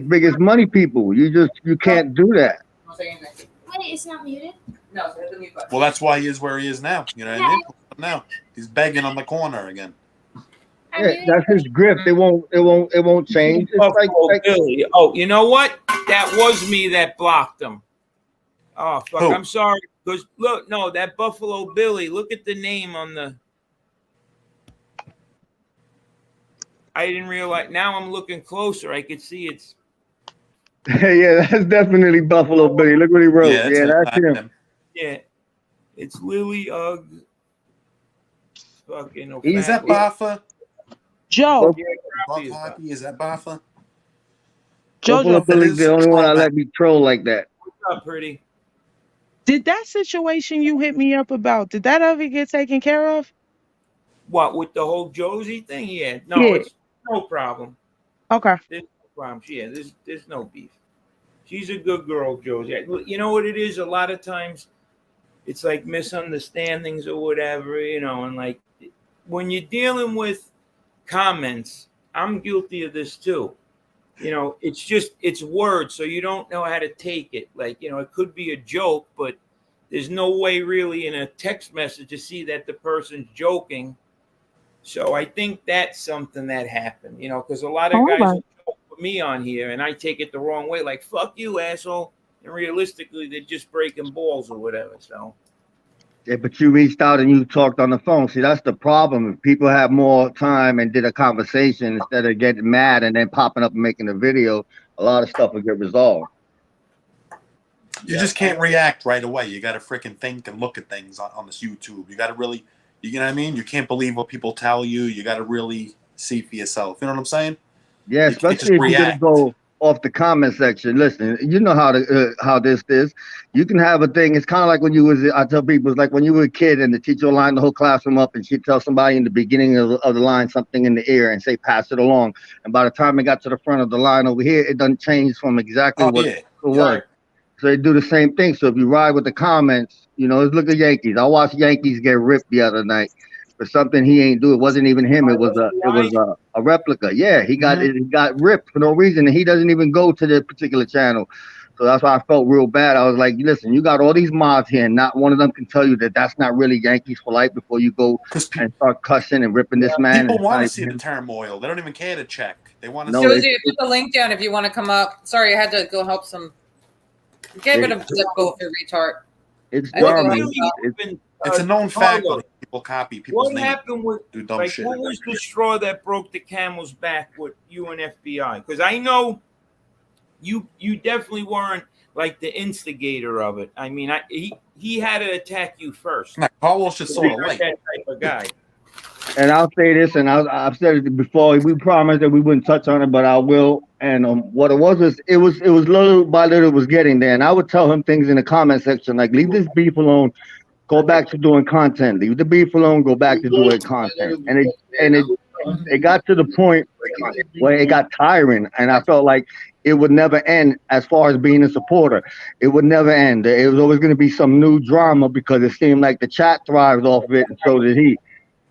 biggest money people. You can't do that. Wait, it's not muted? No, hit the mute button. Well, that's why he is where he is now. You know what I mean? Now he's begging on the corner again. Yeah, that's his grift. It won't change. It's like Billy. Oh, you know what? That was me that blocked him. Oh fuck! Who? I'm sorry. Because look, no, that Buffalo Billy. Look at the name on the. I didn't realize. Now I'm looking closer. I could see it's. Yeah, that's definitely Buffalo Billy. Look what he wrote. Yeah, that's him. Yeah, it's Lily Ugg. Fucking. Is that Baffa? Joe. Is that Baffa? Buffalo Billy's the only one I let me troll like that. What's up, pretty? Did that situation you hit me up about, did that ever get taken care of? What, with the whole Josie thing? Yeah. No, Yeah. it's no problem. Okay. There's no problem. Yeah, there's no beef. She's a good girl, Josie. You know what it is? A lot of times it's like misunderstandings or whatever, you know, and like when you're dealing with comments, I'm guilty of this too. You know, it's words, so you don't know how to take it. Like, you know, it could be a joke, but there's no way really in a text message to see that the person's joking. So I think that's something that happened, you know, because a lot of guys joke with me on here and I take it the wrong way, like, fuck you, asshole. And realistically, they're just breaking balls or whatever. So. Yeah, but you reached out and you talked on the phone. See, that's the problem. If people have more time and did a conversation instead of getting mad and then popping up and making a video, a lot of stuff will get resolved. You just can't react right away. You got to freaking think and look at things on this YouTube. You got to really, you know what I mean? You can't believe what people tell you. You got to really see for yourself. You know what I'm saying? Yeah, especially if you're going to go off the comment section. Listen, you know how this is. You can have a thing. It's kind of like when you was, I tell people, it's like when you were a kid and the teacher will line the whole classroom up and she'd tell somebody in the beginning of the line something in the ear and say, pass it along. And by the time it got to the front of the line over here, it doesn't change from exactly what it was. Right. So they do the same thing. So if you ride with the comments, you know, let's look at Yankees. I watched Yankees get ripped the other night for something he ain't do. It wasn't even him. It was a replica. Yeah, he got ripped for no reason, and he doesn't even go to the particular channel. So that's why I felt real bad. I was like, listen, you got all these mods here, and not one of them can tell you that that's not really Yankees for life before you go and start cussing and ripping this man. People want to see the turmoil. They don't even care to check. They want to. Josie, put the link down if you want to come up. Sorry, I had to go help some. Get rid of the go for retard. It's garbage. It's a known fact that people copy people's names. What happened with do dumb like shit. what was the straw that broke the camel's back with you and FBI? Because I know you definitely weren't like the instigator of it. I mean, he had to attack you first. Nah, Carlos just sort of like that type of guy. And I'll say this, and I've said it before. We promised that we wouldn't touch on it, but I will. And what it was little by little it was getting there. And I would tell him things in the comment section like, leave this beef alone, go back to doing content. Leave the beef alone, go back to doing content. And it got to the point where it got tiring, and I felt like it would never end. As far as being a supporter, it would never end. It was always going to be some new drama because it seemed like the chat thrives off of it, and so did he.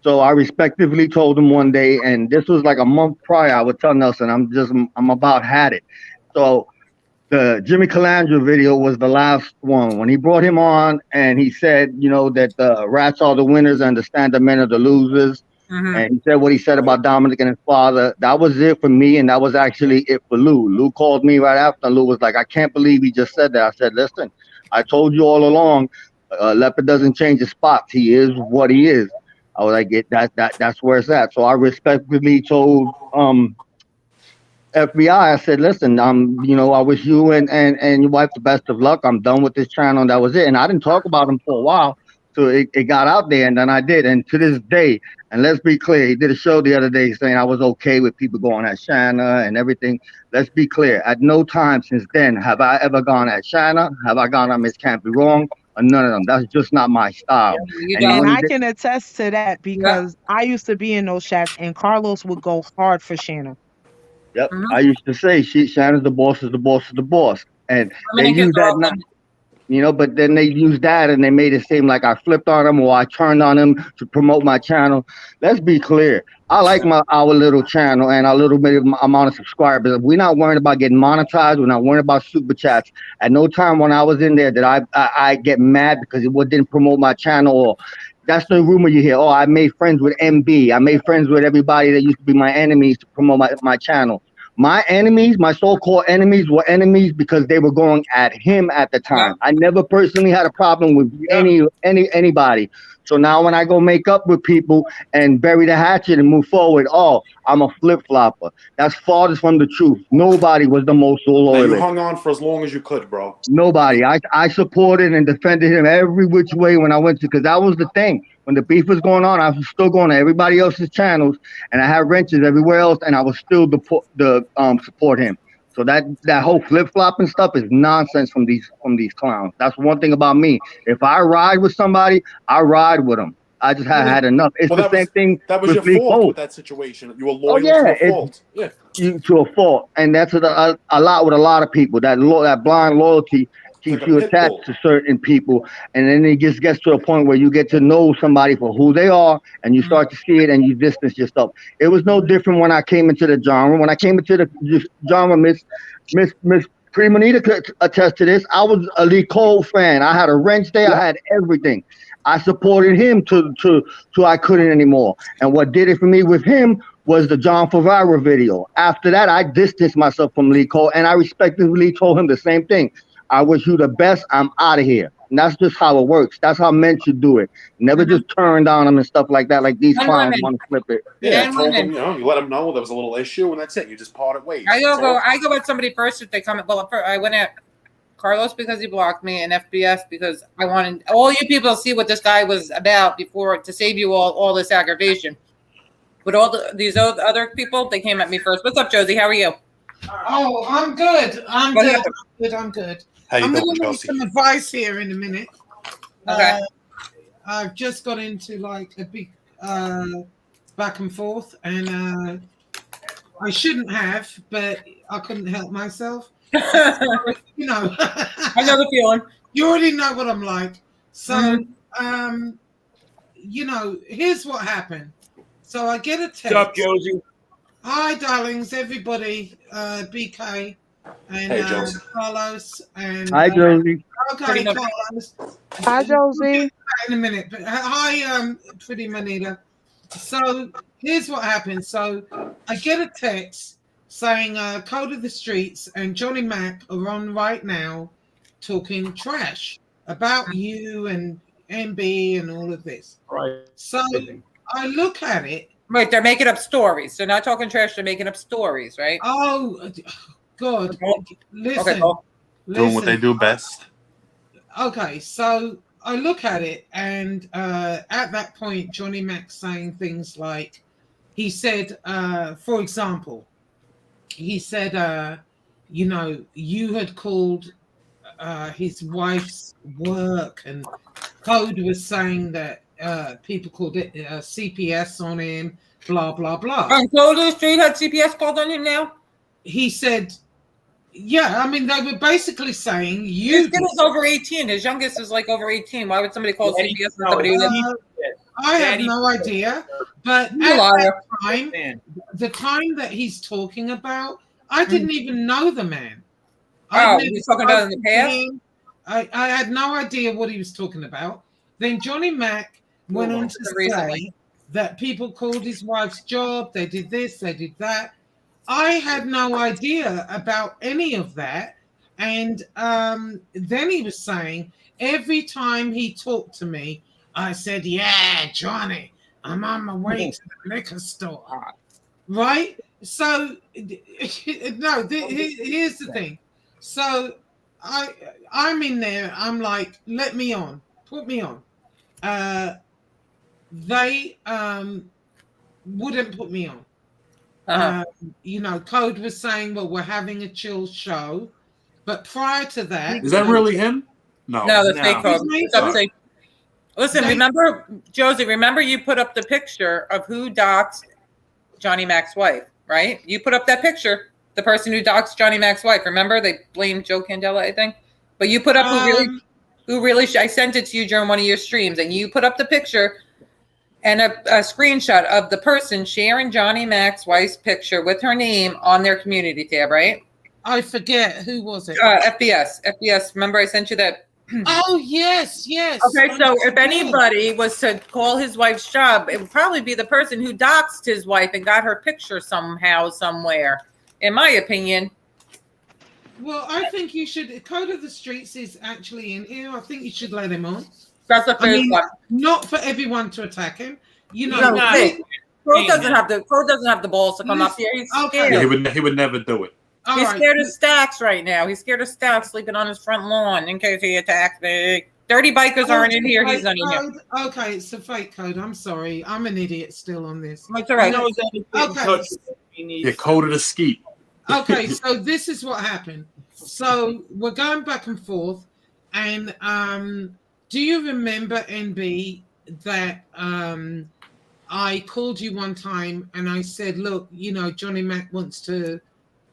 So I respectively told him one day, and this was like a month prior. I would tell Nelson, I'm about had it. So the Jimmy Calandra video was the last one when he brought him on, and he said, that the rats are the winners and the stand-up men are the losers. Mhm. And he said what he said about Dominic and his father. That was it for me, and that was actually it for Lou. Lou called me right after. Lou was like, I can't believe he just said that. I said, listen, I told you all along, Leopard doesn't change his spots. He is what he is. I was like, that's where it's at. So I respectfully told FBI, I said, listen, I wish you and your wife the best of luck. I'm done with this channel, and that was it. And I didn't talk about him for a while. So it got out there, and then I did. And to this day, and let's be clear, he did a show the other day saying I was okay with people going at Shanna and everything. Let's be clear. At no time since then have I ever gone at Shanna, have I gone at Miss Can't Be Wrong, or none of them. That's just not my style. You And don't. And when he I did- can attest to that because I used to be in those chats, and Carlos would go hard for Shannon. Yep. Mhm. I used to say Shanna's the boss is the boss is the boss. And they Dominic is use that awesome. now. But then they used that and they made it seem like I flipped on him or I turned on him to promote my channel. Let's be clear. I like our little channel and our little bit of amount of subscribers. We're not worried about getting monetized. We're not worried about super chats. At no time when I was in there did I get mad because it didn't promote my channel. Or that's the rumor you hear. Oh, I made friends with MB. I made friends with everybody that used to be my enemies to promote my channel. My enemies, my so-called enemies, were enemies because they were going at him at the time. I never personally had a problem with anybody. So now when I go make up with people and bury the hatchet and move forward, I'm a flip-flopper. That's farthest from the truth. Nobody was the most Now, loyal. you hung on for as long as you could, bro. Nobody. I supported and defended him every which way when I went to, because that was the thing. When the beef was going on, I was still going to everybody else's channels, and I had wrenches everywhere else, and I was still support him. So that whole flip-flopping stuff is nonsense from these clowns. That's one thing about me. If I ride with somebody, I ride with them. I just had enough. It's the same thing. That was with your Lee fault Cole. with that situation. You were loyal to a fault. Yeah. To a fault, and that's a lot with a lot of people. That blind loyalty keeps you attached to certain people, and then it just gets to a point where you get to know somebody for who they are, and you start to see it, and you distance yourself. It was no different when I came into the genre. When I came into the genre, Miss Premonita could attest to this. I was a Lee Cole fan. I had a wrench there. I had everything. I supported him till I couldn't anymore. And what did it for me with him was the John Favreau video. After that, I distanced myself from Lee Cole, and I respectively told him the same thing. I wish you the best. I'm out of here. And that's just how it works. That's how men should do it. Never just turn down them and stuff like that, like these clowns want to flip it. Yeah, told them, you let them know there was a little issue, and that's it. You just parted ways. I go at somebody first if they come. Well, I went at Carlos because he blocked me, and FBS because I wanted all you people to see what this guy was about before to save you all this aggravation. But these other people, they came at me first. What's up, Josie? How are you? Oh, I'm good. I'm good. How you I'm doing, going to need Josie? some advice here in a minute. Okay. I've just got into like a big back and forth, and I shouldn't have, but I couldn't help myself. I know the feeling. You already know what I'm like. So, here's what happened. So I get a text. What's up, Josie? Hi, darlings, everybody. BK and Carlos and Hi, Josie. Okay, Carlos. Hi, Josie. In a minute, but hi, Pretty Manita. So here's what happened. So I get a text saying Code of the Streets and Johnny Mac are on right now talking trash about you and MB and all of this. Right. So I look at it. Right, they're making up stories. They're not talking trash. They're making up stories, right? Oh, God. Listen. Doing what they do best. Okay, so I look at it, and at that point, Johnny Mac saying things like, he said, for example, he said, you had called his wife's work, and Code was saying that people called it CPS on him, blah blah blah. On Clover Street had CPS called on him now. He said, yeah, I mean, they were basically saying His you. kid is over 18. His youngest is like over 18. Why would somebody call Daddy, CPS on no, somebody who Daddy- lives? I have Daddy- no idea, but You at liar. that time, Man, the time that he's talking about, I didn't even know the man. Oh, I'd never he's talking about in the spoken to past? him. I had no idea what he was talking about. Then Johnny Mac went on to Recently. say that people called his wife's job, they did this, they did that. I had no idea about any of that. And then he was saying every time he talked to me, I said, yeah, Johnny, I'm on my way to the liquor store. Right? So, no, here's the thing. So I'm in there. I'm like, let me on. Put me on. They wouldn't put me on. Uh-huh. You know, Code was saying, well, we're having a chill show. But prior to that... Is that really him? No. No, that's No. fake code. Excuse me? Stop saying- Listen, They- remember, Josie, remember you put up the picture of who doxed Johnny Mac's wife, right? You put up that picture, the person who doxed Johnny Mac's wife. Remember? They blamed Joe Candela, I think. But you put up who really, I sent it to you during one of your streams, and you put up the picture and a screenshot of the person sharing Johnny Mac's wife's picture with her name on their community tab, right? I forget. Who was it? FBS. Remember I sent you that? Oh, yes, yes. Okay, so if anybody was to call his wife's job, it would probably be the person who doxed his wife and got her picture somehow, somewhere, in my opinion. Well, I think you should... Code of the Streets is actually in here. I think you should let him on. That's the I first mean, one. not for everyone to attack him. You know, No, no. hey, Crow doesn't have the balls to come up Listen, here. He's okay. scared. Yeah, he would never do it. all He's right. scared of Stacks right now. He's scared of Stacks sleeping on his front lawn in case he attacks me. Dirty bikers aren't in here. He's not in here. Code. Okay, it's a fake code. I'm sorry. I'm an idiot still on this. It's all he right. knows anything. Okay. Touch it, he needs. You coded a skeet. Okay, so this is what happened. So we're going back and forth, and do you remember, NB, that I called you one time and I said, look, you know, Johnny Mac wants to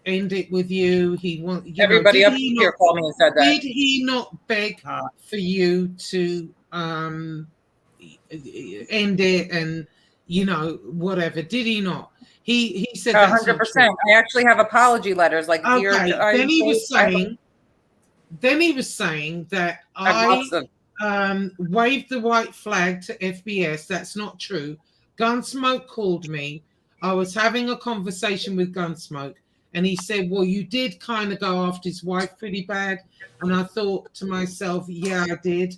end it with you. He wants Everybody up here called me and said that. Did he not beg for you to end it and, you know, whatever? Did he not? He said that's not 100%. true. I actually have apology letters. Like, dear, Okay. Then he was saying that I waved the white flag to FBS. That's not true. Gunsmoke called me. I was having a conversation with Gunsmoke, and he said, well, you did kind of go after his wife pretty bad. And I thought to myself, yeah, I did.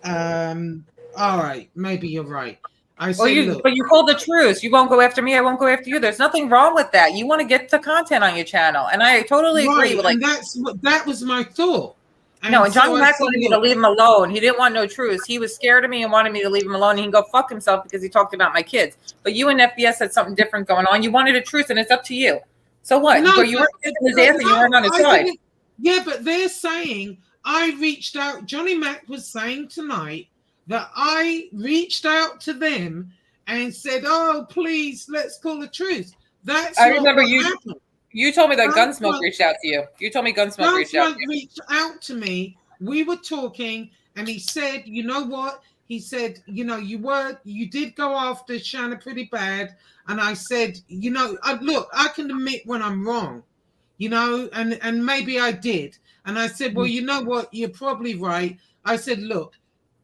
All right, maybe you're right. I said, but you called the truth. You won't go after me. I won't go after you. There's nothing wrong with that. You want to get the content on your channel, and I totally agree. With, like, and that was my thought. And no, and Johnny so I Mac said, wanted me to leave him alone. He didn't want no truths. He was scared of me and wanted me to leave him alone. He can go fuck himself because he talked about my kids. But you and FBS had something different going on. You wanted a truth, and it's up to you. So what? No, you weren't kissing his ass and you weren't on his I side. didn't- Yeah, but they're saying I reached out. Johnny Mac was saying tonight that I reached out to them and said, "Oh, please, let's call the truth." That's I not remember what you. happened. You told me that Gunsmoke Gunsmoke- reached out to you. You told me Gunsmoke reached out to you. reached out to me. We were talking, and he said, "You know what?" He said, "You know, you did go after Shanna pretty bad." And I said, "You know, look, I can admit when I'm wrong, you know, and maybe I did." And I said, "Well, you know what? You're probably right." I said, "Look,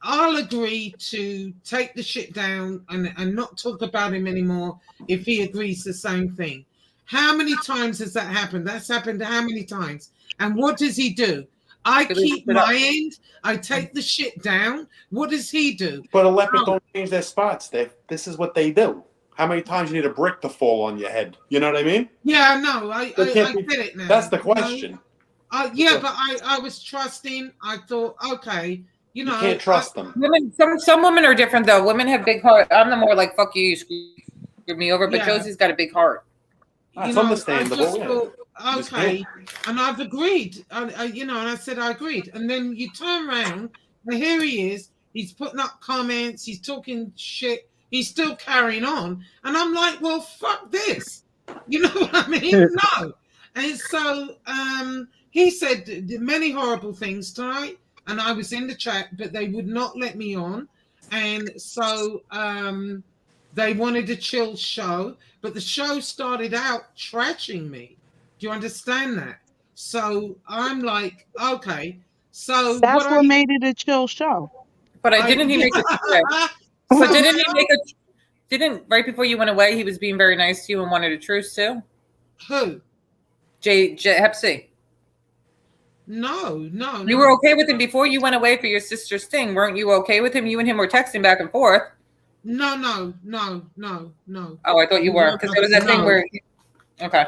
I'll agree to take the shit down and not talk about him anymore if he agrees the same thing." How many times has that happened? That's happened how many times? And what does he do? I keep my end. I take the shit down. What does he do? But Alepic don't change their spots. This is what they do. How many times you need a brick to fall on your head? You know what I mean? Yeah, no, I That can't get be- it now. That's the you know? question. Yeah, but I was trusting. I thought, okay, you know, You can't trust them. Women, some women are different though. Women have big heart. I'm the more like fuck you, you screwed me over. But Yeah. Josie's got a big heart. That's you know, understandable. I just yeah. thought, Just okay, and I've agreed. You know, and I said I agreed. And then you turn around, and here he is. He's putting up comments. He's talking shit He's still carrying on. And I'm like, well, fuck this. You know what I mean? No. And so he said many horrible things tonight. And I was in the chat, but they would not let me on. And so they wanted a chill show. But the show started out trashing me. Do you understand that? So I'm like, okay. So That's what made it a chill show. But didn't he make a But didn't he make a? Didn't right before you went away, he was being very nice to you and wanted a truce too. Who? J Hep C. No. You were okay with him before you went away for your sister's thing, weren't you? Okay with him? You and him were texting back and forth. No. Oh, I thought you were, because there was that thing where. Okay.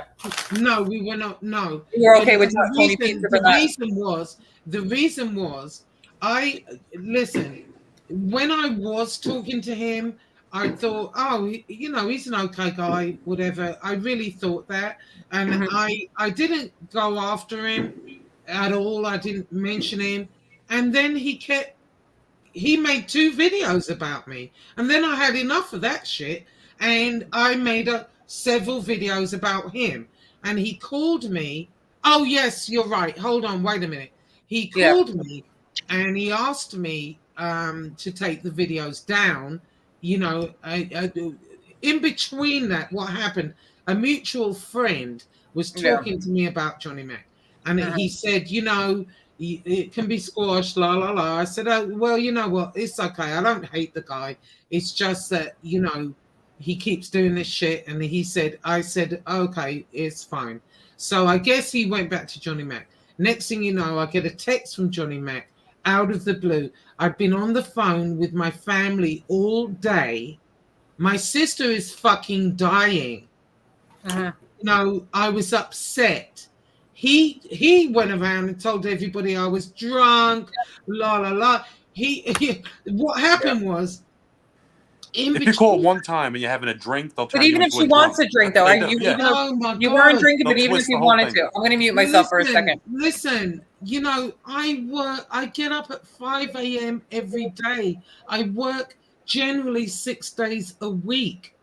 No, we were not. No. You were okay But with Tony Pizza for that. The reason was, listen. When I was talking to him, I thought, oh, he's an okay guy, whatever. I really thought that, and I didn't go after him at all. I didn't mention him, and then he made 2 videos about me, and then I had enough of that shit, and I made several videos about him, and he called me. Oh yes, you're right. Hold on, wait a minute. He called me, and he asked me to take the videos down. In between that, what happened? A mutual friend was talking to me about Johnny Mac, and he said, it can be squashed, la la la. I said, oh, well, you know what? It's okay. I don't hate the guy. It's just that he keeps doing this shit. And I said, okay, it's fine. So I guess he went back to Johnny Mac. Next thing you know, I get a text from Johnny Mac out of the blue. I've been on the phone with my family all day. My sister is fucking dying. I was upset. He went around and told everybody I was drunk. La la la. What happened was, if you call one time and you're having a drink, they'll. But even if she wants a drink, though, you weren't drinking. But even if you wanted to, I'm going to mute myself for a second. Listen, I get up at 5 a.m. every day. I work generally 6 days a week.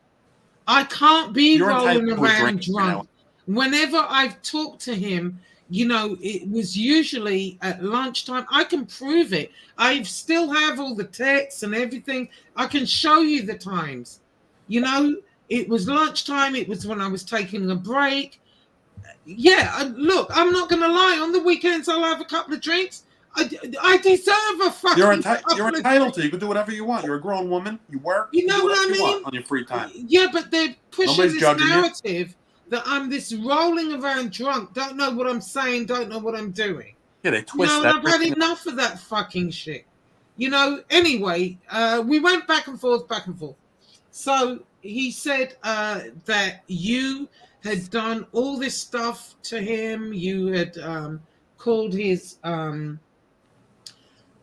I can't be rolling around drunk. Whenever I've talked to him, it was usually at lunchtime. I can prove it. I still have all the texts and everything. I can show you the times. It was lunchtime. It was when I was taking a break. Yeah, look, I'm not going to lie. On the weekends, I'll have a couple of drinks. I deserve a fucking. You're entitled to. You can do whatever you want. You're a grown woman. You work. You know what I mean? You want on your free time. Yeah, but they're pushing this narrative that I'm this rolling around drunk, don't know what I'm saying, don't know what I'm doing. Yeah, they twist that. I've had enough of that fucking shit. Anyway, we went back and forth. So he said that you had done all this stuff to him. You had called his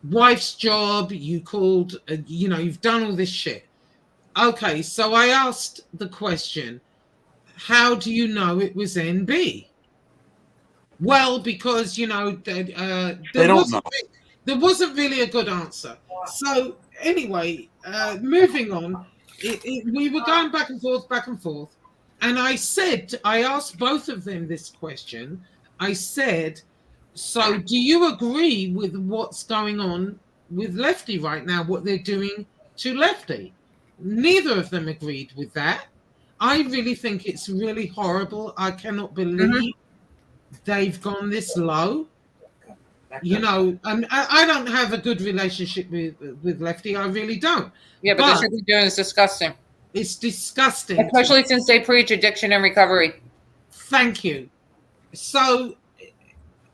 wife's job. You called, you've done all this shit. Okay, so I asked the question, how do you know it was NB? Well, because, they don't know. There wasn't really a good answer. So anyway, moving on, we were going back and forth. And I asked both of them this question. I said, so do you agree with what's going on with Lefty right now, what they're doing to Lefty? Neither of them agreed with that. I really think it's really horrible. I cannot believe they've gone this low. And I don't have a good relationship with Lefty. I really don't. Yeah, but the shit they're doing is disgusting. It's disgusting. Especially since they preach addiction and recovery. Thank you. So...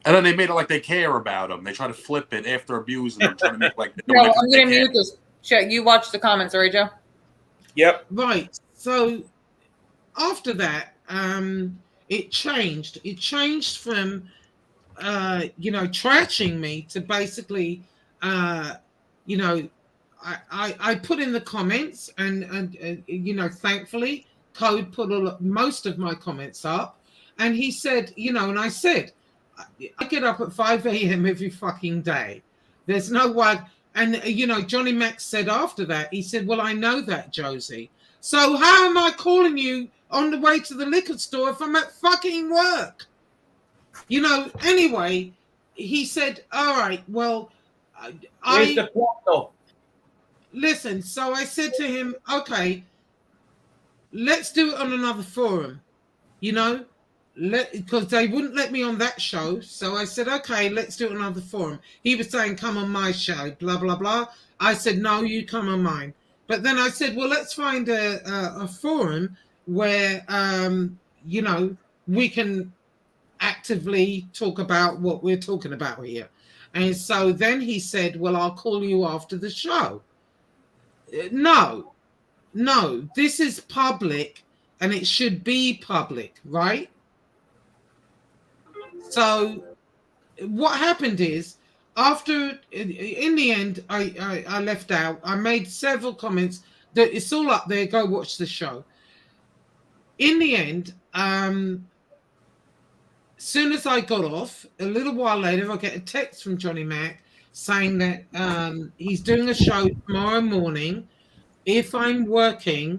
And then they made it like they care about them. They try to flip it after abusing them, trying to make like... No, I'm going to mute this. Check. You watch the comments, right, Joe? Yep. Right. So... After that, it changed. It changed from, trashing me to basically, I put in the comments and thankfully, Code put most of my comments up. And he said, and I said, I get up at 5 a.m. every fucking day. There's no way And you know, Johnny Mac said after that, he said, "Well, I know that, Josie. So how am I calling you on the way to the liquor store if I'm at fucking work?" You know. Anyway, he said, "All right, well, Where's the portal? listen." So I said to him, "Okay, let's do it on another forum." You know, because they wouldn't let me on that show. So I said, "Okay, let's do it on another forum." He was saying, "Come on my show," blah blah blah. I said, "No, you come on mine." But then I said, "Well, let's find a forum where you know, we can actively talk about what we're talking about here." And so then he said, "Well, I'll call you after the show." No, this is public, and it should be public, right? So what happened is, after, in the end, I left out. I made several comments that it's all up there. Go watch the show. In the end, soon as I got off, a little while later, I get a text from Johnny Mac saying that he's doing a show tomorrow morning. If I'm working,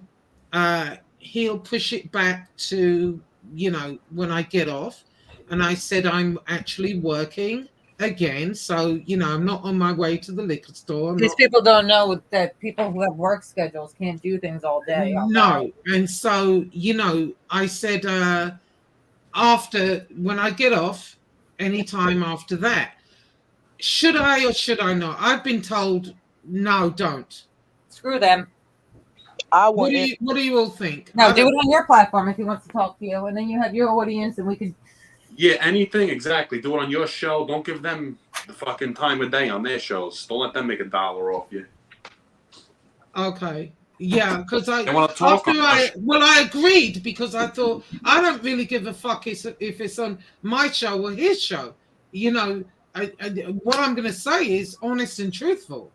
he'll push it back to, you know, when I get off. And I said, I'm actually working again. So, you know, I'm not on my way to the liquor store. These people don't know that people who have work schedules can't do things all day. No. And so, you know, I said, after, when I get off, anytime after that, should I or should I not? I've been told, no, don't. Screw them. What do you all think? No, do it on your platform if he wants to talk to you, and then you have your audience, and we could. Yeah, anything, exactly. Do it on your show. Don't give them the fucking time of day on their shows. Don't let them make $1 off you. Okay. Yeah, because I talk I agreed, because I thought I don't really give a fuck if it's on my show or his show. You know, what I'm going to say is honest and truthful.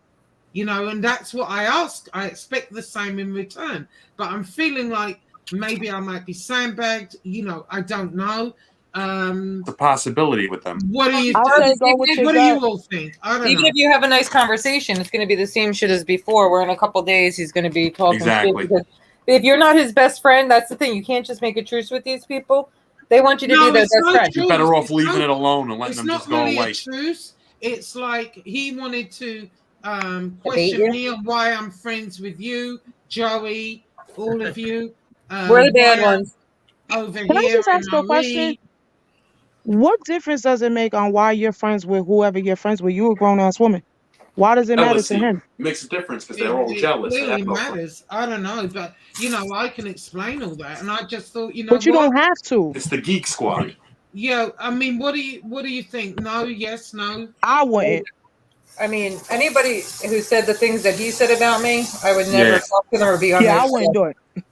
You know, and that's what I ask. I expect the same in return. But I'm feeling like maybe I might be sandbagged. You know, I don't know. It's a possibility with them. What do you all think? I don't Even know. if you have a nice conversation, it's going to be the same shit as before. Where in a couple of days he's going to be talking Exactly. shit. Because if you're not his best friend, that's the thing. You can't just make a truce with these people. They want you to be their best friend. You're better off leaving it alone and letting them It's just not go really away. a truce. It's like he wanted to Debate question you? me on why I'm friends with you, Joey, all of you. We're the bad why I'm ones. over Can I here. just ask and a question? Marie. What difference does it make on why you're friends with whoever you're friends with? You're a grown ass woman. Why does it matter to Jealousy him? makes a difference because they're all jealous. They Clearly have no matters. I don't know, but you know, I can explain all that, and I just thought, you know, But you what? don't have to. It's the geek squad. Yeah, I mean, what do you think? No, yes, no. I wouldn't. I mean, anybody who said the things that he said about me, I would never Yeah. talk to them or be on Yeah, their I wouldn't show. do it.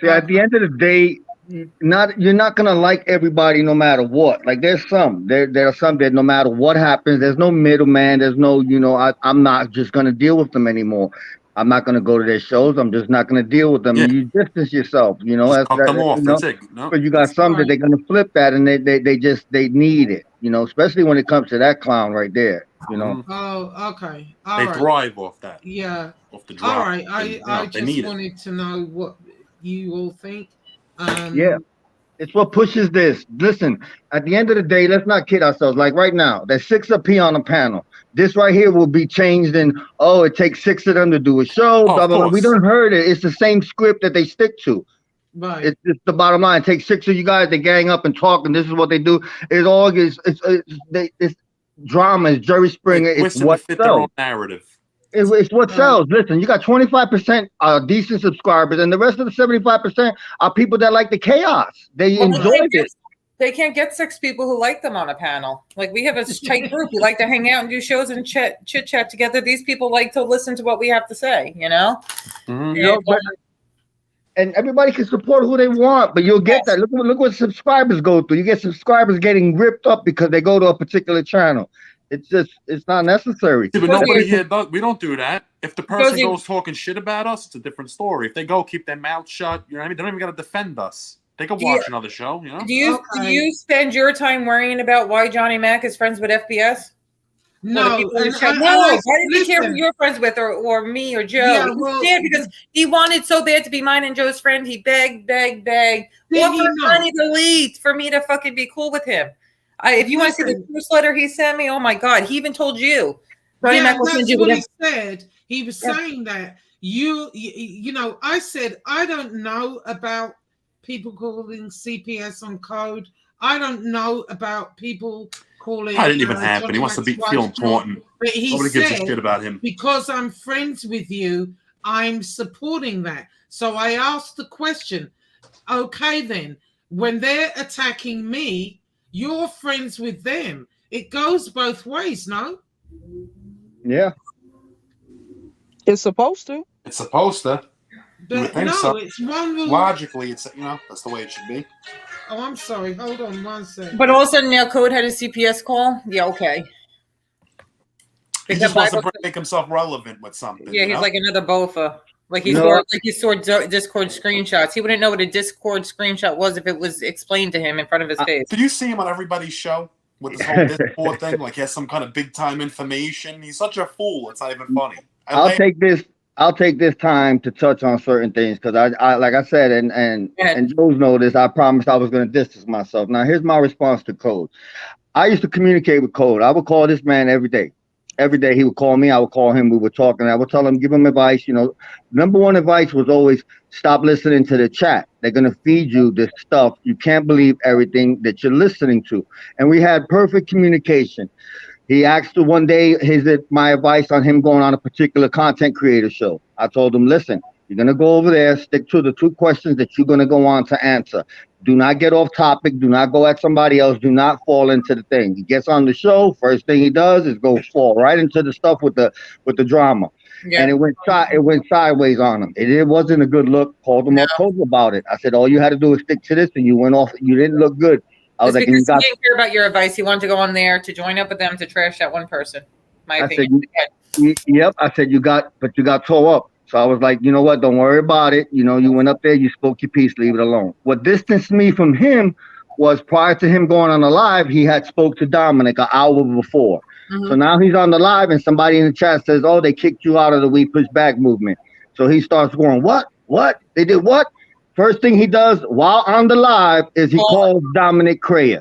See, at the end of the day, you're not gonna like everybody no matter what. Like there's some there are some that no matter what happens, there's no middleman. There's no, you know, I'm not just gonna deal with them anymore. I'm not gonna go to their shows. I'm just not gonna deal with them. Yeah. You distance yourself, you know. Just cut them off. You know? That's it. No. But you got some that they're gonna flip that, and they need it, you know. Especially when it comes to that clown right there, you know. Oh, okay. All They right. thrive off that. Yeah. Off the drop. All right. They I need just it. wanted to know what you all think. Yeah. It's what pushes this. Listen, at the end of the day, let's not kid ourselves. Like right now, there's 6 of P on the panel. This right here will be changed in, oh, it takes 6 of them to do a show, blah, blah, blah. We don't heard it. It's the same script that they stick to. Right. It's the bottom line. It takes 6 of you guys, they gang up and talk, and this is what they do. It all is, it's drama, it's Jerry Springer, it's what fit their sells. own narrative. It's what sells. Listen, you got 25% decent subscribers, and the rest of the 75% are people that like the chaos. They enjoy it. They can't get 6 people who like them on a panel. Like we have a tight group. We like to hang out and do shows and chit chat together. These people like to listen to what we have to say. You know. Mm-hmm. You know, and everybody can support who they want, but you'll get that. Look what subscribers go through. You get subscribers getting ripped up because they go to a particular channel. It's not necessary. Yeah, but nobody here does. We don't do that. If the person Josie- goes talking shit about us, it's a different story. If they go keep their mouth shut, you know what I mean? They don't even got to defend us. They can watch another show, you know? Do you spend your time worrying about why Johnny Mac is friends with FBS? No, the people in and the chat. I- No, and I- why did he care who listen. you're friends with or me or Joe? Yeah, He well, did because he wanted so bad to be mine and Joe's friend. He begged, Did he offered not? money to leave for me to fucking be cool with him. If you want to see the Listen. first letter he sent me, oh my God, he even told you. Johnny Yeah, Mac will that's send you what whatever. he said. He was Yeah. saying that you know, I said I don't know about people calling CPS on code. I don't know about people calling. That didn't even happen. Johnny He wants to Mac's feel wife's important. job. But he Nobody gives a said, shit about him. because I'm friends with you, I'm supporting that. So I asked the question, okay, then, when they're attacking me, you're friends with them. It goes both ways, no? Yeah. It's supposed to. It's supposed to. You would But think no, so. it's one rule. Logically, it's that's the way it should be. Oh, I'm sorry. Hold on one second. But all of a sudden now Code had a CPS call. Yeah, okay. He just wants to make himself relevant with something. Yeah, you he's know? like another Bofa. Like he You know saw, what? like he saw Discord screenshots. He wouldn't know what a Discord screenshot was if it was explained to him in front of his face. Did you see him on everybody's show with this whole Discord thing? Like he has some kind of big time information. He's such a fool. It's not even funny. I'll take this time to touch on certain things because I like I said, and Joe's know this. I promised I was going to distance myself. Now here's my response to Code. I used to communicate with Code. I would call this man every day. Every day he would call me. I would call him. We would talk, and I would tell him, give him advice. You know, number one advice was always stop listening to the chat. They're going to feed you this stuff. You can't believe everything that you're listening to. And we had perfect communication. He asked one day my advice on him going on a particular content creator show. I told him, listen, you're going to go over there, stick to the 2 questions that you're going to go on to answer. Do not get off topic. Do not go at somebody else. Do not fall into the thing. He gets on the show. First thing he does is go fall right into the stuff with the drama. Yeah. And it went sideways on him. It wasn't a good look. Called him up, told him about it. I said, all you had to do was stick to this, and you went off. You didn't look good. I was It's like, because he didn't care about your advice. He wanted to go on there to join up with them to trash that one person. My opinion. Yep. I said, you got tore up. So I was like, you know what? Don't worry about it. You know, you went up there, you spoke your piece, leave it alone. What distanced me from him was prior to him going on the live, he had spoke to Dominic an hour before. Mm-hmm. So now he's on the live and somebody in the chat says, oh, they kicked you out of the We Push Back movement. So he starts going, what? They did what? First thing he does while on the live is he calls Dominic Crea.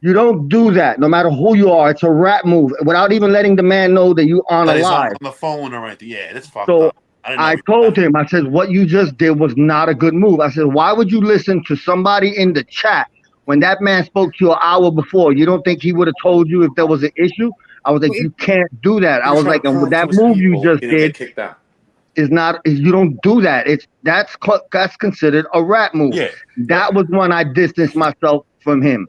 You don't do that, no matter who you are. It's a rap move without even letting the man know that you on a live. On the phone or anything. Yeah, it's fucked So up. I told him, I said, what you just did was not a good move. I said, why would you listen to somebody in the chat when that man spoke to you an hour before? You don't think he would have told you if there was an issue? I was like, you can't do that. I was like, and with that move you just did is not, you don't do that. That's considered a rap move. Yeah. That was when I distanced myself from him.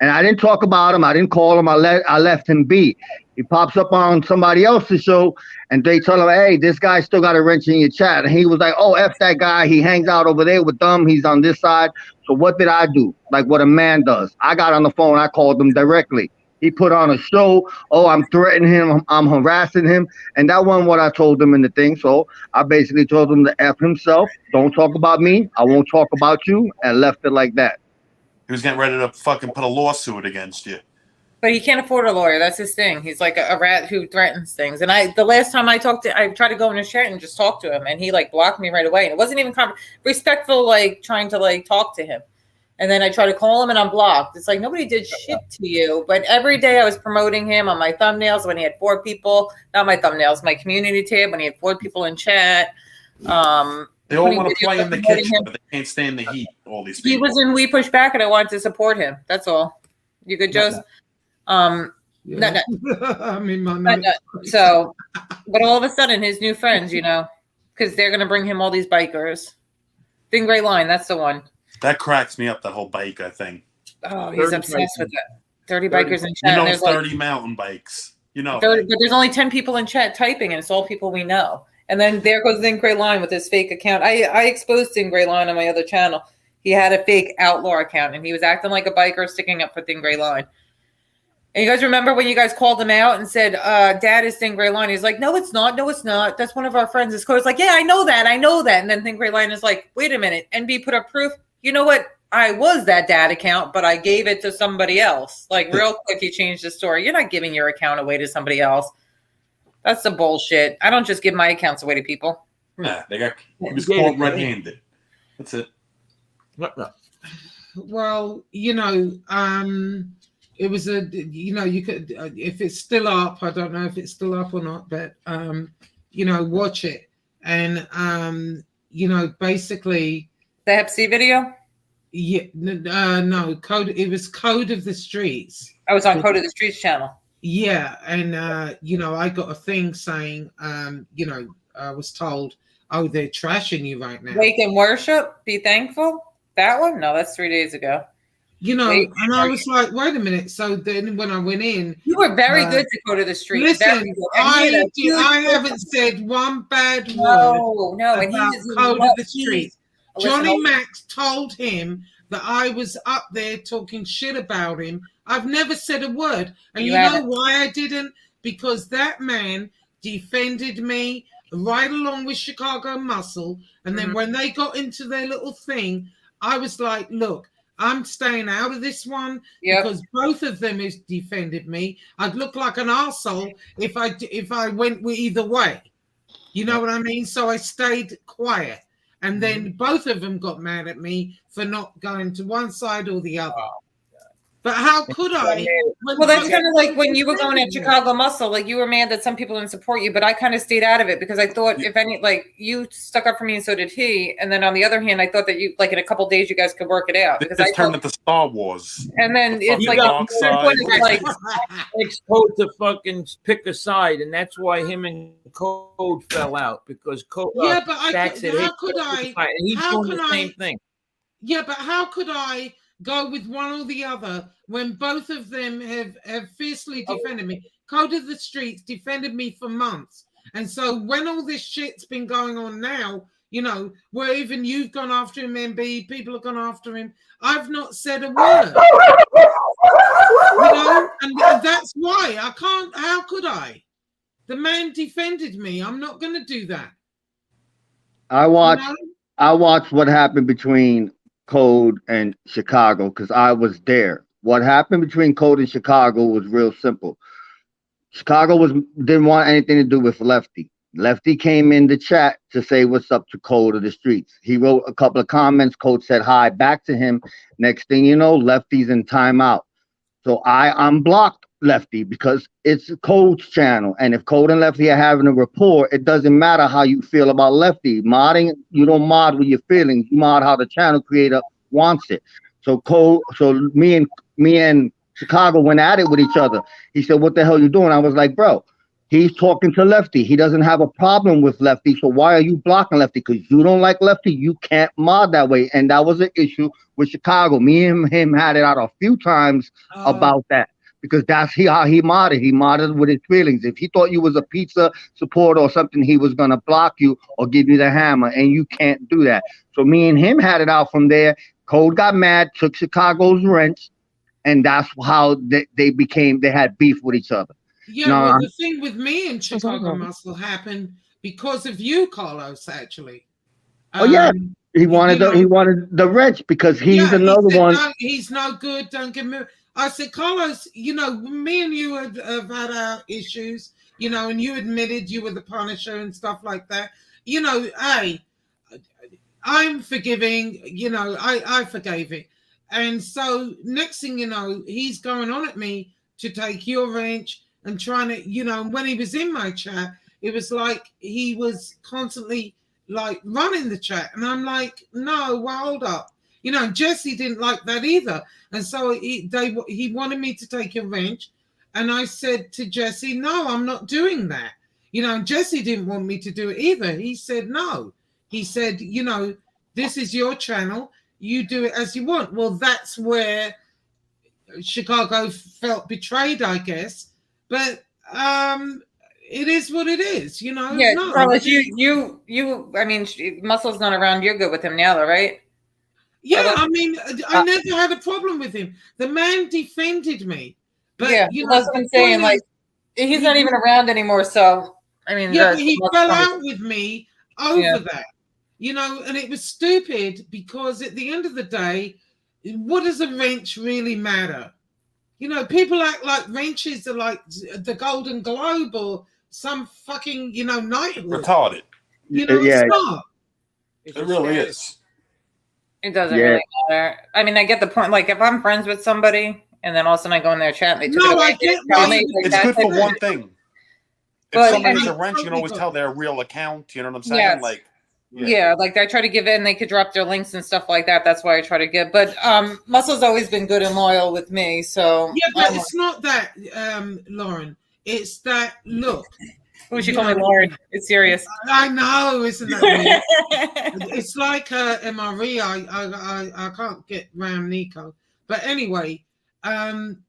And I didn't talk about him. I didn't call him. I left him be. He pops up on somebody else's show and they tell him, hey, this guy still got a wrench in your chat. And he was like, oh, F that guy. He hangs out over there with them. He's on this side. So what did I do? Like what a man does. I got on the phone. I called him directly. He put on a show. Oh, I'm threatening him. I'm harassing him. And that wasn't what I told him in the thing. So I basically told him to F himself. Don't talk about me. I won't talk about you. And left it like that. He was getting ready to fucking put a lawsuit against you. But he can't afford a lawyer. That's his thing. He's like a rat who threatens things. And the last time I tried to go in his chat and just talk to him, and he like blocked me right away. And it wasn't even respectful, like trying to like talk to him. And then I try to call him and I'm blocked. It's like nobody did shit to you. But every day I was promoting him on my thumbnails when he had 4 people, not my thumbnails, my community tab when he had 4 people in chat. They all want to play in the kitchen, but they can't stand the heat. All these people. He was in We Push Back, and I wanted to support him. That's all. You good, Joe? Yeah. No. I mean, my So, but all of a sudden, his new friends, you know, because they're gonna bring him all these bikers. Thin Gray Line, that's the one. That cracks me up. That whole biker thing. Oh, he's obsessed with that. 30 bikers in chat. You know, there's 30 like mountain bikes. You know, 30, but there's only 10 people in chat typing, and it's all people we know. And then there goes Thin Gray Line with his fake account. I exposed Thin Gray Line on my other channel. He had a fake outlaw account, and he was acting like a biker sticking up for Thin Gray Line. And you guys remember when you guys called him out and said, Dad is Thin Gray Line? He's like, no, it's not. No, it's not. That's one of our friends. His code's like, yeah, I know that. And then Thin Gray Line is like, wait a minute. NB put up proof. You know what? I was that dad account, but I gave it to somebody else. Like real quick, he changed the story. You're not giving your account away to somebody else. That's the bullshit. I don't just give my accounts away to people. Nah, he was Yeah, caught yeah. red-handed. That's it. Well, it was you could, if it's still up, I don't know if it's still up or not, but, watch it. And, basically. The Hep C video? Yeah, no, it was Code of the Streets. I was on Code of the Streets channel. Yeah. And, I got a thing saying, I was told, oh, they're trashing you right now. Wake and worship, be thankful. That one? No, that's 3 days ago. And I was like, wait a minute. So then when I went in, you were very good to go to the street. Listen, I haven't said one bad word about and Code of the Streets. Johnny Max told him that I was up there talking shit about him. I've never said a word. And you know why I didn't? Because that man defended me right along with Chicago Muscle. And then when they got into their little thing, I was like, look, I'm staying out of this one because both of them has defended me. I'd look like an arsehole if I went either way. You know what I mean? So I stayed quiet. And then both of them got mad at me for not going to one side or the other. But how could I? Well, that's kind of like when you were going at Chicago Muscle, like you were mad that some people didn't support you, but I kind of stayed out of it because I thought if any, like you stuck up for me and so did he. And then on the other hand, I thought that you, like in a couple days, you guys could work it out. Because This turned into Star Wars. And then it's like, it's Code to fucking pick a side, and that's why him and Code fell out because Code. Yeah, but how could I? And he's doing the same thing. Yeah, but how could I go with one or the other when both of them have fiercely defended me? Code of the Streets defended me for months. And so when all this shit's been going on now, where even you've gone after him, MB, people have gone after him, I've not said a word. And that's why I can't. How could I? The man defended me. I'm not going to do that. I watched what happened between Code and Chicago because I was there. What happened between Code and Chicago was real simple. Chicago didn't want anything to do with Lefty. Lefty came in the chat to say what's up to Code of the Streets. He wrote a couple of comments. Code said hi back to him. Next thing you know, Lefty's in timeout. So I unblocked Lefty because it's Code's channel. And if Code and Lefty are having a rapport, it doesn't matter how you feel about Lefty. Modding, you don't mod with your feelings. You mod how the channel creator wants it. So me and Chicago went at it with each other. He said, what the hell you doing? I was like, bro, he's talking to Lefty. He doesn't have a problem with Lefty. So why are you blocking Lefty? Because you don't like Lefty. You can't mod that way. And that was an issue with Chicago. Me and him had it out a few times about that. Because that's how he modded. He modded with his feelings. If he thought you was a pizza supporter or something, he was going to block you or give you the hammer. And you can't do that. So me and him had it out from there. Code got mad, took Chicago's wrench. And that's how they had beef with each other. Yeah, well, the thing with me and Chicago Muscle happened because of you, Carlos, actually. He wanted the wrench because he's another one. No, he's no good. Don't get me. I said, Carlos, me and you have had our issues, and you admitted you were the Punisher and stuff like that. Hey, I'm forgiving. I forgave it. And so next thing you know, he's going on at me to take your wrench and trying to, when he was in my chat, it was like he was constantly like running the chat. And I'm like, no, well, hold up. Jesse didn't like that either. And so he wanted me to take a wrench. And I said to Jesse, no, I'm not doing that. Jesse didn't want me to do it either. He said, no. He said, this is your channel. You do it as you want. Well, that's where Chicago felt betrayed, I guess. But it is what it is, Yeah, no. Carlos, I mean, Muscle's not around. You're good with him now, though, right? Yeah, I mean, I never had a problem with him. The man defended me. But, yeah, that's what I'm saying. Like, he's not even around anymore. So, I mean, yeah, but he fell out with me over that. And it was stupid because at the end of the day, what does a wrench really matter? You know, people act like wrenches are like the Golden Globe or some fucking, you know, knighthood. Retarded. You know, Yeah. it's not. It's It a really status. is. It doesn't Yeah. really matter. I mean, I get the point. Like, if I'm friends with somebody and then all of a sudden I go in their chat and they took No, it away, I get tell why me, you- like, It's that's good for it. one thing. If But- somebody's and a wrench, you can always totally tell their real account. You know what I'm saying? Yes. Like, Yeah, like I try to give in, they could drop their links and stuff like that. That's why I try to give. But Muscle's always been good and loyal with me. So Yeah, but it's not that, Lauren. It's that, look. who should call me Lauren? It's serious. I know, isn't that weird? It's like MRE. I can't get round Nico. But anyway,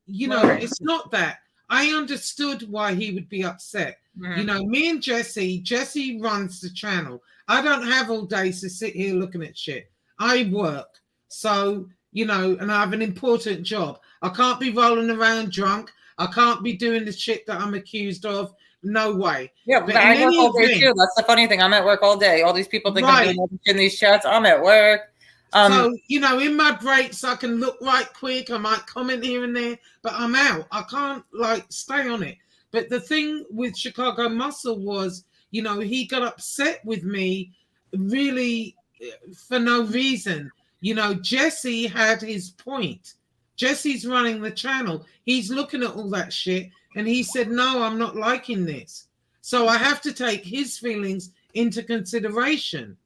you know, it's not that. I understood why he would be upset. You know, me and Jesse runs the channel. I don't have all day to sit here looking at shit. I work. So, you know, and I have an important job. I can't be rolling around drunk. I can't be doing the shit that I'm accused of. No way. Yeah, But but I in work any all day event- too. That's the funny thing. I'm at work all day. All these people think Right. I'm doing in these chats. I'm at work. So, you know, in my breaks, I can look right quick. I might comment here and there, but I'm out. I can't, like, stay on it. But the thing with Chicago Muscle was, you know, he got upset with me really for no reason. You know, Jesse had his point. Jesse's running the channel. He's looking at all that shit, and he said, no, I'm not liking this. So I have to take his feelings into consideration.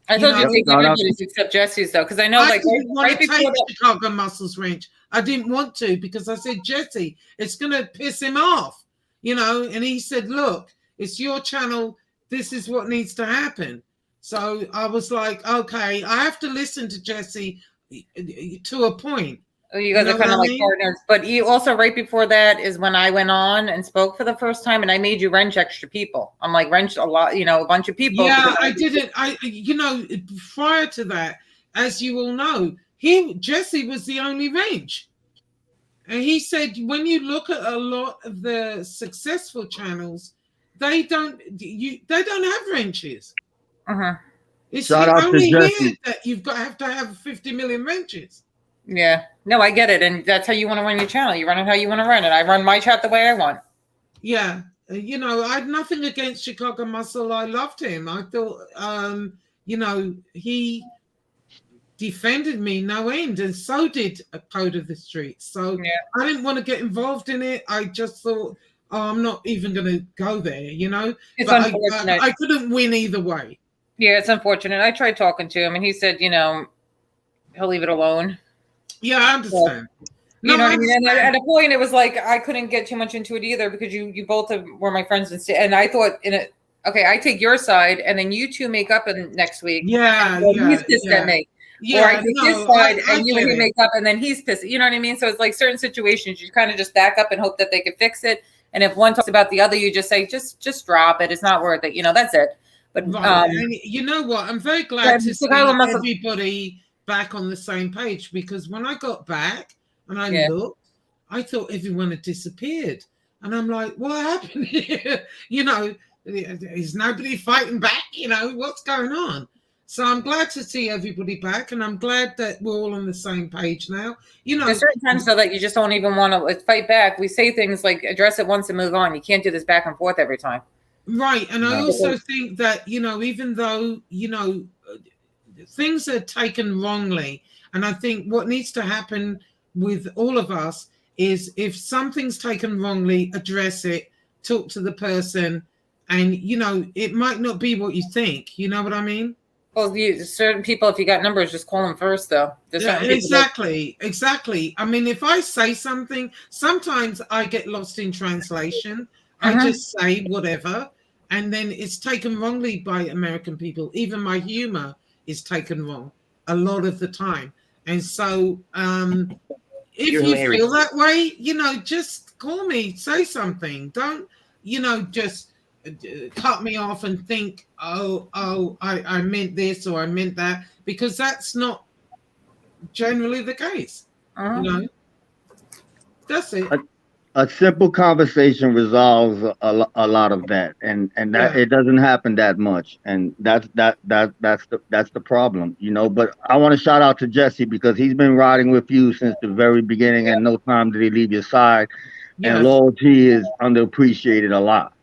I you told know- you to take No, no. everybody's except Jesse's though, because I know I like didn't want right to before take that. Chicago Muscles wrench. I didn't want to because I said, Jesse, it's going to piss him off, you know. And he said, look, it's your channel. This is what needs to happen. So I was like, okay, I have to listen to Jesse to a point. You guys You know are kind what of I like mean? partners, but you also right before that is when I went on and spoke for the first time, and I made you wrench extra people. I'm like wrench a lot, you know, a bunch of people. Yeah, because I didn't. You know, prior to that, as you all know, Jesse was the only wrench. And he said, when you look at a lot of the successful channels, they don't have wrenches. Uh-huh. It's Shout out to only here Jesse. that you've got have to have 50 million wrenches. Yeah, no, I get it, and that's how you want to run your channel. You run it how you want to run it. I run my chat the way I want. Yeah, you know, I had nothing against Chicago Muscle. I loved him. I thought, you know, he defended me no end, and so did a Code of the Streets. So Yeah. I didn't want to get involved in it. I just thought, oh, I'm not even going to go there, you know. It's But unfortunate. I couldn't win either way. Yeah, it's unfortunate. I tried talking to him, and he said, you know, he'll leave it alone. Yeah, I understand. You know what I mean? And understand. at a point, it was like I couldn't get too much into it either because you both were my friends and I thought okay, I take your side, and then you two make up in next week. Yeah, Well, yeah, he's pissed yeah. at me. Yeah, or I take his no, side I and you get and him it. make up and then he's pissed. You know what I mean? So it's like certain situations you kind of just back up and hope that they can fix it. And if one talks about the other, you just say, just drop it. It's not worth it. You know, that's it. But Right. And you know what? I'm very glad to see Chicago Muscle- everybody back on the same page, because when I got back and I Yeah. looked, I thought everyone had disappeared. And I'm like, what happened here? You know, is nobody fighting back? You know, what's going on? So I'm glad to see everybody back, and I'm glad that we're all on the same page now. You know, there's certain times though that you just don't even want to fight back. We say things like address it once and move on. You can't do this back and forth every time. right. And I No. also think that, you know, even though, you know, things are taken wrongly, and I think what needs to happen with all of us is if something's taken wrongly, address it, talk to the person, and, you know, it might not be what you think. You know what I mean? Well, certain people, if you got numbers, just call them first though. There's Yeah, certain people that- exactly. I mean, if I say something, sometimes I get lost in translation. I Uh-huh. just say whatever, and then it's taken wrongly by American people. Even my humor is taken wrong a lot of the time. And so, if You're you hilarious. feel that way, you know, just call me, say something. Don't, you know, just cut me off and think, I meant this or I meant that, because that's not generally the case. Uh-huh. You know, that's it. a simple conversation resolves a lot of that, and that it doesn't happen that much, and that's the problem, you know. But I want to shout out to Jesse because he's been riding with you since the very beginning, and no time did he leave your side. Yeah. And loyalty is underappreciated a lot.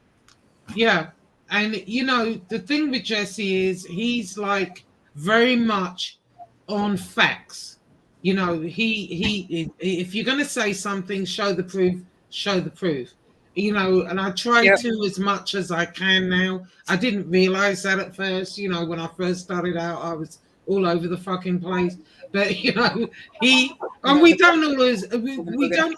Yeah, and you know the thing with Jesse is he's like very much on facts. You know, he if you're gonna say something, show the proof. Show the proof. You know, and I try to as much as I can now. I didn't realize that at first. You know, when I first started out, I was all over the fucking place. But you know, we don't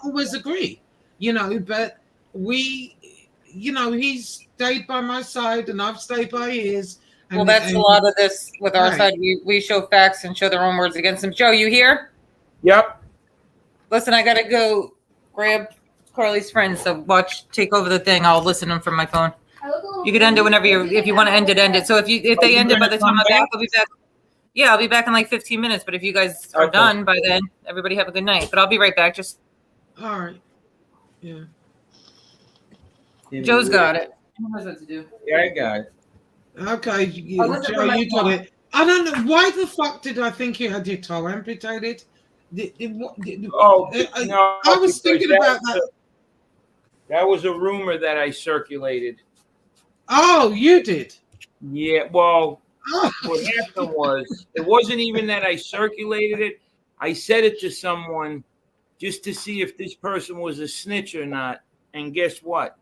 always agree. You know, but you know, he's stayed by my side and I've stayed by his. Well, that's a lot of this with our side. We show facts and show their own words against them. Joe, you here? Yep. Listen, I gotta go grab Carly's friends. So take over the thing. I'll listen to them from my phone. You can end it whenever if you want to end it. So if they end it by the time I'm back, I'll be back. Yeah, I'll be back in like 15 minutes. But if you guys are done by then, everybody have a good night. But I'll be right back. Just all right. Yeah. Joe's got it. He knows what to do. Yeah, I got it. Okay, Joe, you got it. I don't know why the fuck did I think you had your toe amputated. No, I was thinking about that. That was a rumor that I circulated. Oh, you did? Yeah. Well, what happened was it wasn't even that I circulated it. I said it to someone just to see if this person was a snitch or not. And guess what?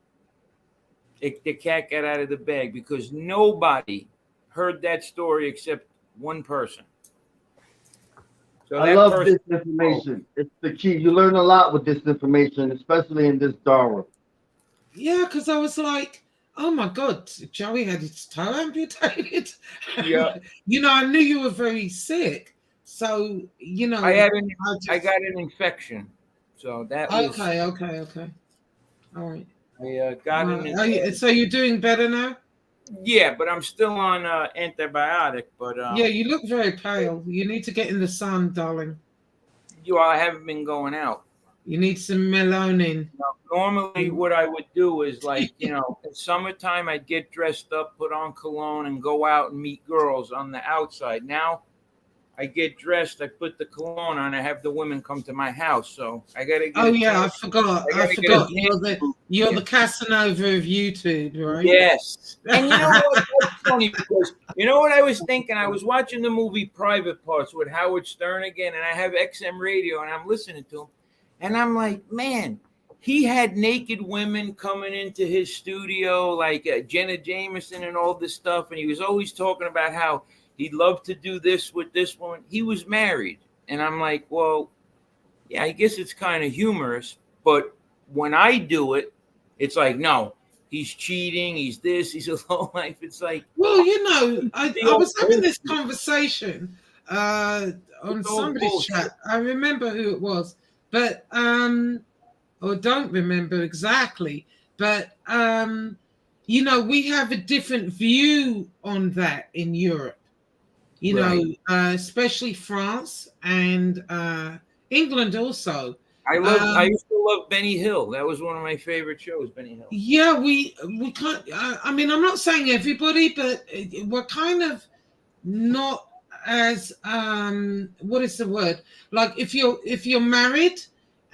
The cat got out of the bag because nobody heard that story except one person. So I love this information. It's the key. You learn a lot with this information, especially in this Darwin. Yeah, because I was like, oh my God, Joey had his toe amputated. Yeah. You know, I knew you were very sick. So, you know. I got an infection. So that was. Okay. All right. I got an infection. So you're doing better now? Yeah, but I'm still on antibiotic. But yeah, you look very pale. You need to get in the sun, darling. I haven't been going out. You need some melanin. Normally, what I would do is like, in summertime, I'd get dressed up, put on cologne, and go out and meet girls on the outside. Now, I get dressed, I put the cologne on, I have the women come to my house. So I gotta get. Oh yeah, I forgot. You're the Casanova of YouTube, right? Yes. And you know what? That's funny because you know what I was thinking? I was watching the movie Private Parts with Howard Stern again, and I have XM radio, and I'm listening to him, and I'm like, man. He had naked women coming into his studio, like Jenna Jameson and all this stuff. And he was always talking about how he'd love to do this with this woman. He was married. And I'm like, well, yeah, I guess it's kind of humorous. But when I do it, it's like, no, he's cheating. He's this. He's a low life. It's like. Well, you know, I was having this conversation on somebody's chat. I remember who it was. But or don't remember exactly, but you know, we have a different view on that in Europe, you know, especially France and England also. I used to love Benny Hill. That was one of my favorite shows, Benny Hill. Yeah, we can't. I mean, I'm not saying everybody, but we're kind of not as what is the word? Like if you're married.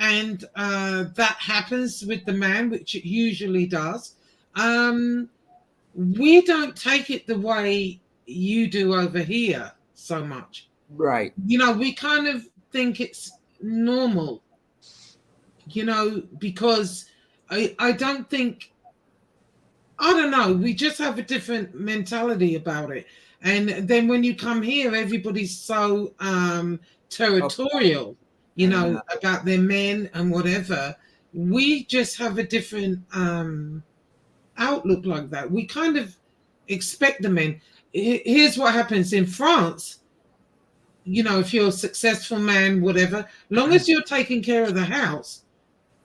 And that happens with the man, which it usually does. We don't take it the way you do over here so much. Right. You know, we kind of think it's normal, you know, because I don't think, I don't know, we just have a different mentality about it. And then when you come here, everybody's so territorial. You know, about their men and whatever. We just have a different outlook like that. We kind of expect the men. Here's what happens in France. You know, if you're a successful man, whatever, long as you're taking care of the house,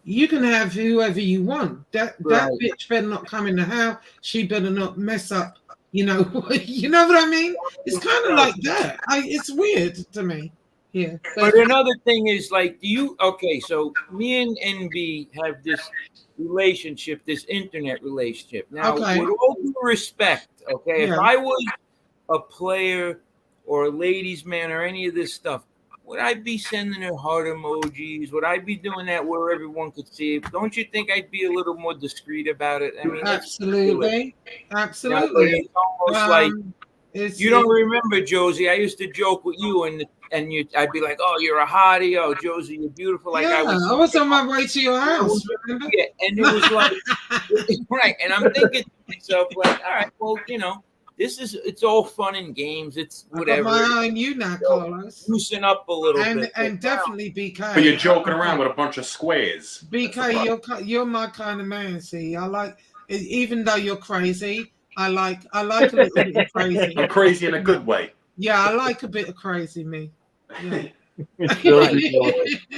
you can have whoever you want. That bitch better not come in the house. She better not mess up. You know, you know what I mean? It's kind of like that. It's weird to me. Yeah. But another thing is like, so me and NB have this relationship, this internet relationship. Now, Okay. with all due respect, okay, Yeah. if I was a player or a ladies' man or any of this stuff, would I be sending her heart emojis? Would I be doing that where everyone could see it? Don't you think I'd be a little more discreet about it? I mean, Absolutely. but Absolutely. it's almost like It's, you don't remember, Josie. I used to joke with you, and I'd be like, "Oh, you're a hottie. Oh, Josie, you're beautiful." Like yeah, I was on my way to your house. Remember? Yeah, and it was like, right. And I'm thinking to myself, like, all right, well, it's all fun and games. It's I got whatever. my eye on you now, Carlos. Loosen up a little And bit. and definitely BK. But you're joking around with a bunch of squares. BK, you're my kind of man. See, I like, even though you're crazy, I like a little bit of crazy. I'm crazy in a good way. Yeah, I like a bit of crazy, me. Yeah.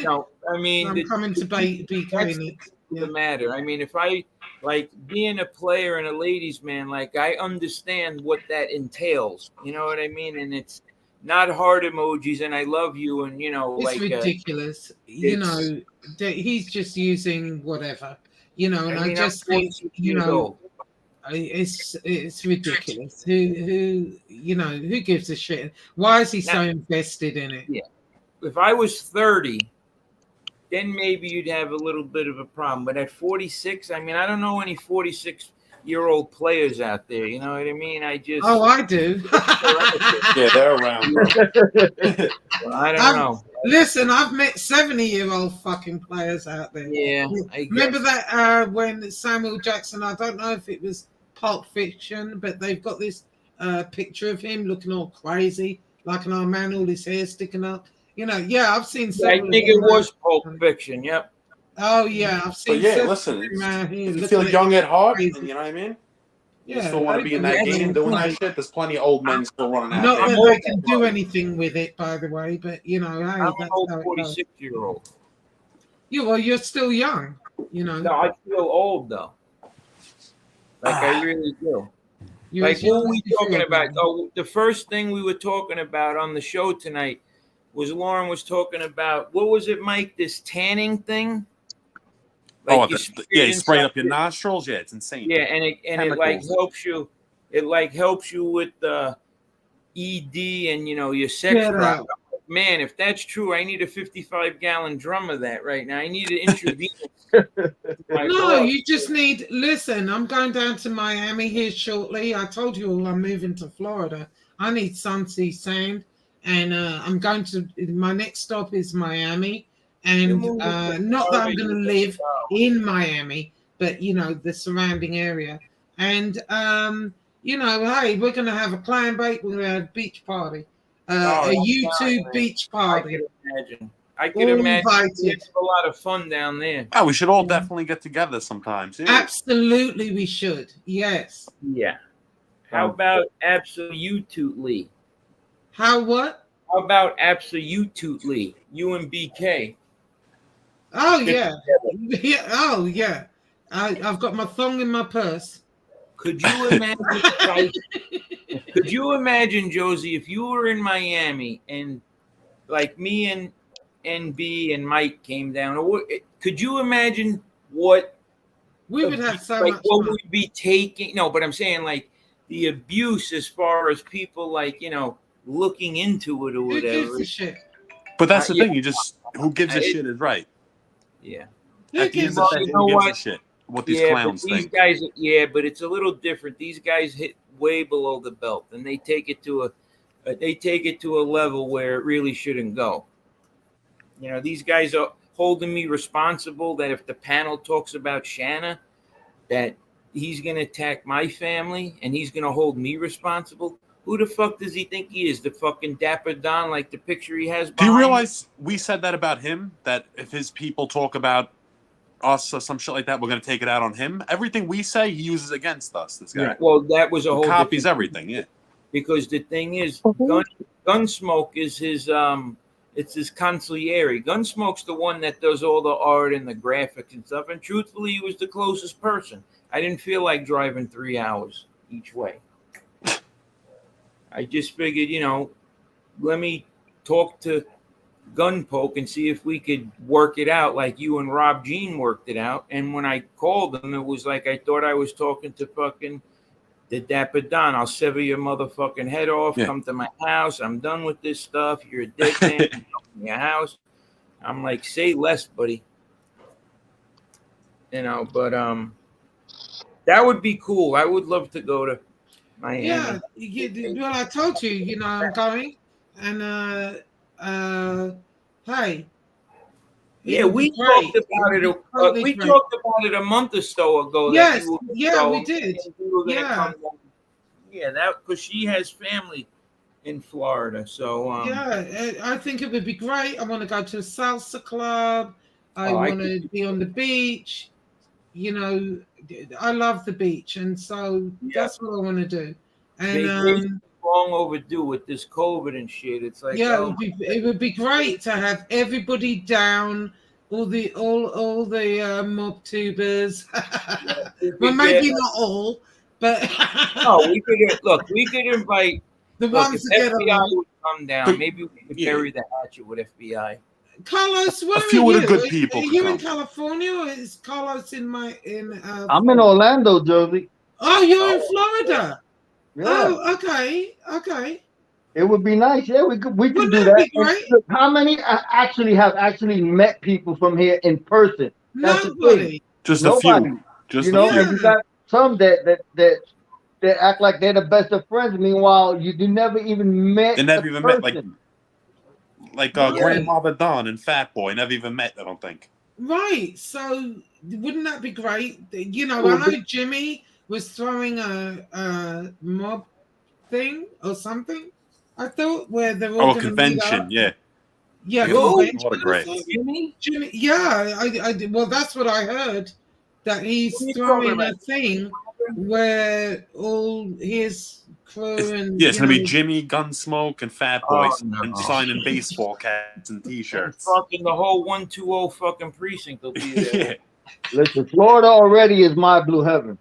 No, I mean, I'm coming to BK that's next. the matter. I mean, if I like being a player and a ladies' man, like I understand what that entails. You know what I mean? And it's not heart emojis and I love you and It's like ridiculous. He's just using whatever. And I just think, it's ridiculous. Who gives a shit? Why is he so invested in it? Yeah. If I was 30, then maybe you'd have a little bit of a problem. But at 46, I mean, I don't know any 46-year-old players out there. You know what I mean? I do. Yeah, they're around. Well, I don't know. Listen, I've met 70-year-old fucking players out there. Yeah. Remember that when Samuel Jackson, I don't know if it was Pulp Fiction, but they've got this picture of him looking all crazy, like an old man, all his hair sticking up. I've seen. I think it was Pulp Fiction. Yep. Oh yeah, I've seen. But listen, you feel young at heart, and you know what I mean. You still want to be in that game doing that shit. There's plenty of old men still running out. Not that they can do anything with it, by the way, but hey, I'm that's old how it goes. 46-year-old. Yeah, well, you're still young. No, I feel old though. Like I really do. Like what were we talking about? Oh, the first thing we were talking about on the show tonight was Lauren was talking about, what was it, Mike? This tanning thing. Like you spray up your nostrils. Yeah, it's insane. Yeah, and it like helps you. It like helps you with the ED and your sex drive. Man, if that's true, I need a 55-gallon drum of that right now. I need an intravenous. No, you just need. Listen, I'm going down to Miami here shortly. I told you all I'm moving to Florida. I need Sunsea Sand, and I'm going to. My next stop is Miami, and not that I'm going to live in Miami, but the surrounding area. And hey, we're going to have a clam bake. We're going to have a beach party. A YouTube beach party. I can imagine it's a lot of fun down there. Oh, we should all definitely get together sometimes. Yeah. Absolutely, we should. Yes. Yeah. How about absolutely? How what? How about absolutely? You and BK. Oh yeah. Yeah. Oh yeah. I've got my thong in my purse. Could you imagine? Could you imagine, Josie, if you were in Miami and like me and NB and Mike came down? Or could you imagine what we would have so like much what fun. we'd be taking? No, but I'm saying like the abuse as far as people like looking into it or whatever. Who gives a shit? But that's the thing. You just who gives a shit is right. Yeah. At the end of the day, who gives a shit? What these clowns think. Guys, but it's a little different. These guys hit way below the belt, and they take it to a level where it really shouldn't go. These guys are holding me responsible that if the panel talks about Shanna, that he's going to attack my family and he's going to hold me responsible. Who the fuck does he think he is? The fucking Dapper Don, like the picture he has behind. Do you realize we said that about him? That if his people talk about us or some shit like that, we're going to take it out on him. Everything we say, he uses against us. This guy. Yeah, well, that was a whole copies everything. Yeah. Because the thing is, Gunsmoke is his it's his consigliere. Gunsmoke's the one that does all the art and the graphics and stuff. And truthfully, he was the closest person. I didn't feel like driving 3 hours each way. I just figured, let me talk to gun poke and see if we could work it out like you and Rob Jean worked it out. And when I called him, it was like I thought I was talking to fucking the Dapper Don. I'll sever your motherfucking head off. Yeah. Come to my house. I'm done with this stuff. You're a dead man. I'm coming to your house. I'm like, say less, buddy. You know, but that would be cool. I would love to go to Miami. Yeah, well, I told you, you know, I'm going, and hey, Yeah, it would we be great. talked about It it. would be totally We great. talked about it a month or so ago. that Yes, you were yeah, going, we did. and we were gonna Yeah. come down. Yeah, that because she has family in Florida. So Yeah, I think it would be great. I want to go to a salsa club. I Oh, I want to be on the beach. You know, I love the beach, and so Yeah. that's what I want to do. And vacation's long overdue with this COVID and shit. It's like, yeah, oh, it would be great to have everybody down, all the mob tubers. we Well, could maybe get- not all, but no, we could look. We could invite. the Look, ones if that get FBI along. would come down, But- maybe we could yeah. bury the hatchet with FBI. Carlos, where few are of the you? good people Are could you in come. California, or is Carlos in I'm in Orlando, Josie. Oh, you're in Florida. Yeah, Oh, okay. it would be nice. Yeah, we could Wouldn't do that that. be great? And look, how many actually have met people from here in person? That's the thing. Nobody. Just Nobody. a few. Just You know, a few. and you got some that act like they're the best of friends. Meanwhile, you never even met. They never the even person. met like Right. Grandmother Don and Fat Boy. Never even met. I don't think. Right. So wouldn't that be great? You know, Well, I know Jimmy was throwing a mob thing or something. I thought where they're all Oh, a gonna meet convention. up. Yeah. Yeah, Yo, convention what a or great- something. Jimmy? Jimmy, yeah, well, that's what I heard. That he's What are you throwing talking a about? thing where all his crew and Yeah, it's you gonna be know, Jimmy, Gunsmoke, and Fat Oh, Boy no. and signing baseball caps and And T-shirts. fucking the whole 120 fucking precinct will be there. Yeah. Listen, Florida already is my blue heaven.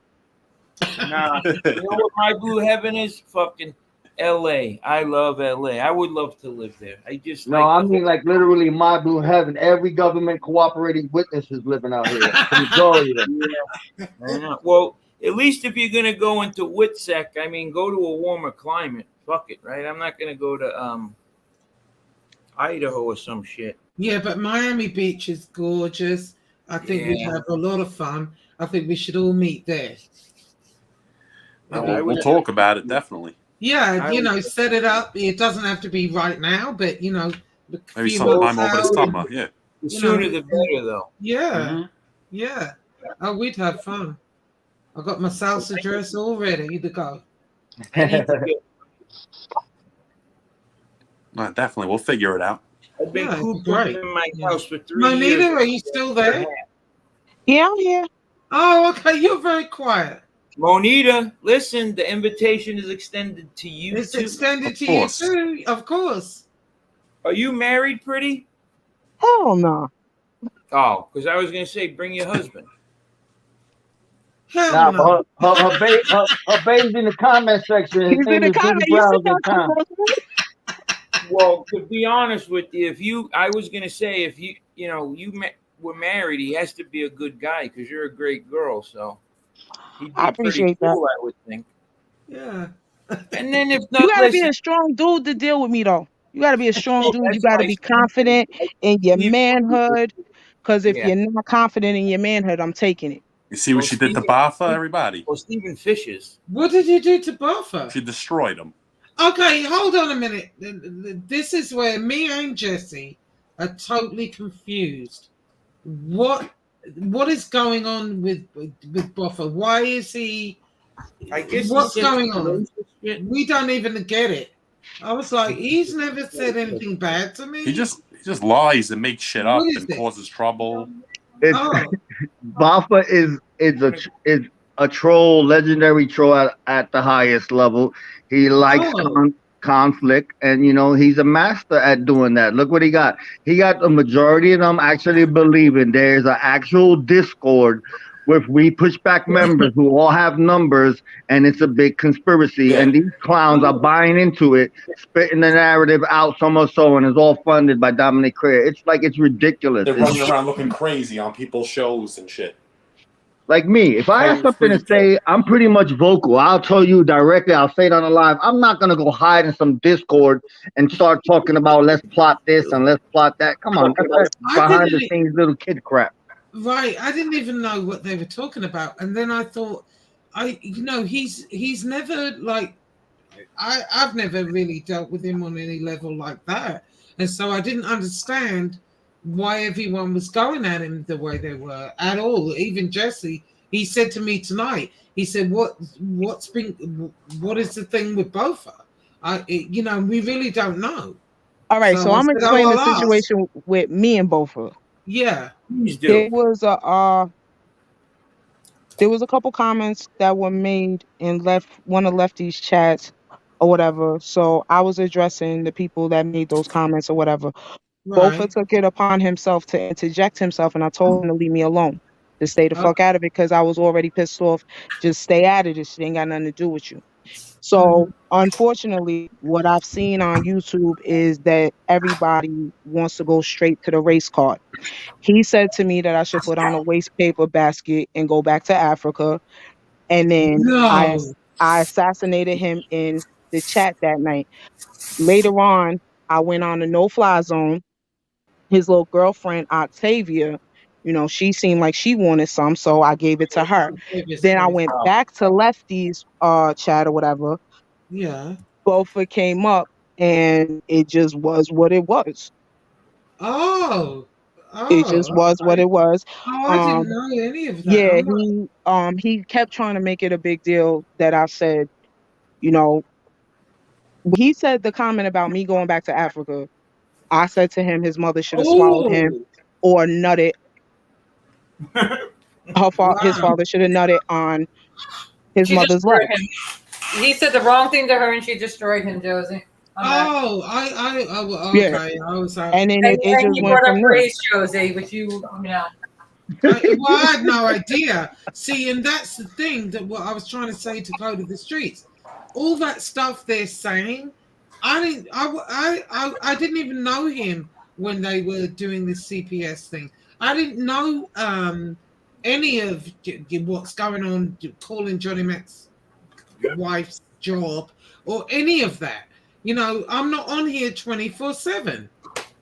Nah, you know what my blue heaven is? Fucking LA. I love LA. I would love to live there. I just No, I mean like literally my blue heaven. Every government cooperating witness is living out here. The majority of them. I know. Well, at least if you're gonna go into Witsec, I mean, go to a warmer climate. Fuck it, right? I'm not gonna go to Idaho or some shit. yeah, but Miami Beach is gorgeous. I think we'd Yeah. have a lot of fun. I think we should all meet there. We'll talk about it definitely. Yeah, I you would- know, set it up. It doesn't have to be right now, but you know, a Maybe few sometime months over the out. summer. Yeah. The You sooner know, the better, though. Yeah, Mhm. yeah. Oh, we'd have fun. I got my salsa dress all ready to go. I need to get- No, definitely. We'll figure it out. I've been Yeah, cooped great. up in my house for 3 Monita, years. are you still there? Yeah, I'm here. Oh, okay. You're very quiet. Monita, listen, the invitation is extended to you It's too. extended Of to course. you too, of course. Are you married, pretty? Hell no. Oh, because I was gonna say, bring your husband. Hell Nah, no. but her baby's in the comment section. His He's in name the is Diddy comment. You Brown should in not come town. Well, to be honest with you, I was gonna say, if you were married, he has to be a good guy because you're a great girl. So he'd be I appreciate pretty cool, I would think. Yeah. And then if not, You gotta be listen, a strong dude to deal with me though. You gotta be a strong dude. You that's gotta why be confident in your Steve- manhood. Because if Yeah. you're not confident in your manhood, I'm taking it. You see what Well, she did to Steve- Bafa, everybody? or Stephen Fish's. What did you do to Buffer? She destroyed him. Okay, hold on a minute. This is where me and Jesse are totally confused. What is going on with Buffer? Why is he? I guess What's he said going some on? racist shit. We don't even get it. I was like, he's never said anything bad to me. He just lies and makes shit up What is and it? causes trouble. It's, Oh, Bafa is a troll, legendary troll at the highest level. He likes Oh. conflict, and he's a master at doing that. Look what he got. He got the majority of them actually believing there's an actual Discord with we pushback members who all have numbers, and it's a big conspiracy, and these clowns are buying into it, spitting the narrative out so much so, and it's all funded by Dominic Clear. It's like, it's ridiculous. They're running around looking crazy on people's shows and shit. Like me, if I have something to say, I'm pretty much vocal. I'll tell you directly. I'll say it on the live. I'm not gonna go hide in some Discord and start talking about let's plot this and let's plot that. Come on, that's behind the scenes little kid crap. Right, I didn't even know what they were talking about, and then I thought, he's never like, I've never really dealt with him on any level like that, and so I didn't understand why everyone was going at him the way they were at all. Even Jesse, he said to me tonight, he said, what is the thing with Bofa? We really don't know. All right, so I'm I said, explaining I'll the ask. situation with me and Bofa. Yeah. There was a couple comments that were made in one of Lefty's chats or whatever. So I was addressing the people that made those comments or whatever. Right. Bofa took it upon himself to interject himself, and I told him to leave me alone, to stay the fuck out of it, because I was already pissed off. Just stay out of this shit. Ain't got nothing to do with you. So unfortunately, what I've seen on YouTube is that everybody wants to go straight to the race card. He said to me that I should put on a waste paper basket and go back to Africa. And then I assassinated him in the chat that night. Later on, I went on a no-fly zone. His little girlfriend, Octavia, she seemed like she wanted some, so I gave it to her. Then I went back to Lefty's chat or whatever. Yeah. Bofa came up, and it just was what it was. Oh. It just was what it was. Oh, I didn't know any of that. Yeah, he kept trying to make it a big deal that I said, he said the comment about me going back to Africa. I said to him his mother should have swallowed him or nutted. His father should have nutted on his mother's leg. He said the wrong thing to her, and she destroyed him, Josie. Okay. Yeah. I was and then it just went from there. Race, Josie, which you know. Well, I had no idea. See, and that's the thing that what I was trying to say to Code of the Streets. All that stuff they're saying, I didn't even know him when they were doing this CPS thing. I didn't know any of what's going on, calling Johnny Mac's wife's job or any of that. I'm not on here 24/7.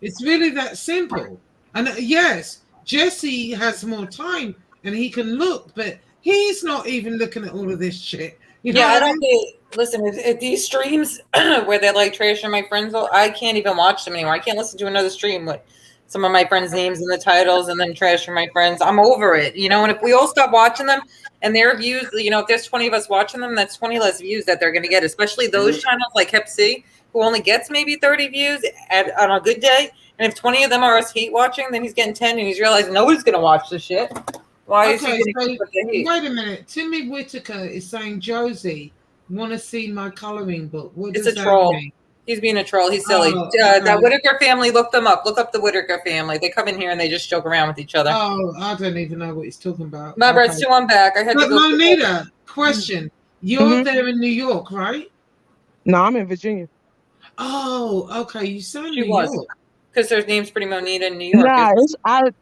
It's really that simple. And yes, Jesse has more time and he can look, but he's not even looking at all of this shit. I don't think. Listen, if these streams where they're like trashing my friends, I can't even watch them anymore. I can't listen to another stream with some of my friends' names in the titles and then trashing my friends. I'm over it, And if we all stop watching them and their views, if there's 20 of us watching them, that's 20 less views that they're going to get. Especially those channels like Hep C, who only gets maybe 30 views on a good day. And if 20 of them are us hate watching, then he's getting 10, and he's realizing nobody's going to watch this shit. Why is he going to keep with the hate? Wait a minute. Timmy Whitaker is saying, Josie, want to see my coloring book. What it's does a troll. That mean? He's being a troll. He's silly. That Whitaker family, look them up. Look up the Whitaker family. They come in here and they just joke around with each other. Oh, I don't even know what he's talking about. Remember, it's 2 on back. I had but to go. Monita, question. You're there in New York, right? No, I'm in Virginia. Oh, okay. You said New York. Because their name's pretty Monita in New York. Nah,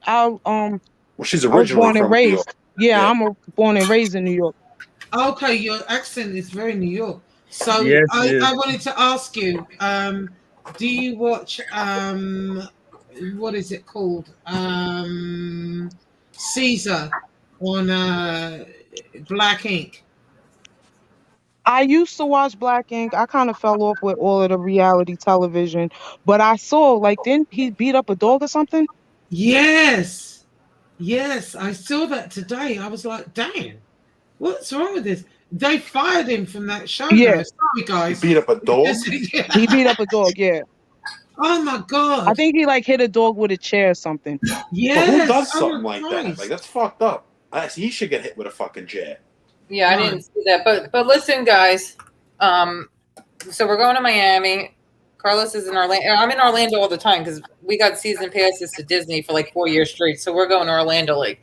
well, she's originally born and from raised. New York. Yeah, I'm born and raised in New York. Okay, your accent is very New York. So Yes, I wanted to ask you, do you watch what is it called? Caesar on Black Ink. I used to watch Black Ink. I kind of fell off with all of the reality television, but I saw didn't he beat up a dog or something? Yes, I saw that today. I was like, damn, what's wrong with this? They fired him from that show. Yeah, now. Sorry guys. He beat up a dog. He beat up a dog. Yeah. Oh my god. I think he hit a dog with a chair or something. Yeah. Who does something like that? Like that's fucked up. He should get hit with a fucking chair. Yeah, I didn't see that. But listen, guys. So we're going to Miami. Carlos is in Orlando. I'm in Orlando all the time because we got season passes to Disney for like 4 years straight. So we're going to Orlando like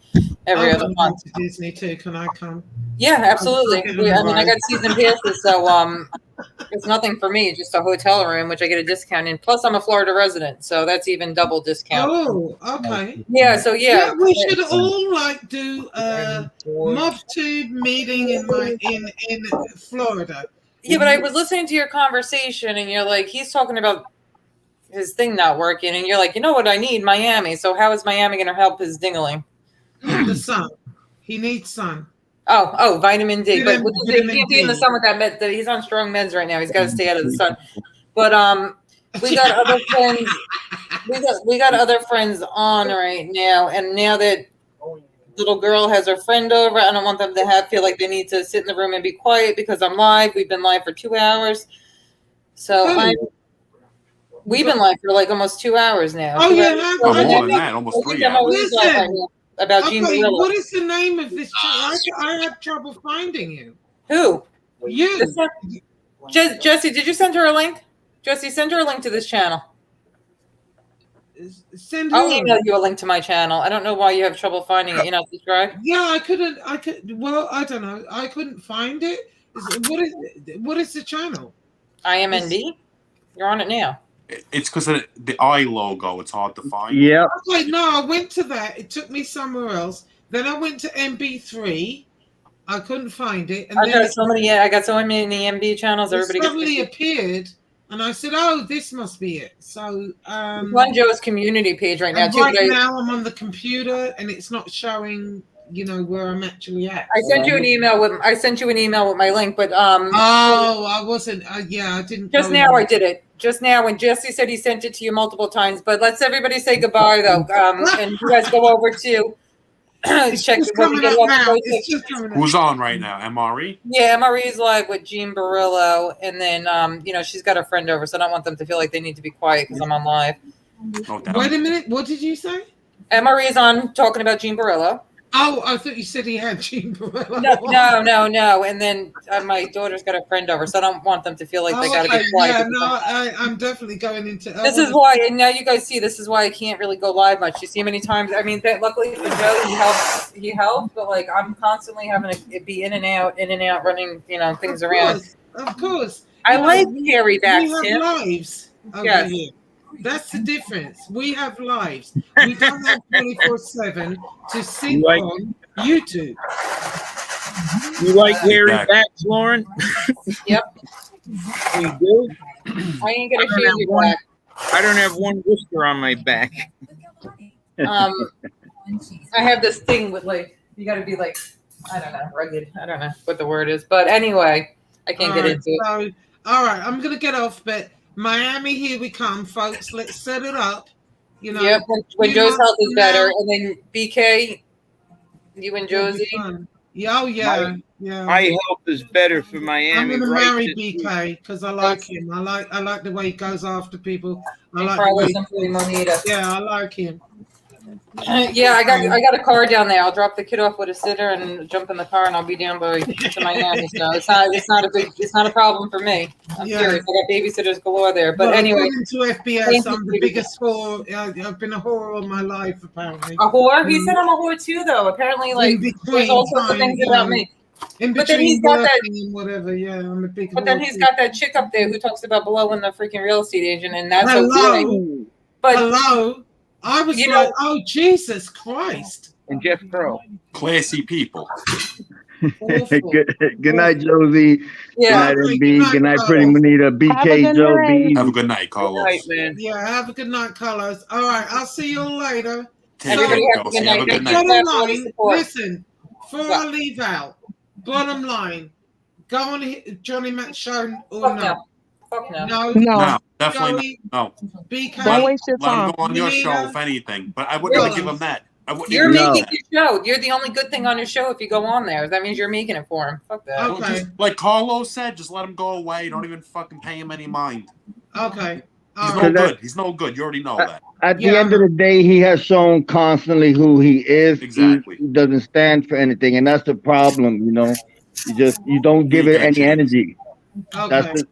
every I'm other going month. to Disney too. Can I come? Yeah, absolutely. I'm fucking I mean, I right. got season passes, so it's nothing for me. Just a hotel room, which I get a discount in. Plus, I'm a Florida resident, so that's even double discount. Oh, okay. Yeah. So Yeah, yeah. we should all like do a MobTube meeting in Florida. Yeah, but I was listening to your conversation, and you're like, he's talking about his thing not working, and you're like, you know what I need? Miami. So how is Miami going to help his dingling? The sun. He needs sun. Oh, vitamin D. But he Vitamin can't be in the D. sun with that med. He's on strong meds right now. He's got to stay out of the sun. But we got other friends. We got other friends on right now, and now that little girl has her friend over, I don't want them to feel like they need to sit in the room and be quiet because I'm live. We've been live for 2 hours, so we've been live for like almost 2 hours now. Oh, 2 yeah, hours. Oh, more than that, almost 3 hours. Listen, about Gene okay, Gorilla. what is the name of this channel? I had trouble finding you. Who? You. Jesse, did you send her a link? Jesse, send her a link to this channel. Send I'll her. email you a link to my channel. I don't know why you have trouble finding it. You're not subscribed? Yeah, I couldn't. Well, I don't know. I couldn't find it. What is the channel? IMND? You're on it now. It's because of the eye logo. It's hard to find. Yeah. Okay, no, I went to that. It took me somewhere else. Then I went to MB3. I couldn't find it. And I then got so many MB channels. it Everybody suddenly gets appeared, and I said, "Oh, this must be it." So, on Joe's community page right now and too. right but now I'm on the computer, and it's not showing, where I'm actually at. I sent you an email with my link, but Oh, I wasn't. Yeah, I didn't. just go now in. I did it. Just now when Jesse said he sent it to you multiple times. But let's everybody say goodbye though, and you guys go over to It's check just when we coming get up off. now. Go It's check- just coming up. Who's on right now? MRE? Yeah, MRE's live with Jean Barillo, and then she's got a friend over, so I don't want them to feel like they need to be quiet because I'm on live. No doubt. Wait a minute. What did you say? MRE's on talking about Jean Barillo. Oh, I thought you said he had Gene Barillo. No. And then my daughter's got a friend over, so I don't want them to feel like they got to okay. be quiet. Yeah, no, I'm definitely going into. This is why, and now you guys see, this is why I can't really go live much. You see how many times? I mean, luckily for Joe, he helps, but like I'm constantly having to be in and out, running, things around. Of course. I like Harry back, We have Tim. lives over Yes. here. That's the difference. We have lives. We don't have 24/7 to sit Like- on YouTube. You like hairy Exactly. backs, Lauren? Yep. You do? I ain't gonna I don't shave have your one. back. I don't have one whisker on my back. I have this thing with like you got to be like I don't know, rugged. I don't know what the word is, but anyway, I can't get into it. So, all right, I'm gonna get off, but Miami, here we come, folks. Let's set it up. Yep, when we Joe's want health is to better, know- and then BK, you and It'll be Josie. fun. Yeah, oh yeah, yeah. My health is better for Miami. I'm gonna right marry this week. BK because I like him. I like the way he goes after people. I like the Carlos way, and Fully Monita. yeah, I like him. Yeah, I got a car down there. I'll drop the kid off with a sitter and jump in the car, and I'll be down by to Miami. So it's not a problem for me. I'm Yeah. serious. I got babysitters galore there. But Well, anyway, according to FBS, thank I'm you. the biggest whore. I've been a whore all my life, apparently. a whore. He said I'm a whore too, though. Apparently, like In between there's all sorts of time, things you about know, me. In But then between he's got that- working and whatever, yeah, I'm a big. But then whore he's too. got that chick up there who talks about blowing the freaking real estate agent, and that's Hello. okay. But Hello. I was You like, know- oh Jesus Christ! And Jeff Crow. Classy people. Awful. Good night, Josie. yeah, Good night, Good MB. night, Good night, Carlos. Pretty Manita. Have a BK, good Joe, night. be easy. Have a good night, Good Carlos. night, man. Yeah, have a good night, Carlos. All right, I'll see you all later. Take Everybody care, have a Josie. good Have a night. good Thank night. you. Bottom for all the line, support. listen, before I leave out, bottom line, go on Johnny Mac show or Fuck no? no. Fuck no. No, No, No, definitely Joey, no. BK. don't waste your Let him time. go on your show, Manita. if anything. But I wouldn't Really? give him that. I wouldn't You're even- No. making your show. You're the only good thing on your show if you go on there. That means you're making it for him. Fuck that. Okay. Well, just, like Carlos said, just let him go away. Don't even fucking pay him any mind. Okay. He's All no right. good. He's no good. You already know that. At the Yeah. end of the day, he has shown constantly who he is. Exactly. He doesn't stand for anything, and that's the problem. You don't give You it gotta any change. energy. Okay. That's it.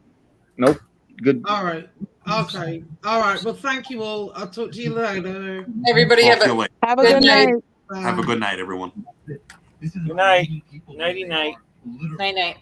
Nope. Good. All right. Okay. All right. Well, thank you all. I'll talk to you later. Everybody Talk have to you a later. Have a Good good night. night. Have a Bye. good night, everyone. Good night. Nighty night. night night.